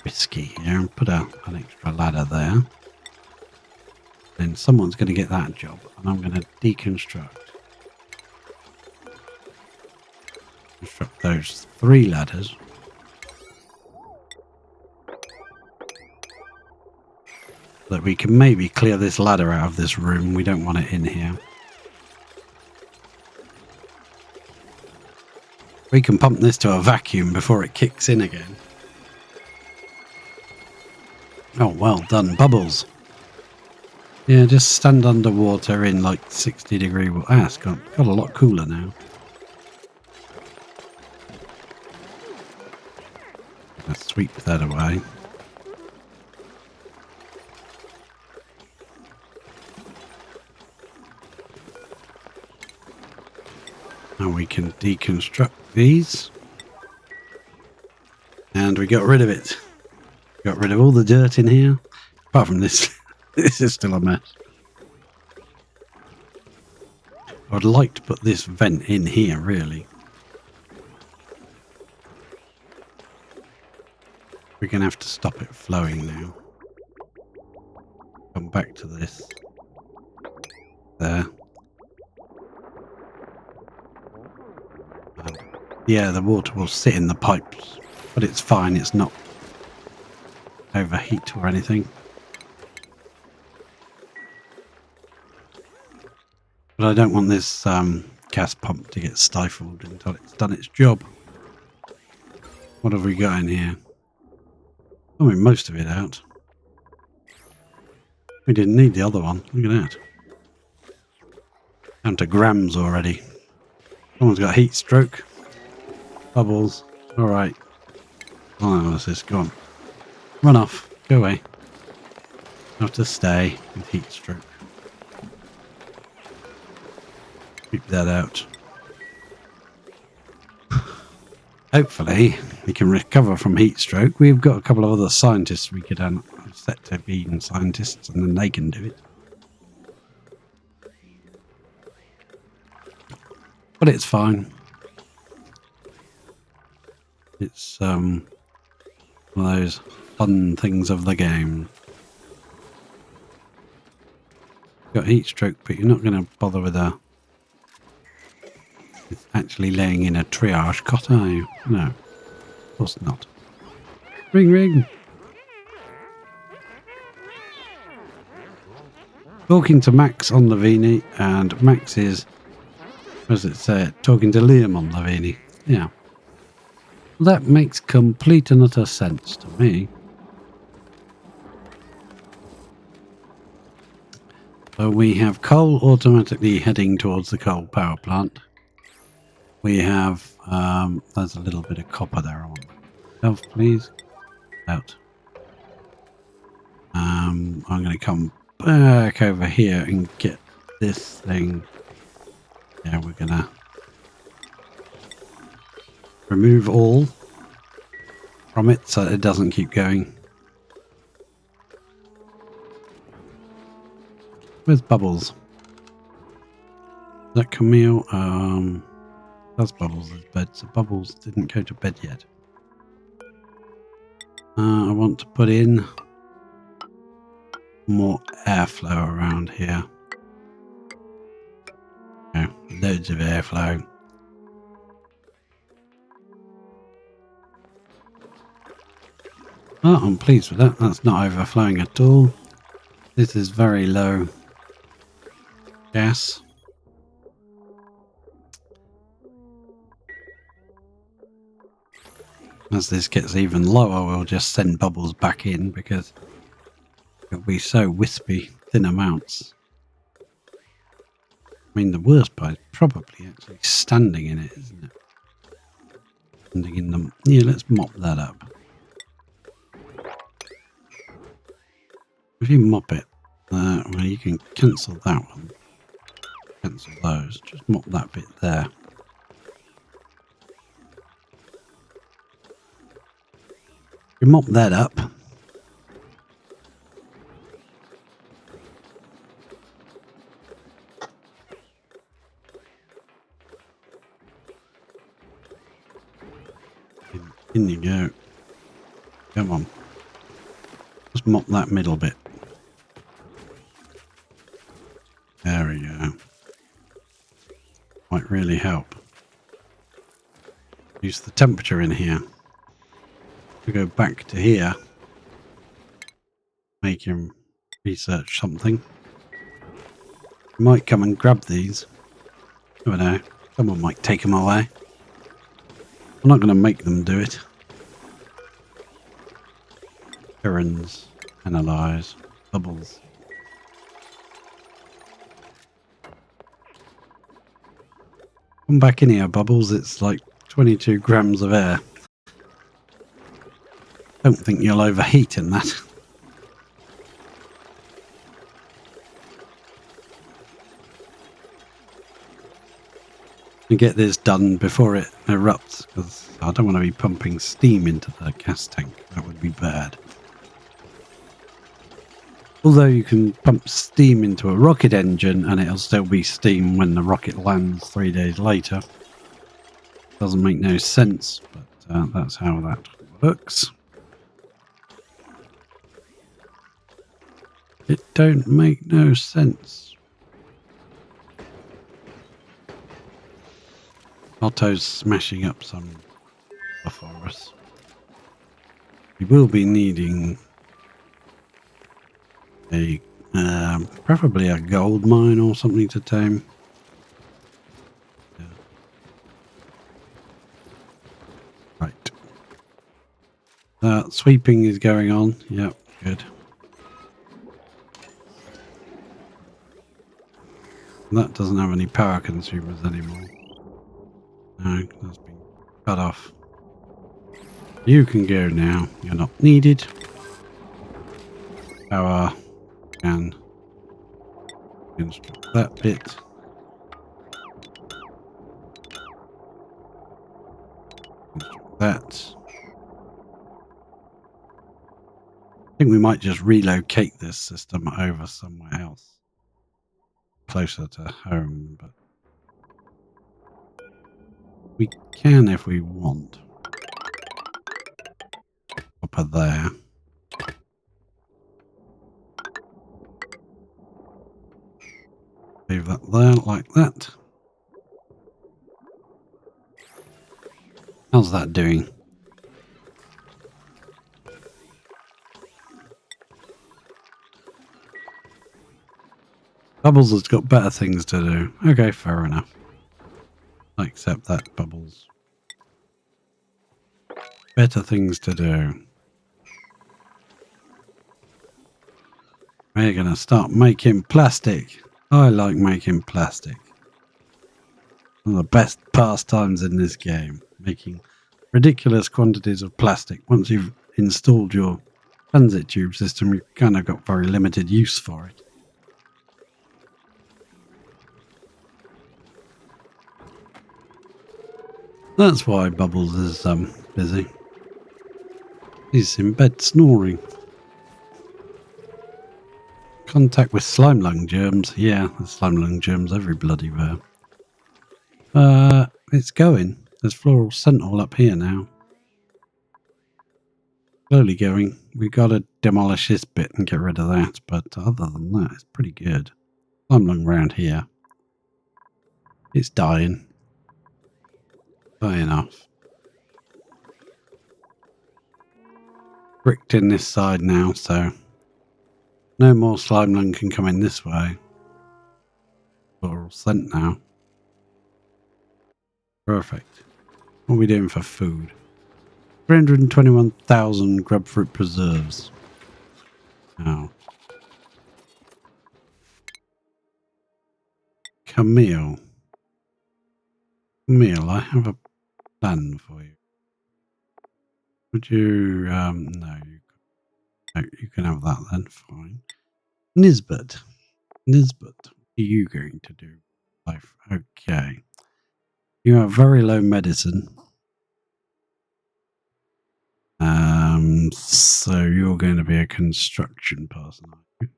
risky here and put an extra ladder there. Then someone's going to get that job, and I'm going to deconstruct. Construct those 3 ladders. So that we can maybe clear this ladder out of this room. We don't want it in here. We can pump this to a vacuum before it kicks in again. Oh, well done, Bubbles. Yeah, just stand underwater in like 60-degree water. Ah, it's got a lot cooler now. Let's sweep that away. And we can deconstruct these. And we got rid of it. Got rid of all the dirt in here. Apart from this. This is still a mess. I would like to put this vent in here, really. We're going to have to stop it flowing now. Come back to this. There. And yeah, the water will sit in the pipes, but it's fine. It's not overheat or anything. But I don't want this gas pump to get stifled until it's done its job. What have we got in here? I mean, most of it out. We didn't need the other one. Look at that. Down to grams already. Someone's got heat stroke. Bubbles. Alright. Analysis. Go on. Run off. Go away. You have to stay with heat stroke. Keep that out. Hopefully we can recover from heat stroke. We've got a couple of other scientists we could set to being scientists, and then they can do it. But it's fine. It's one of those fun things of the game. Got heat stroke, but you're not going to bother with a... It's actually laying in a triage cot, are you? No, of course not. Ring, ring. Talking to Max on Lavini, and Max is, what does it say? Talking to Liam on Lavini. Yeah. Well, that makes complete and utter sense to me. So we have coal automatically heading towards the coal power plant. We have, there's a little bit of copper there. I want self, please. Out. I'm going to come back over here and get this thing. Yeah, we're going to remove all from it so it doesn't keep going. Where's Bubbles? Is that Camille? That's Bubbles' bed, so Bubbles didn't go to bed yet. I want to put in more airflow around here. Okay, loads of airflow. Oh, I'm pleased with that. That's not overflowing at all. This is very low gas. As this gets even lower, we'll just send Bubbles back in because it'll be so wispy, thin amounts. I mean, the worst part is probably actually standing in it, isn't it? Standing in them. Yeah, let's mop that up. If you mop it, well, you can cancel that one. Cancel those. Just mop that bit there. You mop that up. In you go. Come on. Just mop that middle bit. There we go. Might really help. Use the temperature in here. We go back to here. Make him research something. He might come and grab these. I don't know. Someone might take them away. I'm not going to make them do it. Errands. Analyze. Bubbles. Come back in here, Bubbles. It's like 22 grams of air. Don't think you'll overheat in that. And get this done before it erupts, because I don't want to be pumping steam into the gas tank. That would be bad. Although you can pump steam into a rocket engine and it'll still be steam when the rocket lands 3 days later. Doesn't make no sense, but that's how that works. It don't make no sense. Otto's smashing up some for us. We will be needing a preferably a gold mine or something to tame. Yeah. Right. Sweeping is going on. Yep, good. That doesn't have any power consumers anymore. No, that's been cut off. You can go now. You're not needed. Power can construct that bit. Construct that. I think we might just relocate this system over somewhere else. Closer to home, but we can if we want. Up there. Leave that there like that. How's that doing? Bubbles has got better things to do. Okay, fair enough. I accept that, Bubbles. Better things to do. We're going to start making plastic. I like making plastic. One of the best pastimes in this game. Making ridiculous quantities of plastic. Once you've installed your transit tube system, you've kind of got very limited use for it. That's why Bubbles is busy. He's in bed snoring. Contact with slime lung germs. Yeah, there's slime lung germs every bloody where. It's going. There's floral sentinel up here now. Slowly going. We've got to demolish this bit and get rid of that, but other than that, it's pretty good. Slime lung round here. It's dying. Dying off. Bricked in this side now, so no more slime lung can come in this way. Floral scent now. Perfect. What are we doing for food? 321,000 grubfruit preserves. Now, Camille. Camille, I have a plan for you. Would you, no, you can have that then, fine. Nisbet. Nisbet, what are you going to do? Life, okay. You have very low medicine. So you're going to be a construction person, aren't you?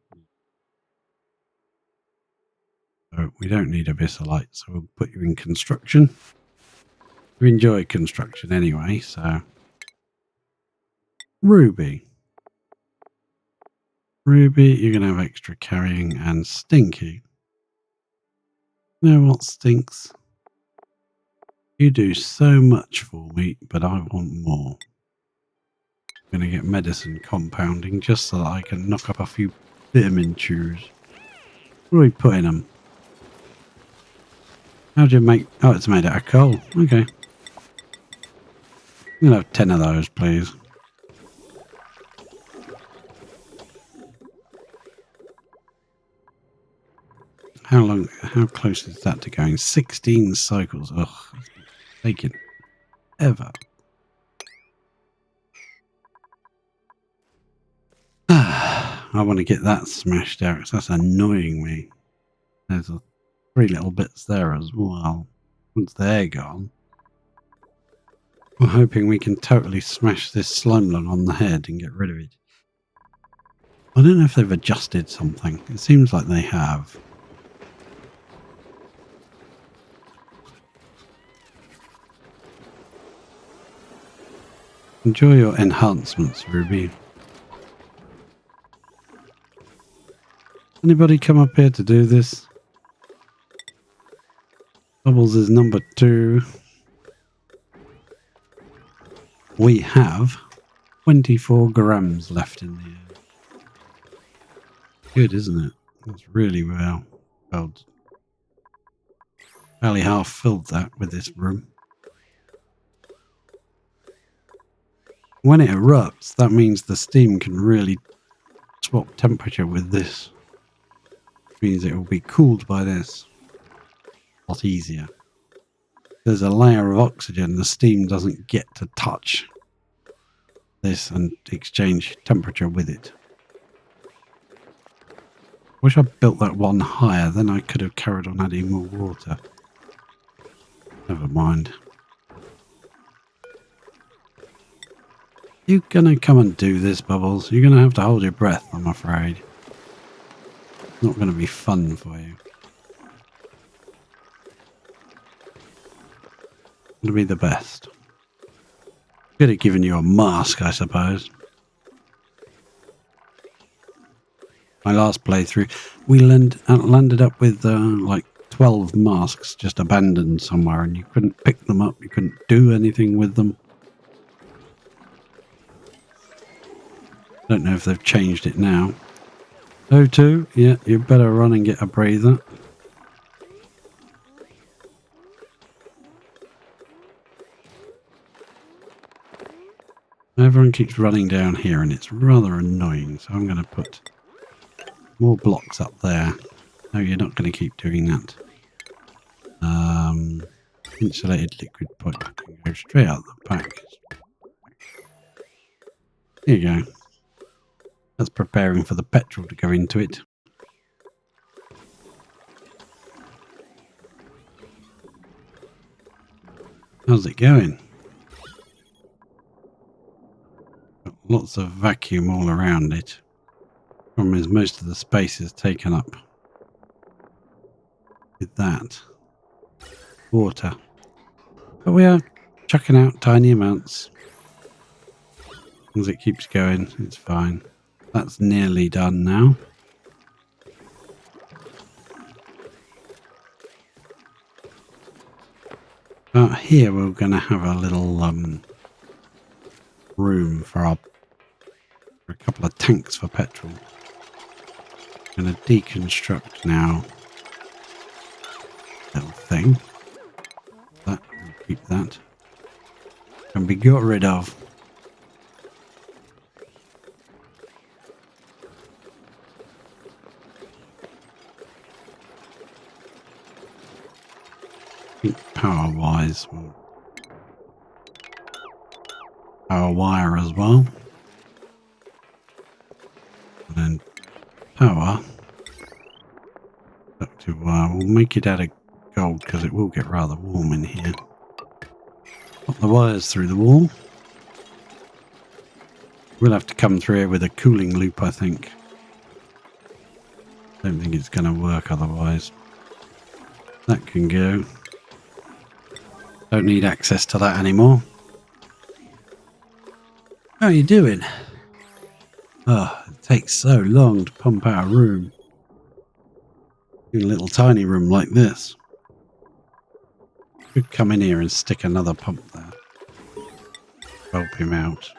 So we don't need a Vissolite, so we'll put you in construction. You enjoy construction anyway, so. Ruby. Ruby, you're going to have extra carrying, and Stinky. You know what, Stinks? You do so much for me, but I want more. I'm going to get medicine compounding just so that I can knock up a few vitamin chews. What are we putting them? How do you make... Oh, it's made out of coal. Okay. I'm going to have 10 of those, please. How close is that to going? 16 cycles. Ugh, it's taking ever. I want to get that smashed out. That's annoying me. There's 3 little bits there as well. Once they're gone, we're hoping we can totally smash this slime lung on the head and get rid of it. I don't know if they've adjusted something. It seems like they have. Enjoy your enhancements, Ruby. Anybody come up here to do this? Bubbles is number 2. We have 24 grams left in there. Good, isn't it? That's really well filled. Barely half filled that with this room. When it erupts, that means the steam can really swap temperature with this. Which means it will be cooled by this. A lot easier. There's a layer of oxygen, the steam doesn't get to touch this and exchange temperature with it. Wish I built that one higher, then I could have carried on adding more water. Never mind. You gonna come and do this, Bubbles? You're gonna have to hold your breath, I'm afraid. It's not gonna be fun for you. It'll be the best. Good at giving you a mask, I suppose. My last playthrough, we landed up with like 12 masks just abandoned somewhere, and you couldn't pick them up, you couldn't do anything with them. Don't know if they've changed it now. O2, yeah, you better run and get a breather. Everyone keeps running down here and it's rather annoying, so I'm going to put more blocks up there. No, you're not going to keep doing that. Insulated liquid pipe can go straight out the back. There you go. That's preparing for the petrol to go into it. How's it going? Got lots of vacuum all around it. Problem is most of the space is taken up with that. Water. But we are chucking out tiny amounts. As it keeps going, it's fine. That's nearly done now. Out here we're going to have a little room for a couple of tanks for petrol. Going to deconstruct now. Little thing. That, we'll keep that. Can be got rid of. Power wise, power wire as well, and then power conductive wire. We'll make it out of gold because it will get rather warm in here. Put the wires through the wall. We'll have to come through here with a cooling loop, I think. Don't think it's going to work otherwise. That can go. Don't need access to that anymore. How are you doing? Oh, it takes so long to pump out a room. In a little tiny room like this. Could come in here and stick another pump there. Help him out.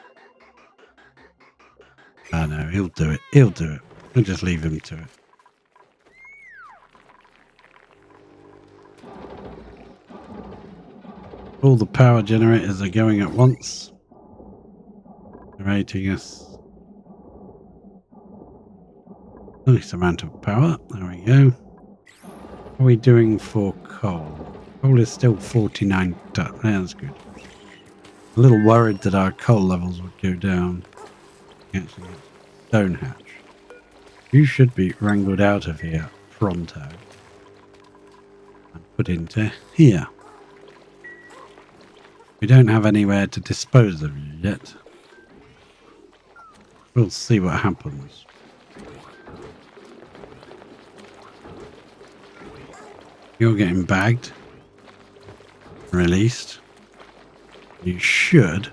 Oh no, he'll do it. He'll do it. We'll just leave him to it. All the power generators are going at once. Generating us nice amount of power. There we go. What are we doing for coal? Coal is still 49 tons. Yeah, that's good. A little worried that our coal levels would go down. Actually, stone hatch. You should be wrangled out of here pronto. And put into here. We don't have anywhere to dispose of you yet. We'll see what happens. You're getting bagged. Released. You should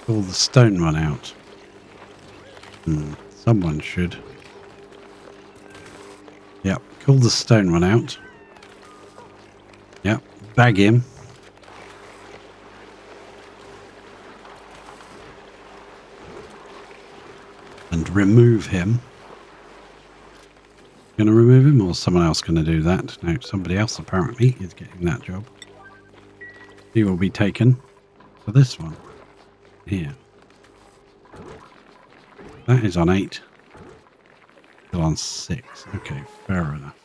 pull the stone one out. Someone should. Yep, pull the stone one out. Yep, bag him. And remove him. Going to remove him, or someone else going to do that? No, somebody else apparently is getting that job. He will be taken for this one here. That is on 8. Still on 6. Okay, fair enough.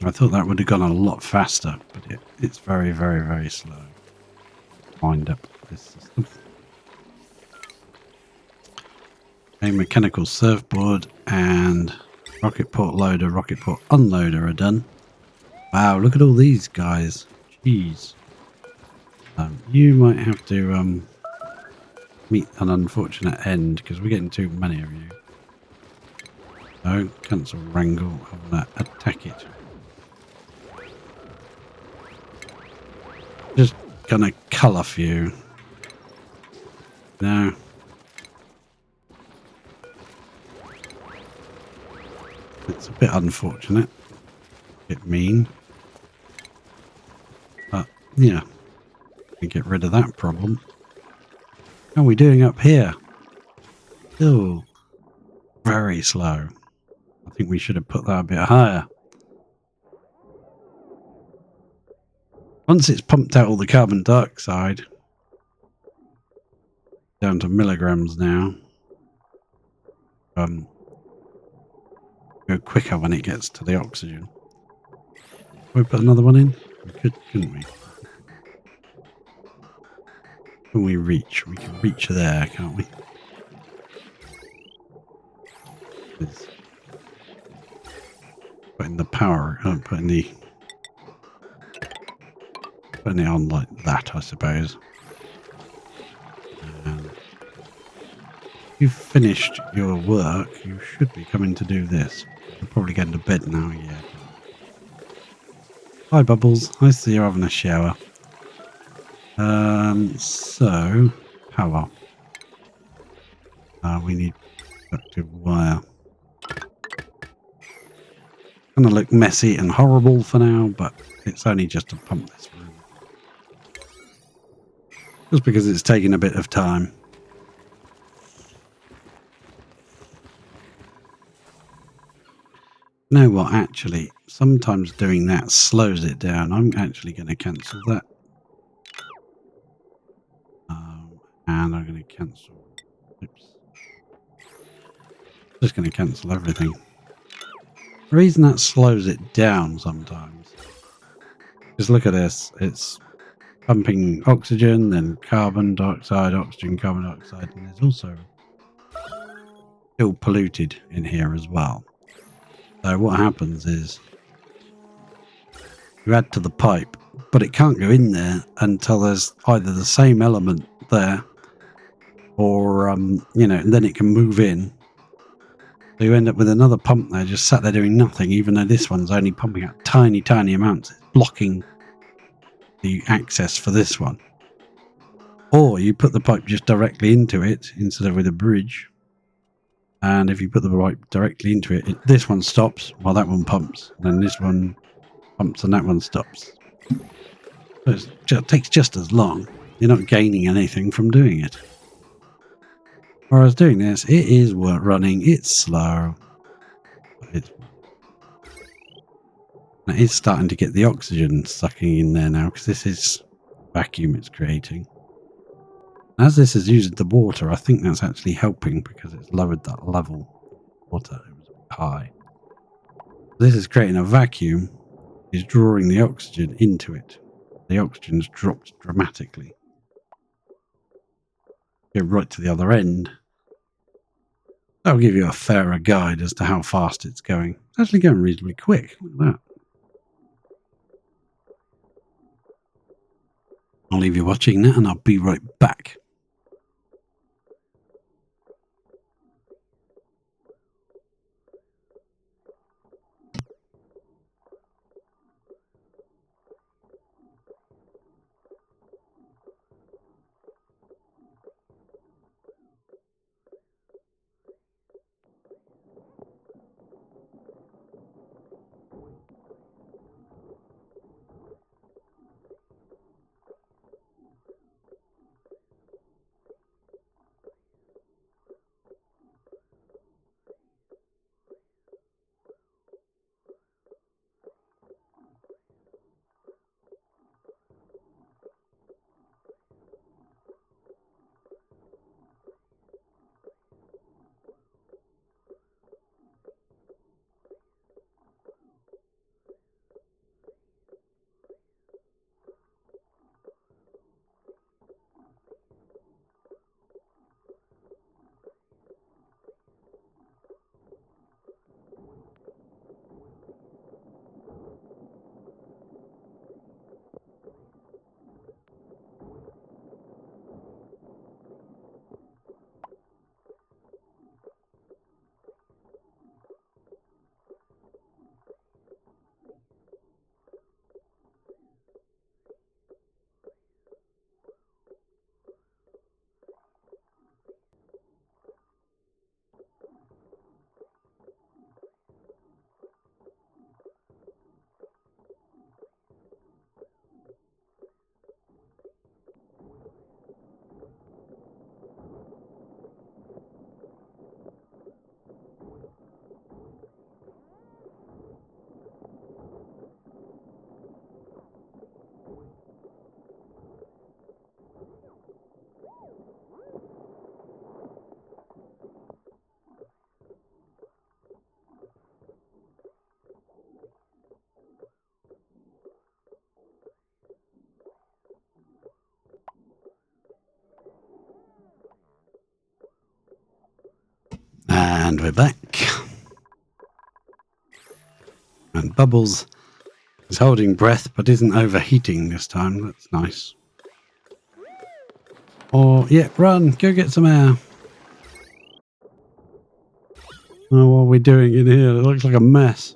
I thought that would have gone a lot faster, but it's very, very, very slow. Wind up this system. A mechanical surfboard and rocket port loader, rocket port unloader are done. Wow, look at all these guys. Jeez. You might have to meet an unfortunate end because we're getting too many of you. So, cancel wrangle. I'm going to attack it. Just going to cull a few. No. It's a bit unfortunate. A bit mean. But, yeah. We get rid of that problem. How are we doing up here? Still very slow. I think we should have put that a bit higher. Once it's pumped out all the carbon dioxide, down to milligrams now, go quicker when it gets to the oxygen. Can we put another one in? We could, couldn't we? Can we reach? We can reach there, can't we? Putting the power, putting it on like that, I suppose. And if you've finished your work, you should be coming to do this. You're probably getting to bed now, yeah. Hi, Bubbles. I see you're having a shower. So, power. We need conductive wire. Gonna look messy and horrible for now, but it's only just to pump this room. Just because it's taking a bit of time. You know what, actually, sometimes doing that slows it down. I'm actually going to cancel that. And I'm going to cancel. Oops. Just going to cancel everything. The reason that slows it down sometimes. Just look at this. It's pumping oxygen, then carbon dioxide, oxygen, carbon dioxide, and there's also still polluted in here as well. So what happens is you add to the pipe, but it can't go in there until there's either the same element there or, you know, and then it can move in. So you end up with another pump there just sat there doing nothing, even though this one's only pumping out tiny, tiny amounts. It's blocking the access for this one. Or you put the pipe just directly into it instead of with a bridge. And if you put the pipe directly into it, this one stops while that one pumps. And then this one pumps and that one stops. So it takes just as long. You're not gaining anything from doing it. Whereas doing this, it is running, it's slow. It's starting to get the oxygen sucking in there now because this is vacuum it's creating. As this is using the water, I think that's actually helping because it's lowered that level of water. It was high. This is creating a vacuum, is drawing the oxygen into it. The oxygen's dropped dramatically. Go right to the other end. That'll give you a fairer guide as to how fast it's going. It's actually going reasonably quick. Look at that. I'll leave you watching that and I'll be right back. And we're back. And Bubbles is holding breath but isn't overheating this time. That's nice. Or, yeah, run, go get some air. Oh, what are we doing in here? It looks like a mess.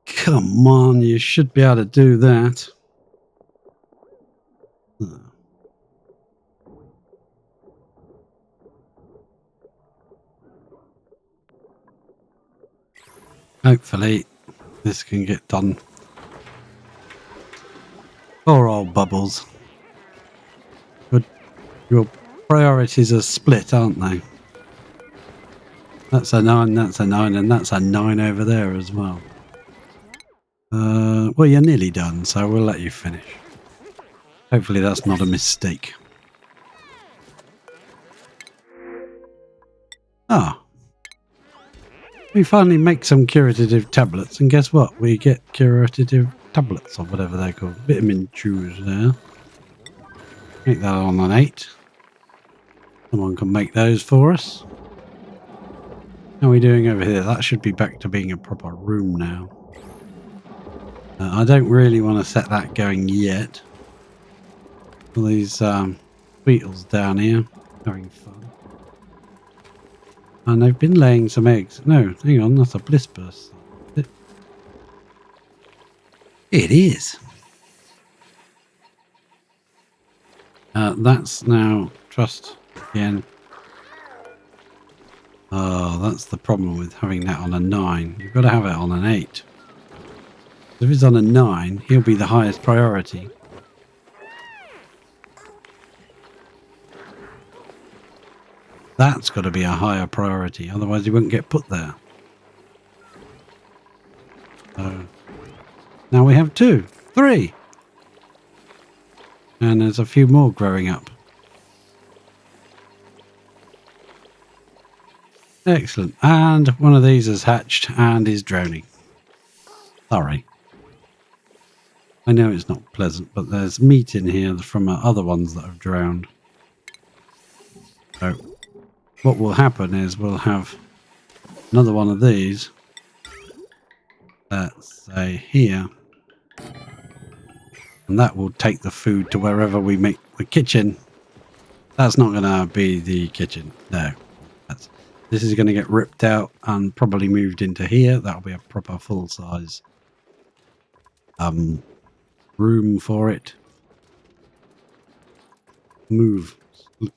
Come on, you should be able to do that. Hopefully, this can get done. Poor old Bubbles. But your priorities are split, aren't they? That's a 9, that's a 9, and that's a 9 over there as well. Well, you're nearly done, so we'll let you finish. Hopefully that's not a mistake. Ah. We finally make some curative tablets, and guess what? We get curative tablets, or whatever they're called. Vitamin chews there. Make that on an 8. Someone can make those for us. How are we doing over here? That should be back to being a proper room now. I don't really want to set that going yet. All these beetles down here having fun. And they've been laying some eggs. No, hang on, that's a bliss burst. It is. That's now trust again. Oh, that's the problem with having that on a 9. You've got to have it on an 8. If it's on a 9, he'll be the highest priority. That's got to be a higher priority, otherwise he won't get put there. So now we have 2, 3. And there's a few more growing up. Excellent. And one of these has hatched and is drowning. Sorry. I know it's not pleasant, but there's meat in here from other ones that have drowned. So what will happen is we'll have another one of these. Let's say here. And that will take the food to wherever we make the kitchen. That's not going to be the kitchen. No. This is going to get ripped out and probably moved into here. That'll be a proper full-size room for it. Move.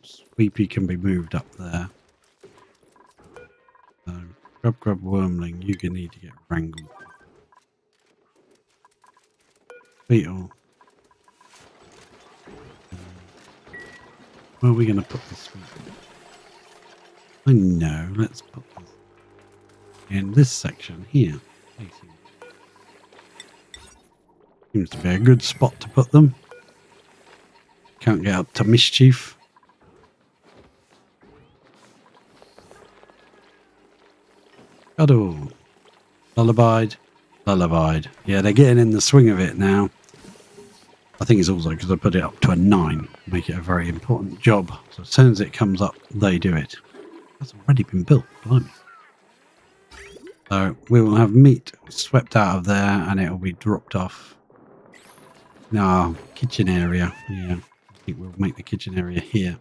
Sweepy can be moved up there. So, grub wormling, you can need to get wrangled. Beetle. Where are we going to put the sweepy? I know. Let's put this in this section here. Seems to be a good spot to put them. Can't get up to mischief. Cuddle. Lullabied. Lullabied. Yeah, they're getting in the swing of it now. I think it's also because I put it up to a 9. Make it a very important job. So as soon as it comes up, they do it. That's already been built. Blimey. So we will have meat swept out of there and it will be dropped off in our kitchen area. Yeah, I think we'll make the kitchen area here.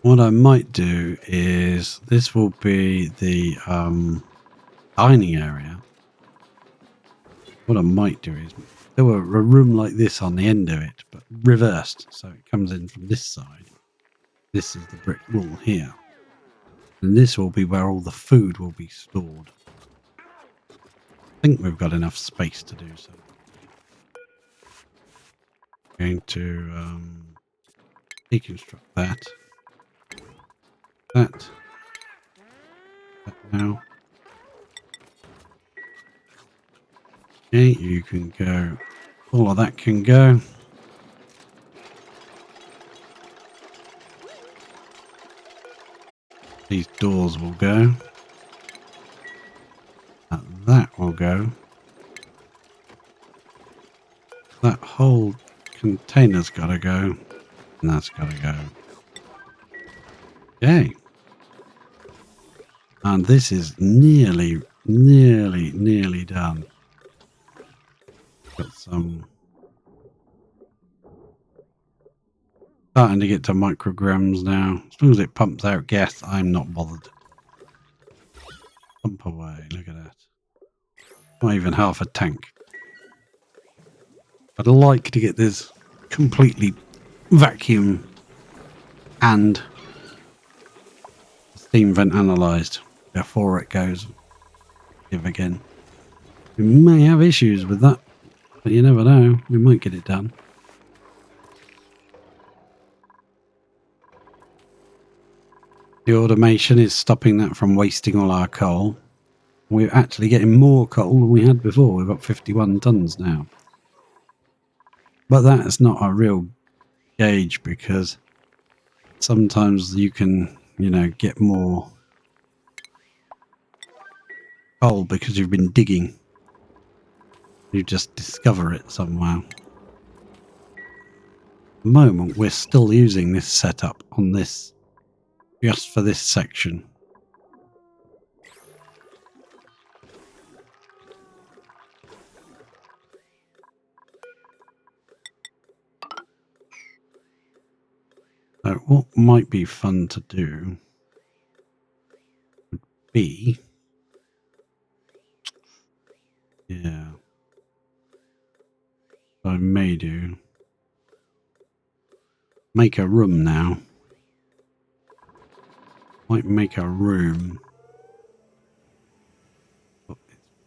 What I might do is this will be the dining area. What I might do is do a room like this on the end of it, but reversed. So it comes in from this side. This is the brick wall here. And this will be where all the food will be stored. I think we've got enough space to do so. Going to deconstruct that. That now. Okay, you can go. All of that can go. These doors will go. That will go. That whole container's got to go. And that's got to go. Okay. And this is nearly done. Got some. Starting to get to micrograms now. As long as it pumps out gas, I'm not bothered. Pump away, look at that. Not even half a tank. I'd like to get this completely vacuum and steam vent analysed before it goes live again. We may have issues with that, but you never know. We might get it done. The automation is stopping that from wasting all our coal. We're actually getting more coal than we had before. We've got 51 tons now. But that's not a real gauge because sometimes you can, you know, get more coal because you've been digging. You just discover it somehow. At the moment, we're still using this setup on this, just for this section. So what might be fun to do would be, yeah, I may do, make a room now. Might make a room. Oh,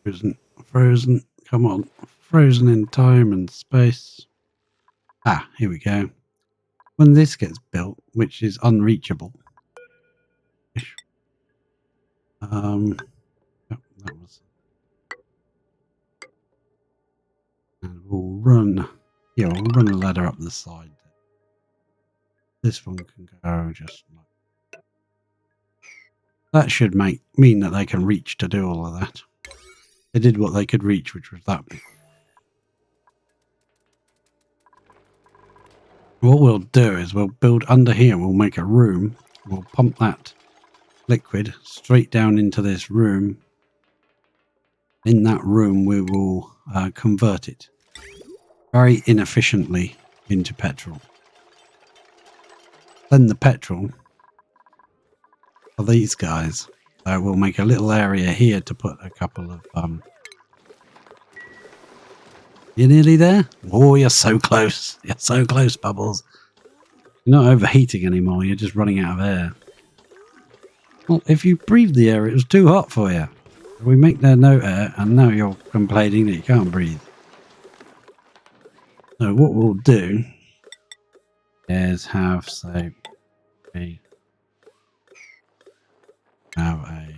it's frozen, come on, frozen in time and space. Ah, here we go. When this gets built, which is unreachable. Oh, that was. And we'll run. Yeah, we'll run a ladder up the side. This one can go just like. That should mean that they can reach to do all of that. They did what they could reach, which was that bit. What we'll do is we'll build under here. We'll make a room. We'll pump that liquid straight down into this room. In that room, we will convert it very inefficiently into petrol. Then the petrol for these guys. So we'll make a little area here to put a couple of... You're nearly there? Oh, you're so close. You're so close, Bubbles. You're not overheating anymore. You're just running out of air. Well, if you breathed the air, it was too hot for you. We make there no air, and now you're complaining that you can't breathe. So what we'll do is have, say, have a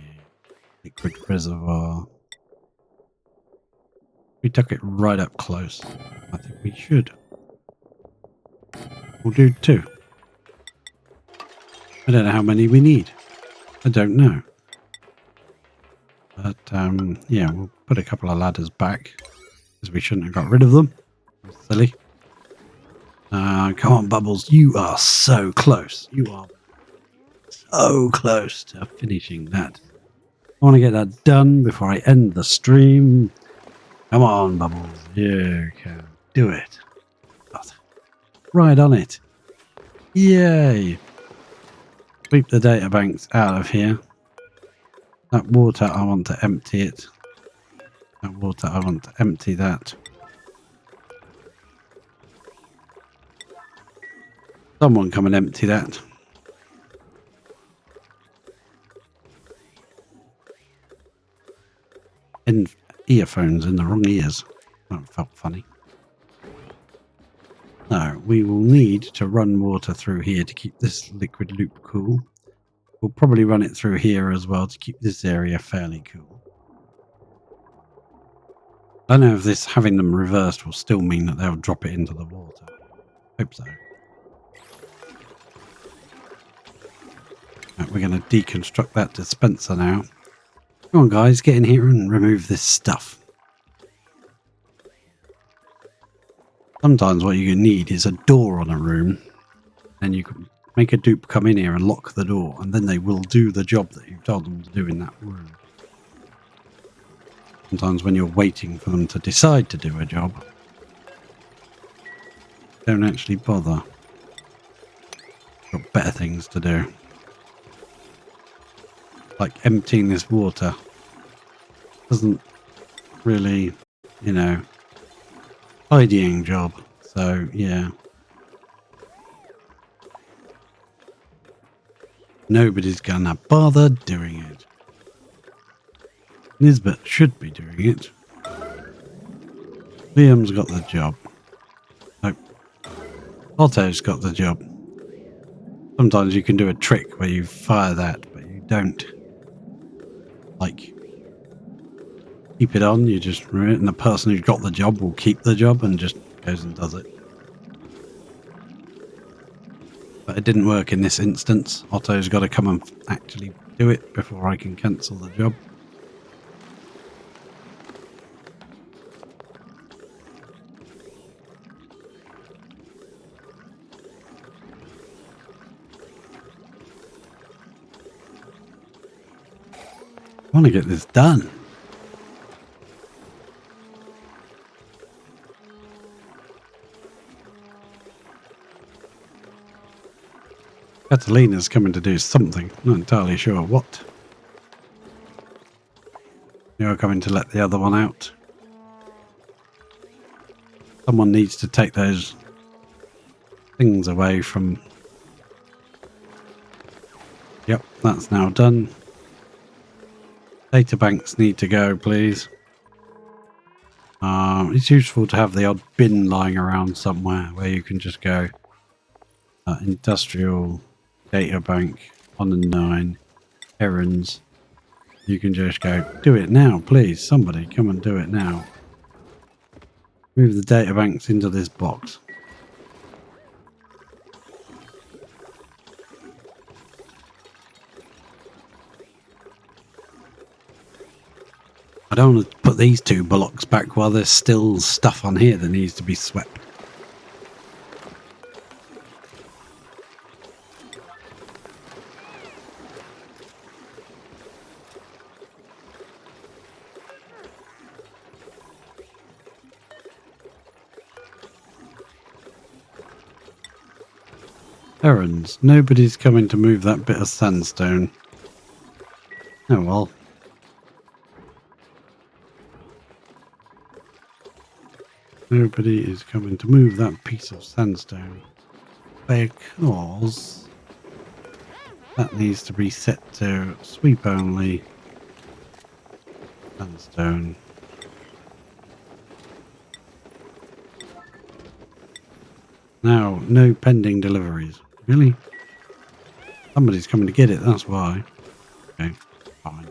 liquid reservoir. We tuck it right up close. I think we should. We'll do 2. I don't know how many we need. I don't know. But, yeah, we'll put a couple of ladders back, because we shouldn't have got rid of them. Silly. Come on, Bubbles. You are so close. You are so close to finishing that. I want to get that done before I end the stream. Come on, Bubbles. You can do it. Right on it. Yay. Sweep the data banks out of here. That water, I want to empty it. That water, I want to empty that. Someone come and empty that. And earphones in the wrong ears. That felt funny. No, we will need to run water through here to keep this liquid loop cool. We'll probably run it through here as well to keep this area fairly cool. I don't know if this having them reversed will still mean that they'll drop it into the water. Hope so. Right, we're going to deconstruct that dispenser now. Come on guys, get in here and remove this stuff. Sometimes what you need is a door on a room, and you can make a dupe come in here and lock the door, and then they will do the job that you've told them to do in that room. Sometimes when you're waiting for them to decide to do a job, don't actually bother. Got better things to do. Like emptying this water doesn't really, you know, tidying job. So yeah, nobody's gonna bother doing it. Nisbet should be doing it. Liam's got the job. Nope. Otto's got the job. Sometimes you can do a trick where you fire that, but you don't. Like, keep it on, you just remove it, and the person who's got the job will keep the job and just goes and does it. But it didn't work in this instance. Otto's got to come and actually do it before I can cancel the job. I want to get this done. Catalina's coming to do something. Not entirely sure what. You're coming to let the other one out. Someone needs to take those things away from... Yep, that's now done. Data banks need to go, please. It's useful to have the odd bin lying around somewhere where you can just go industrial data bank on the 9 errands. You can just go, do it now, please. Somebody come and do it now. Move the data banks into this box. I don't want to put these 2 blocks back while there's still stuff on here that needs to be swept. Errands. Nobody's coming to move that bit of sandstone. Oh well. Nobody is coming to move that piece of sandstone. Because that needs to be set to sweep only. Sandstone. Now, no pending deliveries. Really? Somebody's coming to get it, that's why. Okay, fine.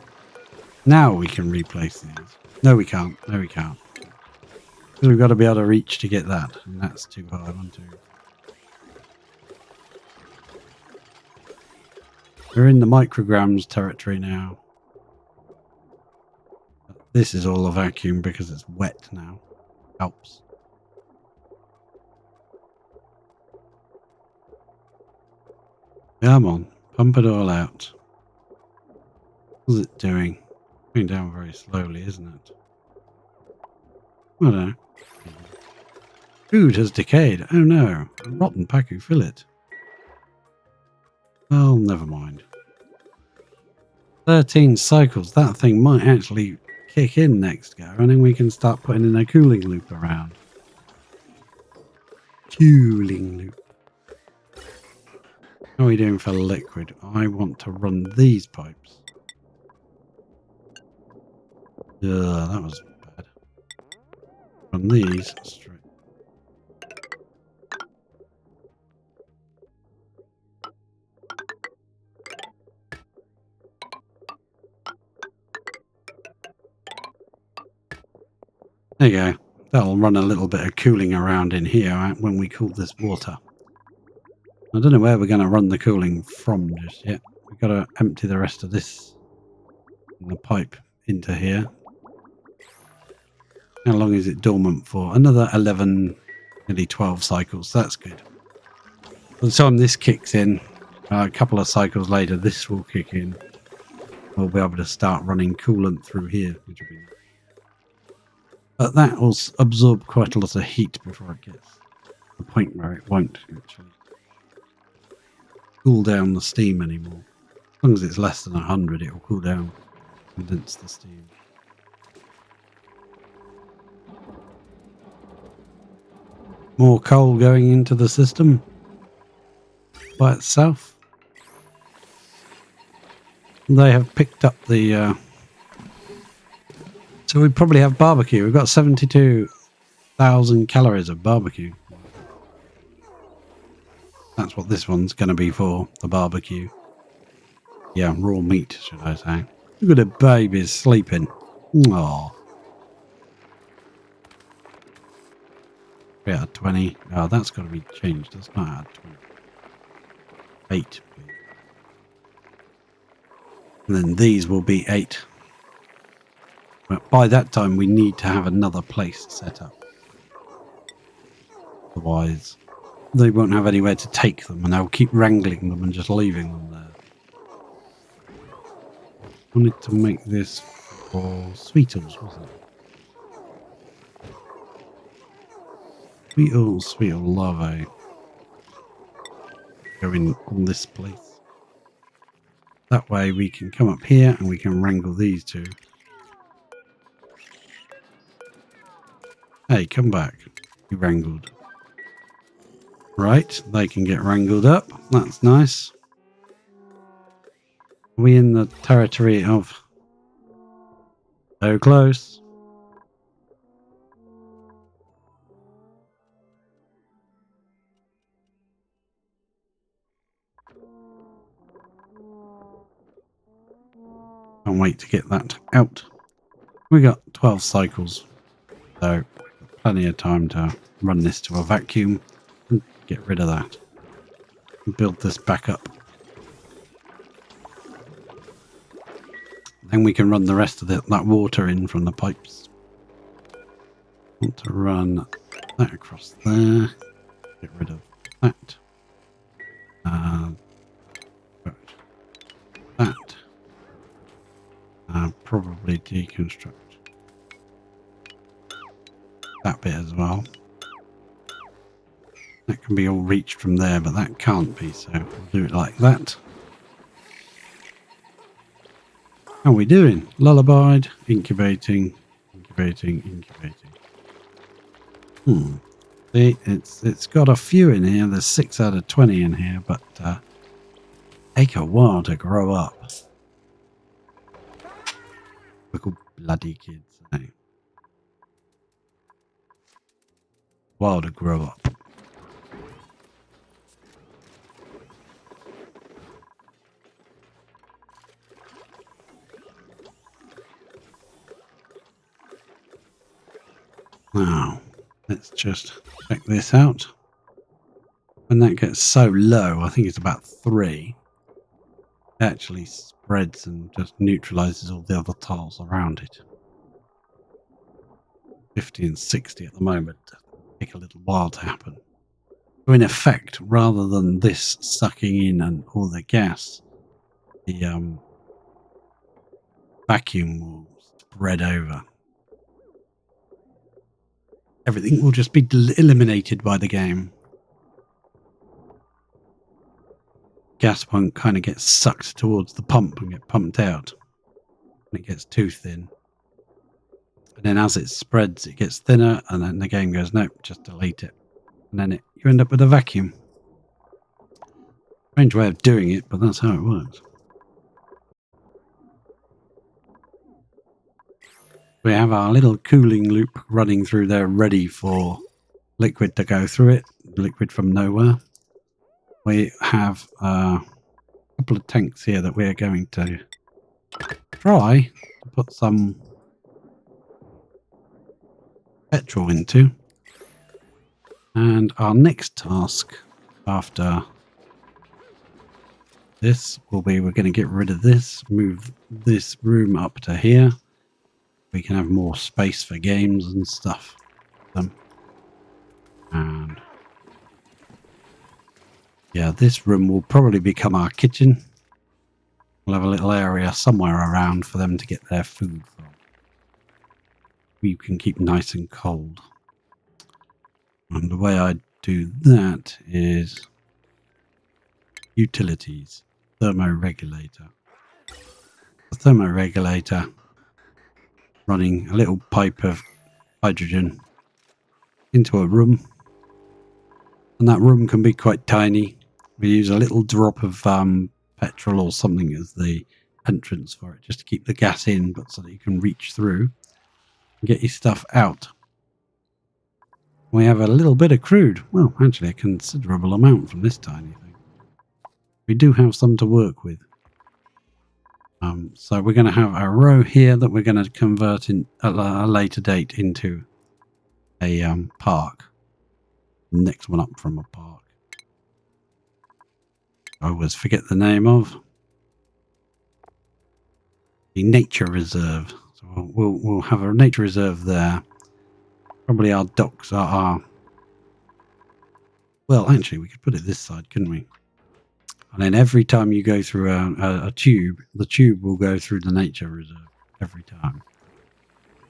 Now we can replace these. No, we can't. No, we can't. Because we've got to be able to reach to get that. And that's too high. 1, 2. We're in the micrograms territory now. This is all a vacuum because it's wet now. Helps. Come on. Pump it all out. What's it doing? Going down very slowly, isn't it? I don't know. Food has decayed. Oh no. A rotten pacu fillet. Well, never mind. 13 cycles. That thing might actually kick in next go, and then we can start putting in a cooling loop around. Cooling loop. How are we doing for liquid? I want to run these pipes. Ugh, that was bad. Run these straight. There you go. That'll run a little bit of cooling around in here when we cool this water. I don't know where we're going to run the cooling from just yet. We've got to empty the rest of this in the pipe into here. How long is it dormant for? Another 11, nearly 12 cycles. That's good. By the time this kicks in, a couple of cycles later, this will kick in. We'll be able to start running coolant through here, which will be nice. But that will absorb quite a lot of heat before it gets to the point where it won't actually cool down the steam anymore. As long as it's less than 100, it will cool down, condense the steam. More coal going into the system by itself. They have picked up the... So we probably have barbecue. We've got 72,000 calories of barbecue. That's what this one's going to be for, the barbecue. Yeah, raw meat, should I say. Look at the babies sleeping. Aww. 3 out of 20. Oh, that's got to be changed. That's not out of 20. 8. And then these will be 8. But by that time, we need to have another place set up. Otherwise, they won't have anywhere to take them, and they'll keep wrangling them and just leaving them there. I wanted to make this for Sweetles, wasn't it? Sweetles larvae. Go in on this place. That way we can come up here and we can wrangle these two. Hey, come back. You wrangled. Right, they can get wrangled up. That's nice. Are we in the territory of... So close. Can't wait to get that out. We got 12 cycles. So, plenty of time to run this to a vacuum and get rid of that. And build this back up. Then we can run the rest of that water in from the pipes. Want to run that across there. Get rid of that. That. Probably deconstruct that bit as well. That can be all reached from there, but that can't be, so we'll do it like that. How are we doing? Lullabied, incubating, incubating, incubating. See, it's got a few in here. There's 6 out of 20 in here, but take a while to grow up. Little bloody kids, eh? While to grow up. Now, let's just check this out. When that gets so low, I think it's about 3, it actually spreads and just neutralizes all the other tiles around it. 50 and 60 at the moment. Take a little while to happen. So in effect, rather than this sucking in and all the gas, the vacuum will spread over. Everything will just be eliminated by the game. Gas won't kind of get sucked towards the pump and get pumped out when it gets too thin. And then as it spreads, it gets thinner, and then the game goes, nope, just delete it. And then you end up with a vacuum. Strange way of doing it, but that's how it works. We have our little cooling loop running through there, ready for liquid to go through it. Liquid from nowhere. We have a couple of tanks here that we're going to try to put some petrol into. And our next task after this will be, we're going to get rid of this, move this room up to here. We can have more space for games and stuff. And yeah, this room will probably become our kitchen. We'll have a little area somewhere around for them to get their food from. We can keep nice and cold. And the way I do that is utilities, thermoregulator. The thermoregulator running a little pipe of hydrogen into a room, and that room can be quite tiny. We use a little drop of petrol or something as the entrance for it, just to keep the gas in, but so that you can reach through and get your stuff out. We have a little bit of crude. Well, actually a considerable amount from this tiny thing. We do have some to work with. So we're going to have a row here that we're going to convert in at a later date into a park. The next one up from a park. I always forget the name of. The nature reserve. So we'll have a nature reserve there. Probably our docks are... Well, actually, we could put it this side, couldn't we? And then every time you go through a tube, the tube will go through the nature reserve. Every time.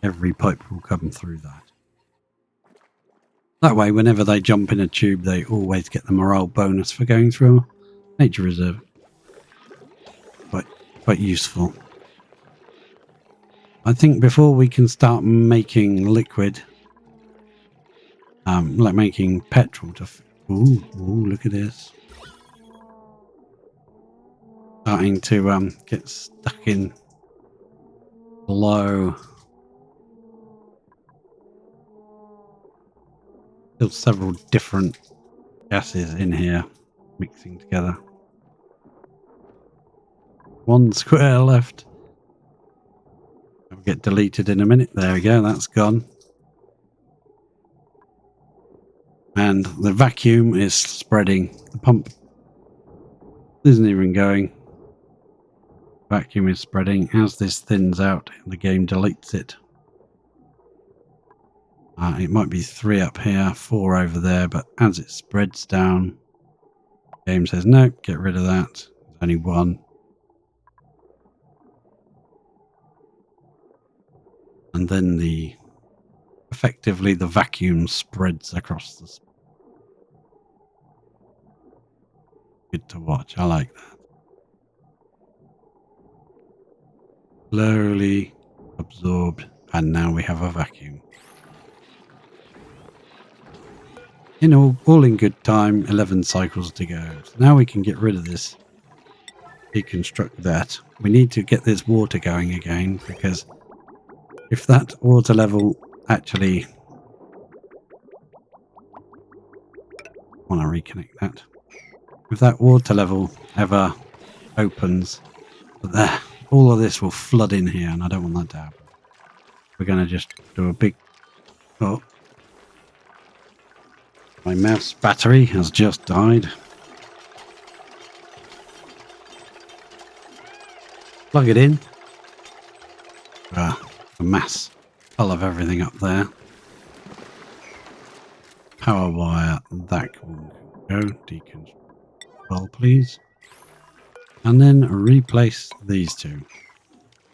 Every pipe will come through that. That way, whenever they jump in a tube, they always get the morale bonus for going through a nature reserve. Quite useful. I think before we can start making liquid, like making petrol to... Ooh, look at this. Starting to get stuck in low. Still several different gases in here mixing together. 1 square left. It'll get deleted in a minute. There we go, that's gone. And the vacuum is spreading. The pump isn't even going. Vacuum is spreading. As this thins out, the game deletes it. It might be 3 up here, 4 over there, but as it spreads down, the game says, no, get rid of that. There's only 1. And then effectively the vacuum spreads across the... Good to watch. I like that. Slowly absorbed, and now we have a vacuum. You know, all in good time, 11 cycles to go. So now we can get rid of this, deconstruct that. We need to get this water going again, because if that water level actually... I want to reconnect that. If that water level ever opens, there, all of this will flood in here, and I don't want that to happen. We're going to just do a big... Oh, my mouse battery has just died. Plug it in. A mass full of everything up there. Power wire, that can go. Deconstruct well, please. And then replace these two.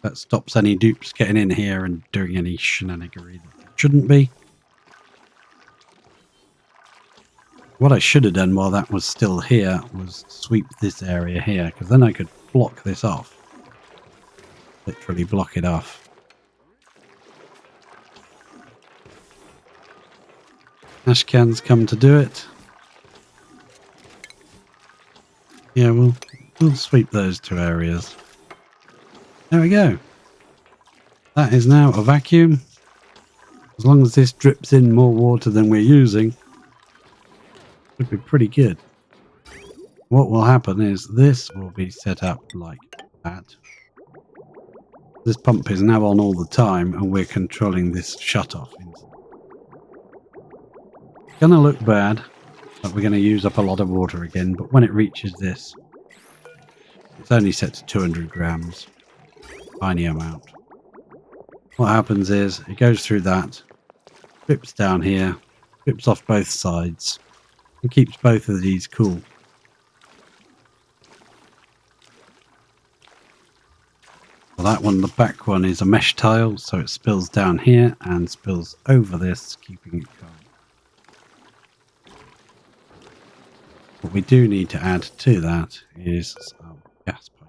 That stops any dupes getting in here and doing any shenanigery that they shouldn't be. What I should have done while that was still here was sweep this area here, because then I could block this off. Literally block it off. Ash cans come to do it. Yeah, we'll sweep those two areas. There we go. That is now a vacuum. As long as this drips in more water than we're using, it'll be pretty good. What will happen is this will be set up like that. This pump is now on all the time, and we're controlling this shut-off. It's going to look bad, but we're going to use up a lot of water again. But when it reaches this, it's only set to 200 grams. Tiny amount. What happens is it goes through that, drips down here, drips off both sides, and keeps both of these cool. Well, that one, the back one, is a mesh tile, so it spills down here and spills over this, keeping it calm. What we do need to add to that is some gas pipe.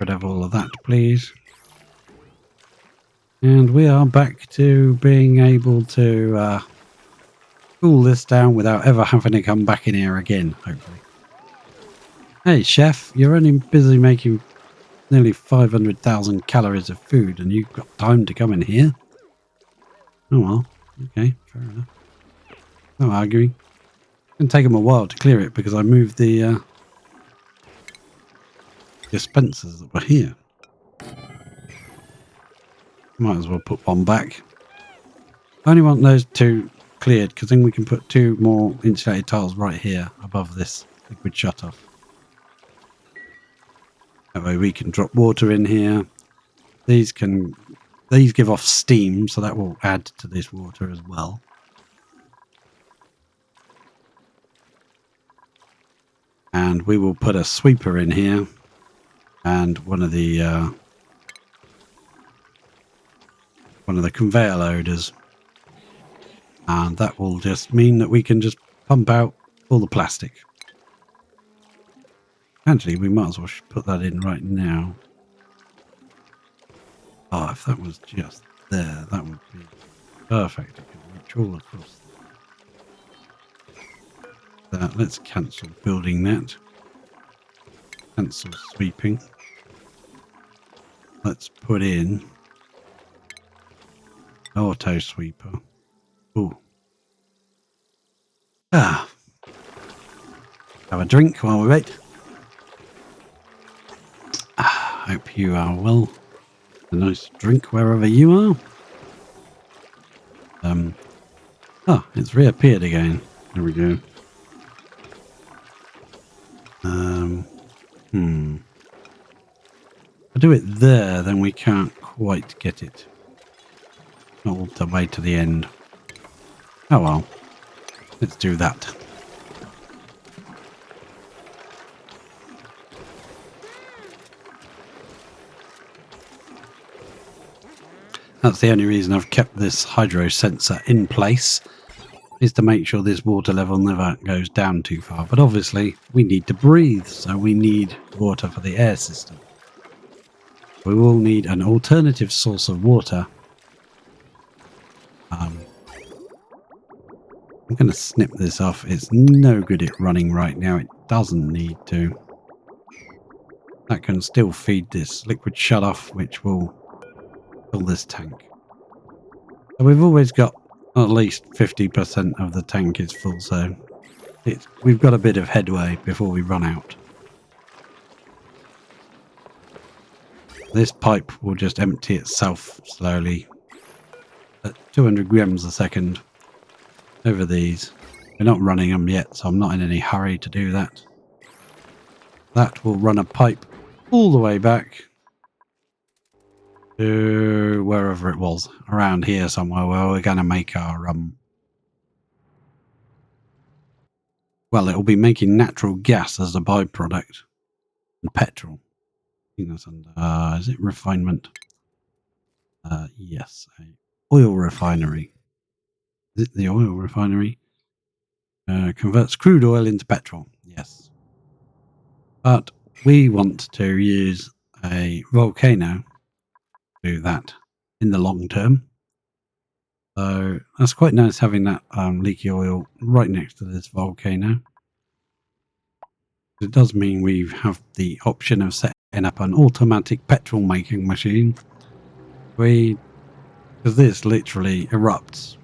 Rid of all of that, please. And we are back to being able to cool this down without ever having to come back in here again, hopefully. Hey, chef, you're only busy making nearly 500,000 calories of food, and you've got time to come in here? Oh well, okay, fair enough. No arguing. It's going to take them a while to clear it because I moved the dispensers that were here. Might as well put one back. I only want those two cleared because then we can put two more insulated tiles right here above this liquid shutoff. That way we can drop water in here. These give off steam, so that will add to this water as well. And we will put a sweeper in here and one of the conveyor loaders, and that will just mean that we can just pump out all the plastic. Actually, we might as well put that in right now. Oh, if that was just there, that would be perfect. It could reach all across that. Let's cancel building that. Cancel sweeping. Let's put in auto sweeper. Ooh. Have a drink while we wait. Hope you are well. A nice drink wherever you are. Oh, it's reappeared again. There we go. If I do it there, then we can't quite get it. Not all the way to the end. Oh well. Let's do that. That's the only reason I've kept this hydro sensor in place, is to make sure this water level never goes down too far. But obviously we need to breathe, so we need water for the air system. We will need an alternative source of water. I'm going to snip this off. It's no good at running right now. It doesn't need to. That can still feed this liquid shut-off, which will fill this tank. So we've always got at least 50% of the tank is full, so we've got a bit of headway before we run out. This pipe will just empty itself slowly at 200 grams a second over these. We're not running them yet, so I'm not in any hurry to do that. That will run a pipe all the way back to wherever it was, around here somewhere, where we're going to make our well, it'll be making natural gas as a byproduct and petrol. I think that's under is it refinement? Yes, a oil refinery. Is it the oil refinery? Converts crude oil into petrol. Yes, but we want to use a volcano to do that in the long term. So that's quite nice having that leaky oil right next to this volcano. It does mean we have the option of setting up an automatic petrol making machine. Because this literally erupts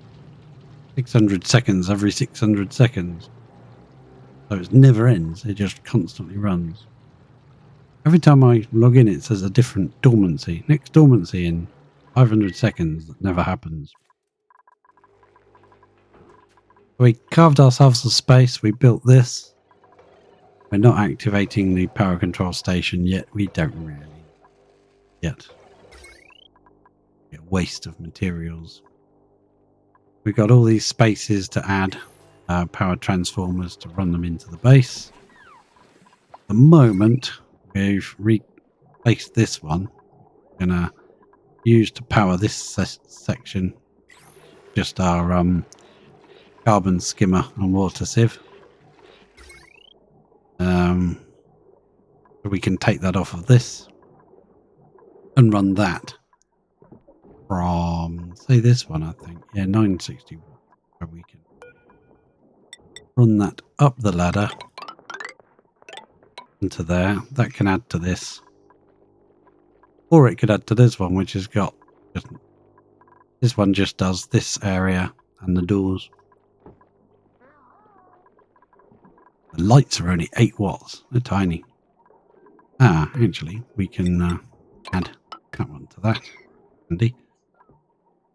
600 seconds every 600 seconds. So it never ends. It just constantly runs. Every time I log in, it says a different dormancy. Next dormancy in 500 seconds. That never happens. We carved ourselves a space. We built this. We're not activating the power control station yet. We don't really yet. A waste of materials. We've got all these spaces to add power transformers to run them into the base. At the moment, we've replaced this one. We're going to use to power this section just our carbon skimmer and water sieve. So we can take that off of this and run that from, say, this one, I think. Yeah, 960 watts. So we can run that up the ladder into there. That can add to this. Or it could add to this one, which has got just, this one just does this area and the doors. The lights are only 8 watts. They're tiny. Actually, we can add that one to that. Handy.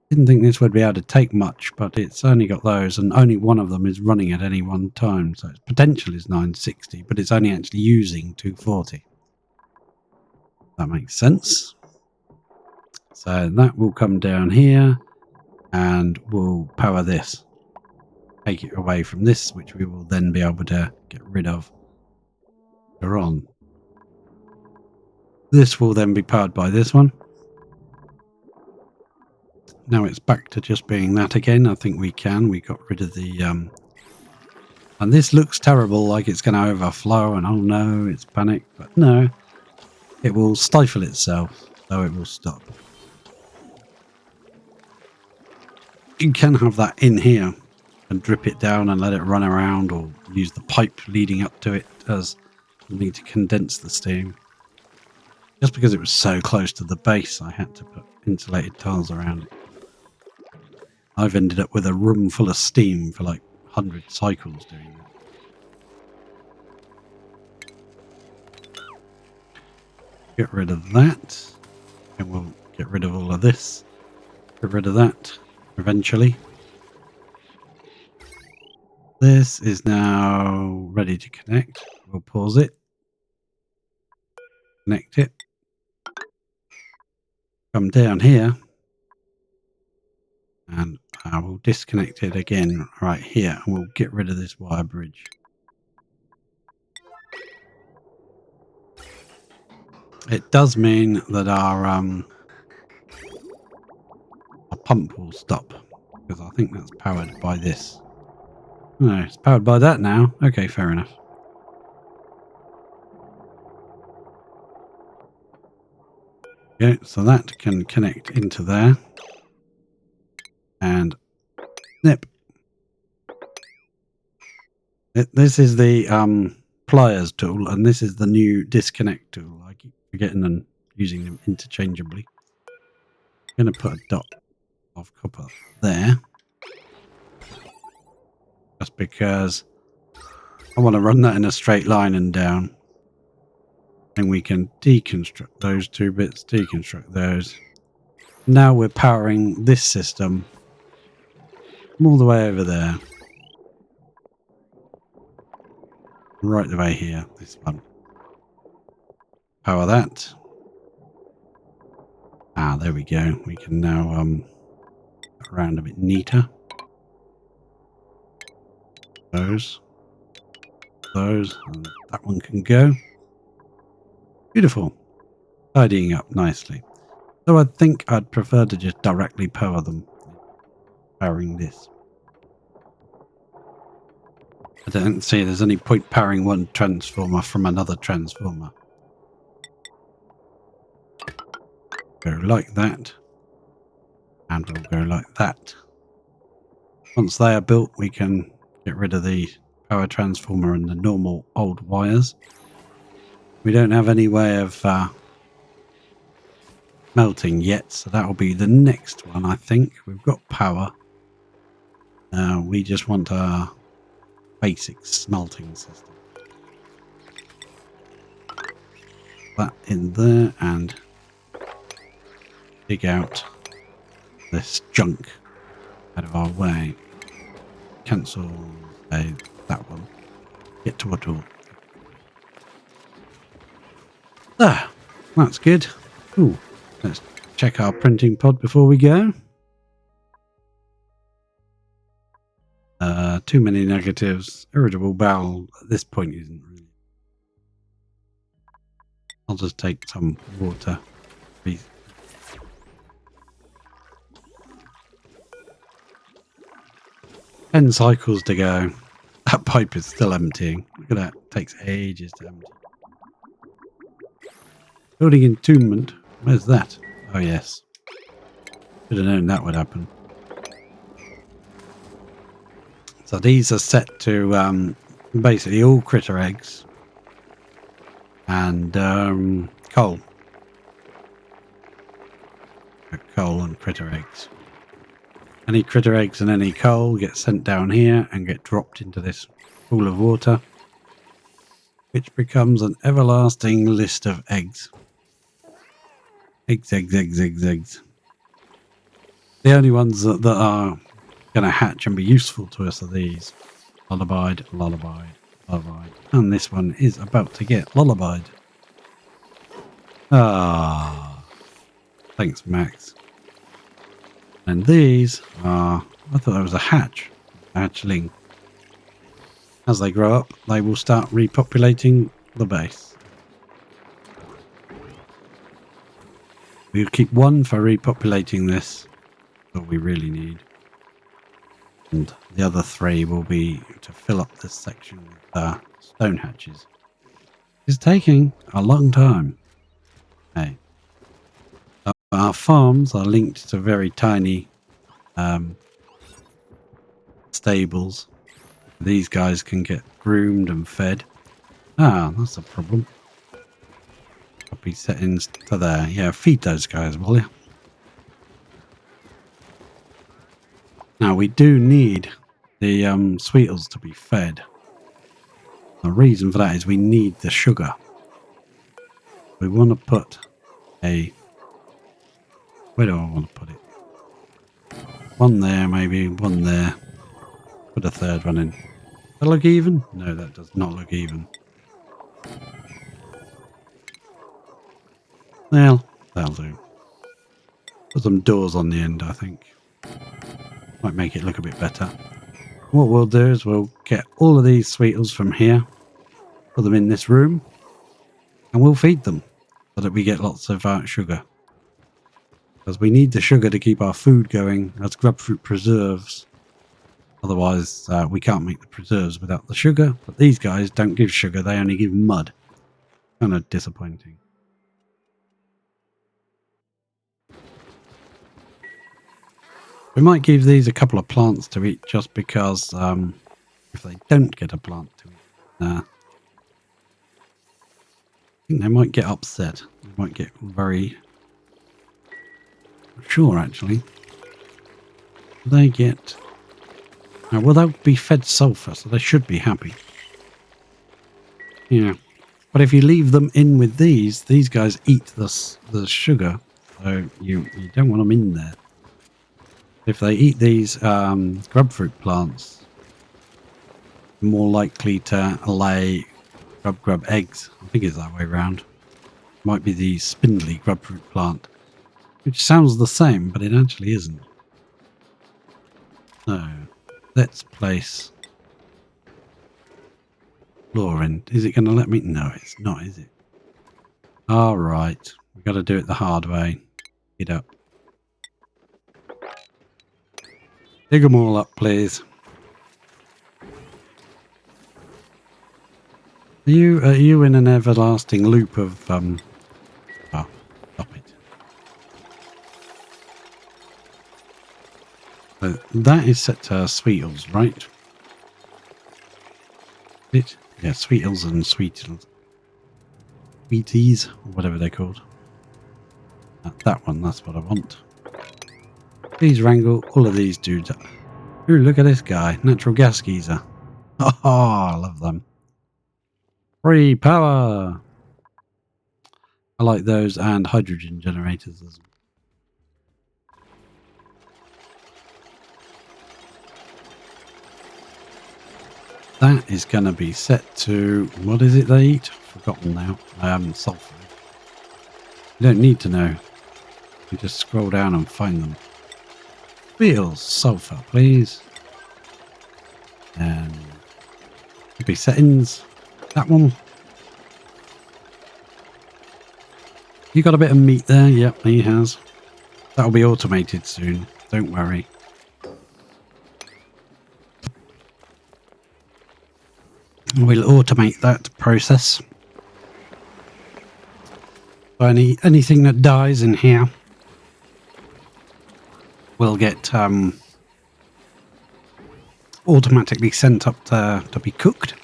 Didn't think this would be able to take much, but it's only got those, and only one of them is running at any one time. So its potential is 960, but it's only actually using 240. That makes sense. So that will come down here, and we'll power this. Take it away from this, which we will then be able to get rid of later on. This will then be powered by this one. Now it's back to just being that again. I think we got rid of the and this looks terrible, like it's going to overflow and oh no, it's panic, but no, it will stifle itself, so it will stop. You can have that in here and drip it down and let it run around, or use the pipe leading up to it as something to condense the steam. Just because it was so close to the base, I had to put insulated tiles around it. I've ended up with a room full of steam for like 100 cycles doing that. Get rid of that, and we'll get rid of all of this. Get rid of that eventually. This is now ready to connect. We'll pause it. Connect it. Come down here. And I will disconnect it again right here. And we'll get rid of this wire bridge. It does mean that our pump will stop, because I think that's powered by this. No, it's powered by that now. Okay, fair enough. Okay, so that can connect into there. And snip. This is the pliers tool, and this is the new disconnect tool. I keep forgetting and using them interchangeably. I'm going to put a dot of copper there, just because I want to run that in a straight line and down. And we can deconstruct those two bits, deconstruct those. Now we're powering this system all the way over there. Right the way here, this one. Power that. Ah, there we go. We can now around a bit neater. Those, and that one can go. Beautiful. Tidying up nicely. So I think I'd prefer to just directly power them. Powering this. I don't see there's any point powering one transformer from another transformer. Go like that. And we'll go like that. Once they are built, we can get rid of the power transformer and the normal old wires. We don't have any way of melting yet, so that will be the next one, I think. We've got power. We just want our basic smelting system. That in there and dig out this junk out of our way. Cancel that one. Get to a tool. Ah, that's good. Ooh, let's check our printing pod before we go. Too many negatives. Irritable bowel at this point isn't really. I'll just take some water. 10 cycles to go. That pipe is still emptying. Look at that. It takes ages to empty. Building entombment. Where's that? Oh, yes. Should have known that would happen. So these are set to basically all critter eggs and coal. Coal and critter eggs. Any critter eggs and any coal get sent down here and get dropped into this pool of water, which becomes an everlasting list of eggs. Eggs, eggs, eggs, eggs, eggs. The only ones that are going to hatch and be useful to us are these. Lullabied, lullabied, lullabied. And this one is about to get lullabied. Ah, thanks, Max. And these are, I thought that was a hatch, a hatchling. As they grow up, they will start repopulating the base. We'll keep one for repopulating this, that we really need. And the other 3 will be to fill up this section with stone hatches. It's taking a long time. Hey. Our farms are linked to very tiny stables. These guys can get groomed and fed. Ah, that's a problem. Copy settings to there. Yeah, feed those guys, will you? Now, we do need the sweetles to be fed. The reason for that is we need the sugar. We want to put a... Where do I want to put it? One there, maybe. One there. Put a 3rd one in. Does that look even? No, that does not look even. Well, that'll do. Put some doors on the end, I think. Might make it look a bit better. What we'll do is we'll get all of these sweetles from here, put them in this room, and we'll feed them so that we get lots of sugar. Because we need the sugar to keep our food going as grubfruit preserves. Otherwise, we can't make the preserves without the sugar. But these guys don't give sugar, they only give mud. Kind of disappointing. We might give these a couple of plants to eat just because if they don't get a plant to eat, I think they might get upset. They might get very... Sure, actually. They get... well, they'll be fed sulfur, so they should be happy. Yeah. But if you leave them in with these guys eat the sugar, so you don't want them in there. If they eat these grubfruit plants, they're more likely to lay grub eggs. I think it's that way around. Might be the spindly grubfruit plant, which sounds the same, but it actually isn't. So, let's place Lauren. Is it going to let me? No, it's not, is it? All right. We've got to do it the hard way. Get up. Dig them all up, please. Are you in an everlasting loop of oh, stop it. That is set to Sweetles, right? It? Yeah, Sweetles and Sweetles. Sweeties, or whatever they're called. That one, that's what I want. Please wrangle all of these dudes up. Ooh, look at this guy. Natural gas geyser. Oh, I love them. Free power! I like those and hydrogen generators as well. That is going to be set to... What is it they eat? I've forgotten now. Sulfur. You don't need to know. You just scroll down and find them. Wheels, sulfur, please. And could be settings. That one. You got a bit of meat there? Yep, he has. That'll be automated soon. Don't worry. We'll automate that process. So anything that dies in here will get automatically sent up to be cooked.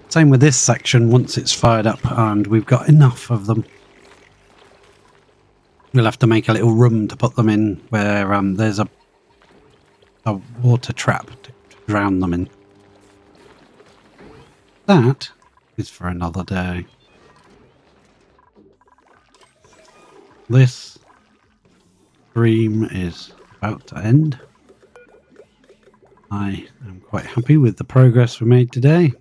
Same with this section. Once it's fired up and we've got enough of them, we'll have to make a little room to put them in where there's a water trap to drown them in. That is for another day. This stream is about to end. I am quite happy with the progress we made today.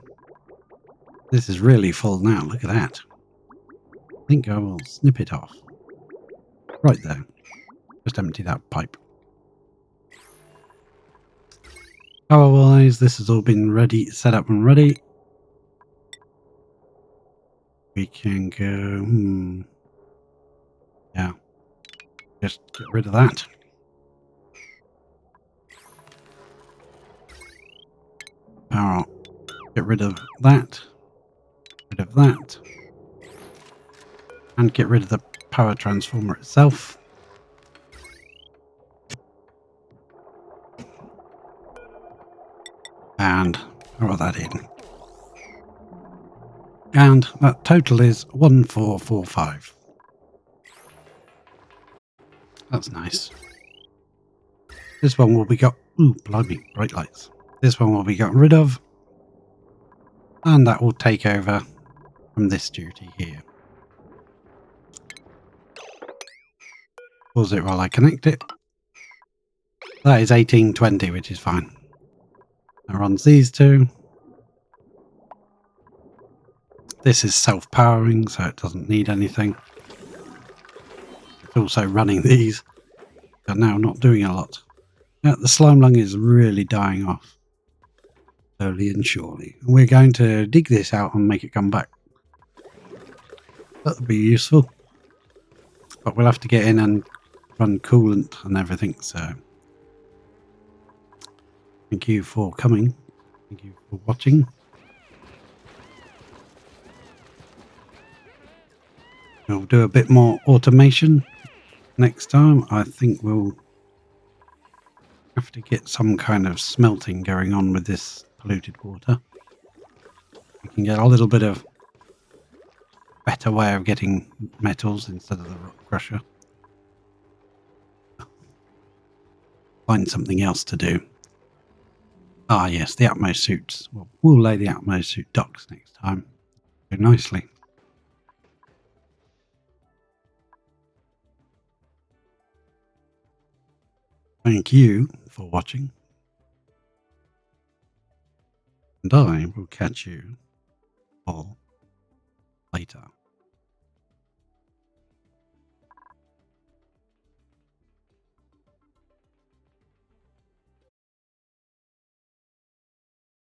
This is really full now. Look at that. I think I will snip it off. Right there. Just empty that pipe. Power-wise, this has all been ready, set up and ready. We can go... Yeah. Just get rid of that. Power. Get rid of that. Rid of that. And get rid of the power transformer itself. And throw that in. And that total is 1445. That's nice. This one will be got... Ooh, blimey, bright lights. This one will be got rid of. And that will take over from this duty here. Pause it while I connect it. That is 1820, which is fine. That runs these two. This is self-powering, so it doesn't need anything. It's also running these. They're now not doing a lot. Yeah, the slime lung is really dying off. Slowly and surely. And we're going to dig this out and make it come back. That would be useful. But we'll have to get in and run coolant and everything. So thank you for coming. Thank you for watching. We'll do a bit more automation next time. I think we'll have to get some kind of smelting going on with this polluted water. We can get a little bit of better way of getting metals instead of the rock crusher. Find something else to do. Ah, yes, the utmost suits. Well, we'll lay the utmost suit docks next time. Very nicely. Thank you for watching. And I will catch you all later.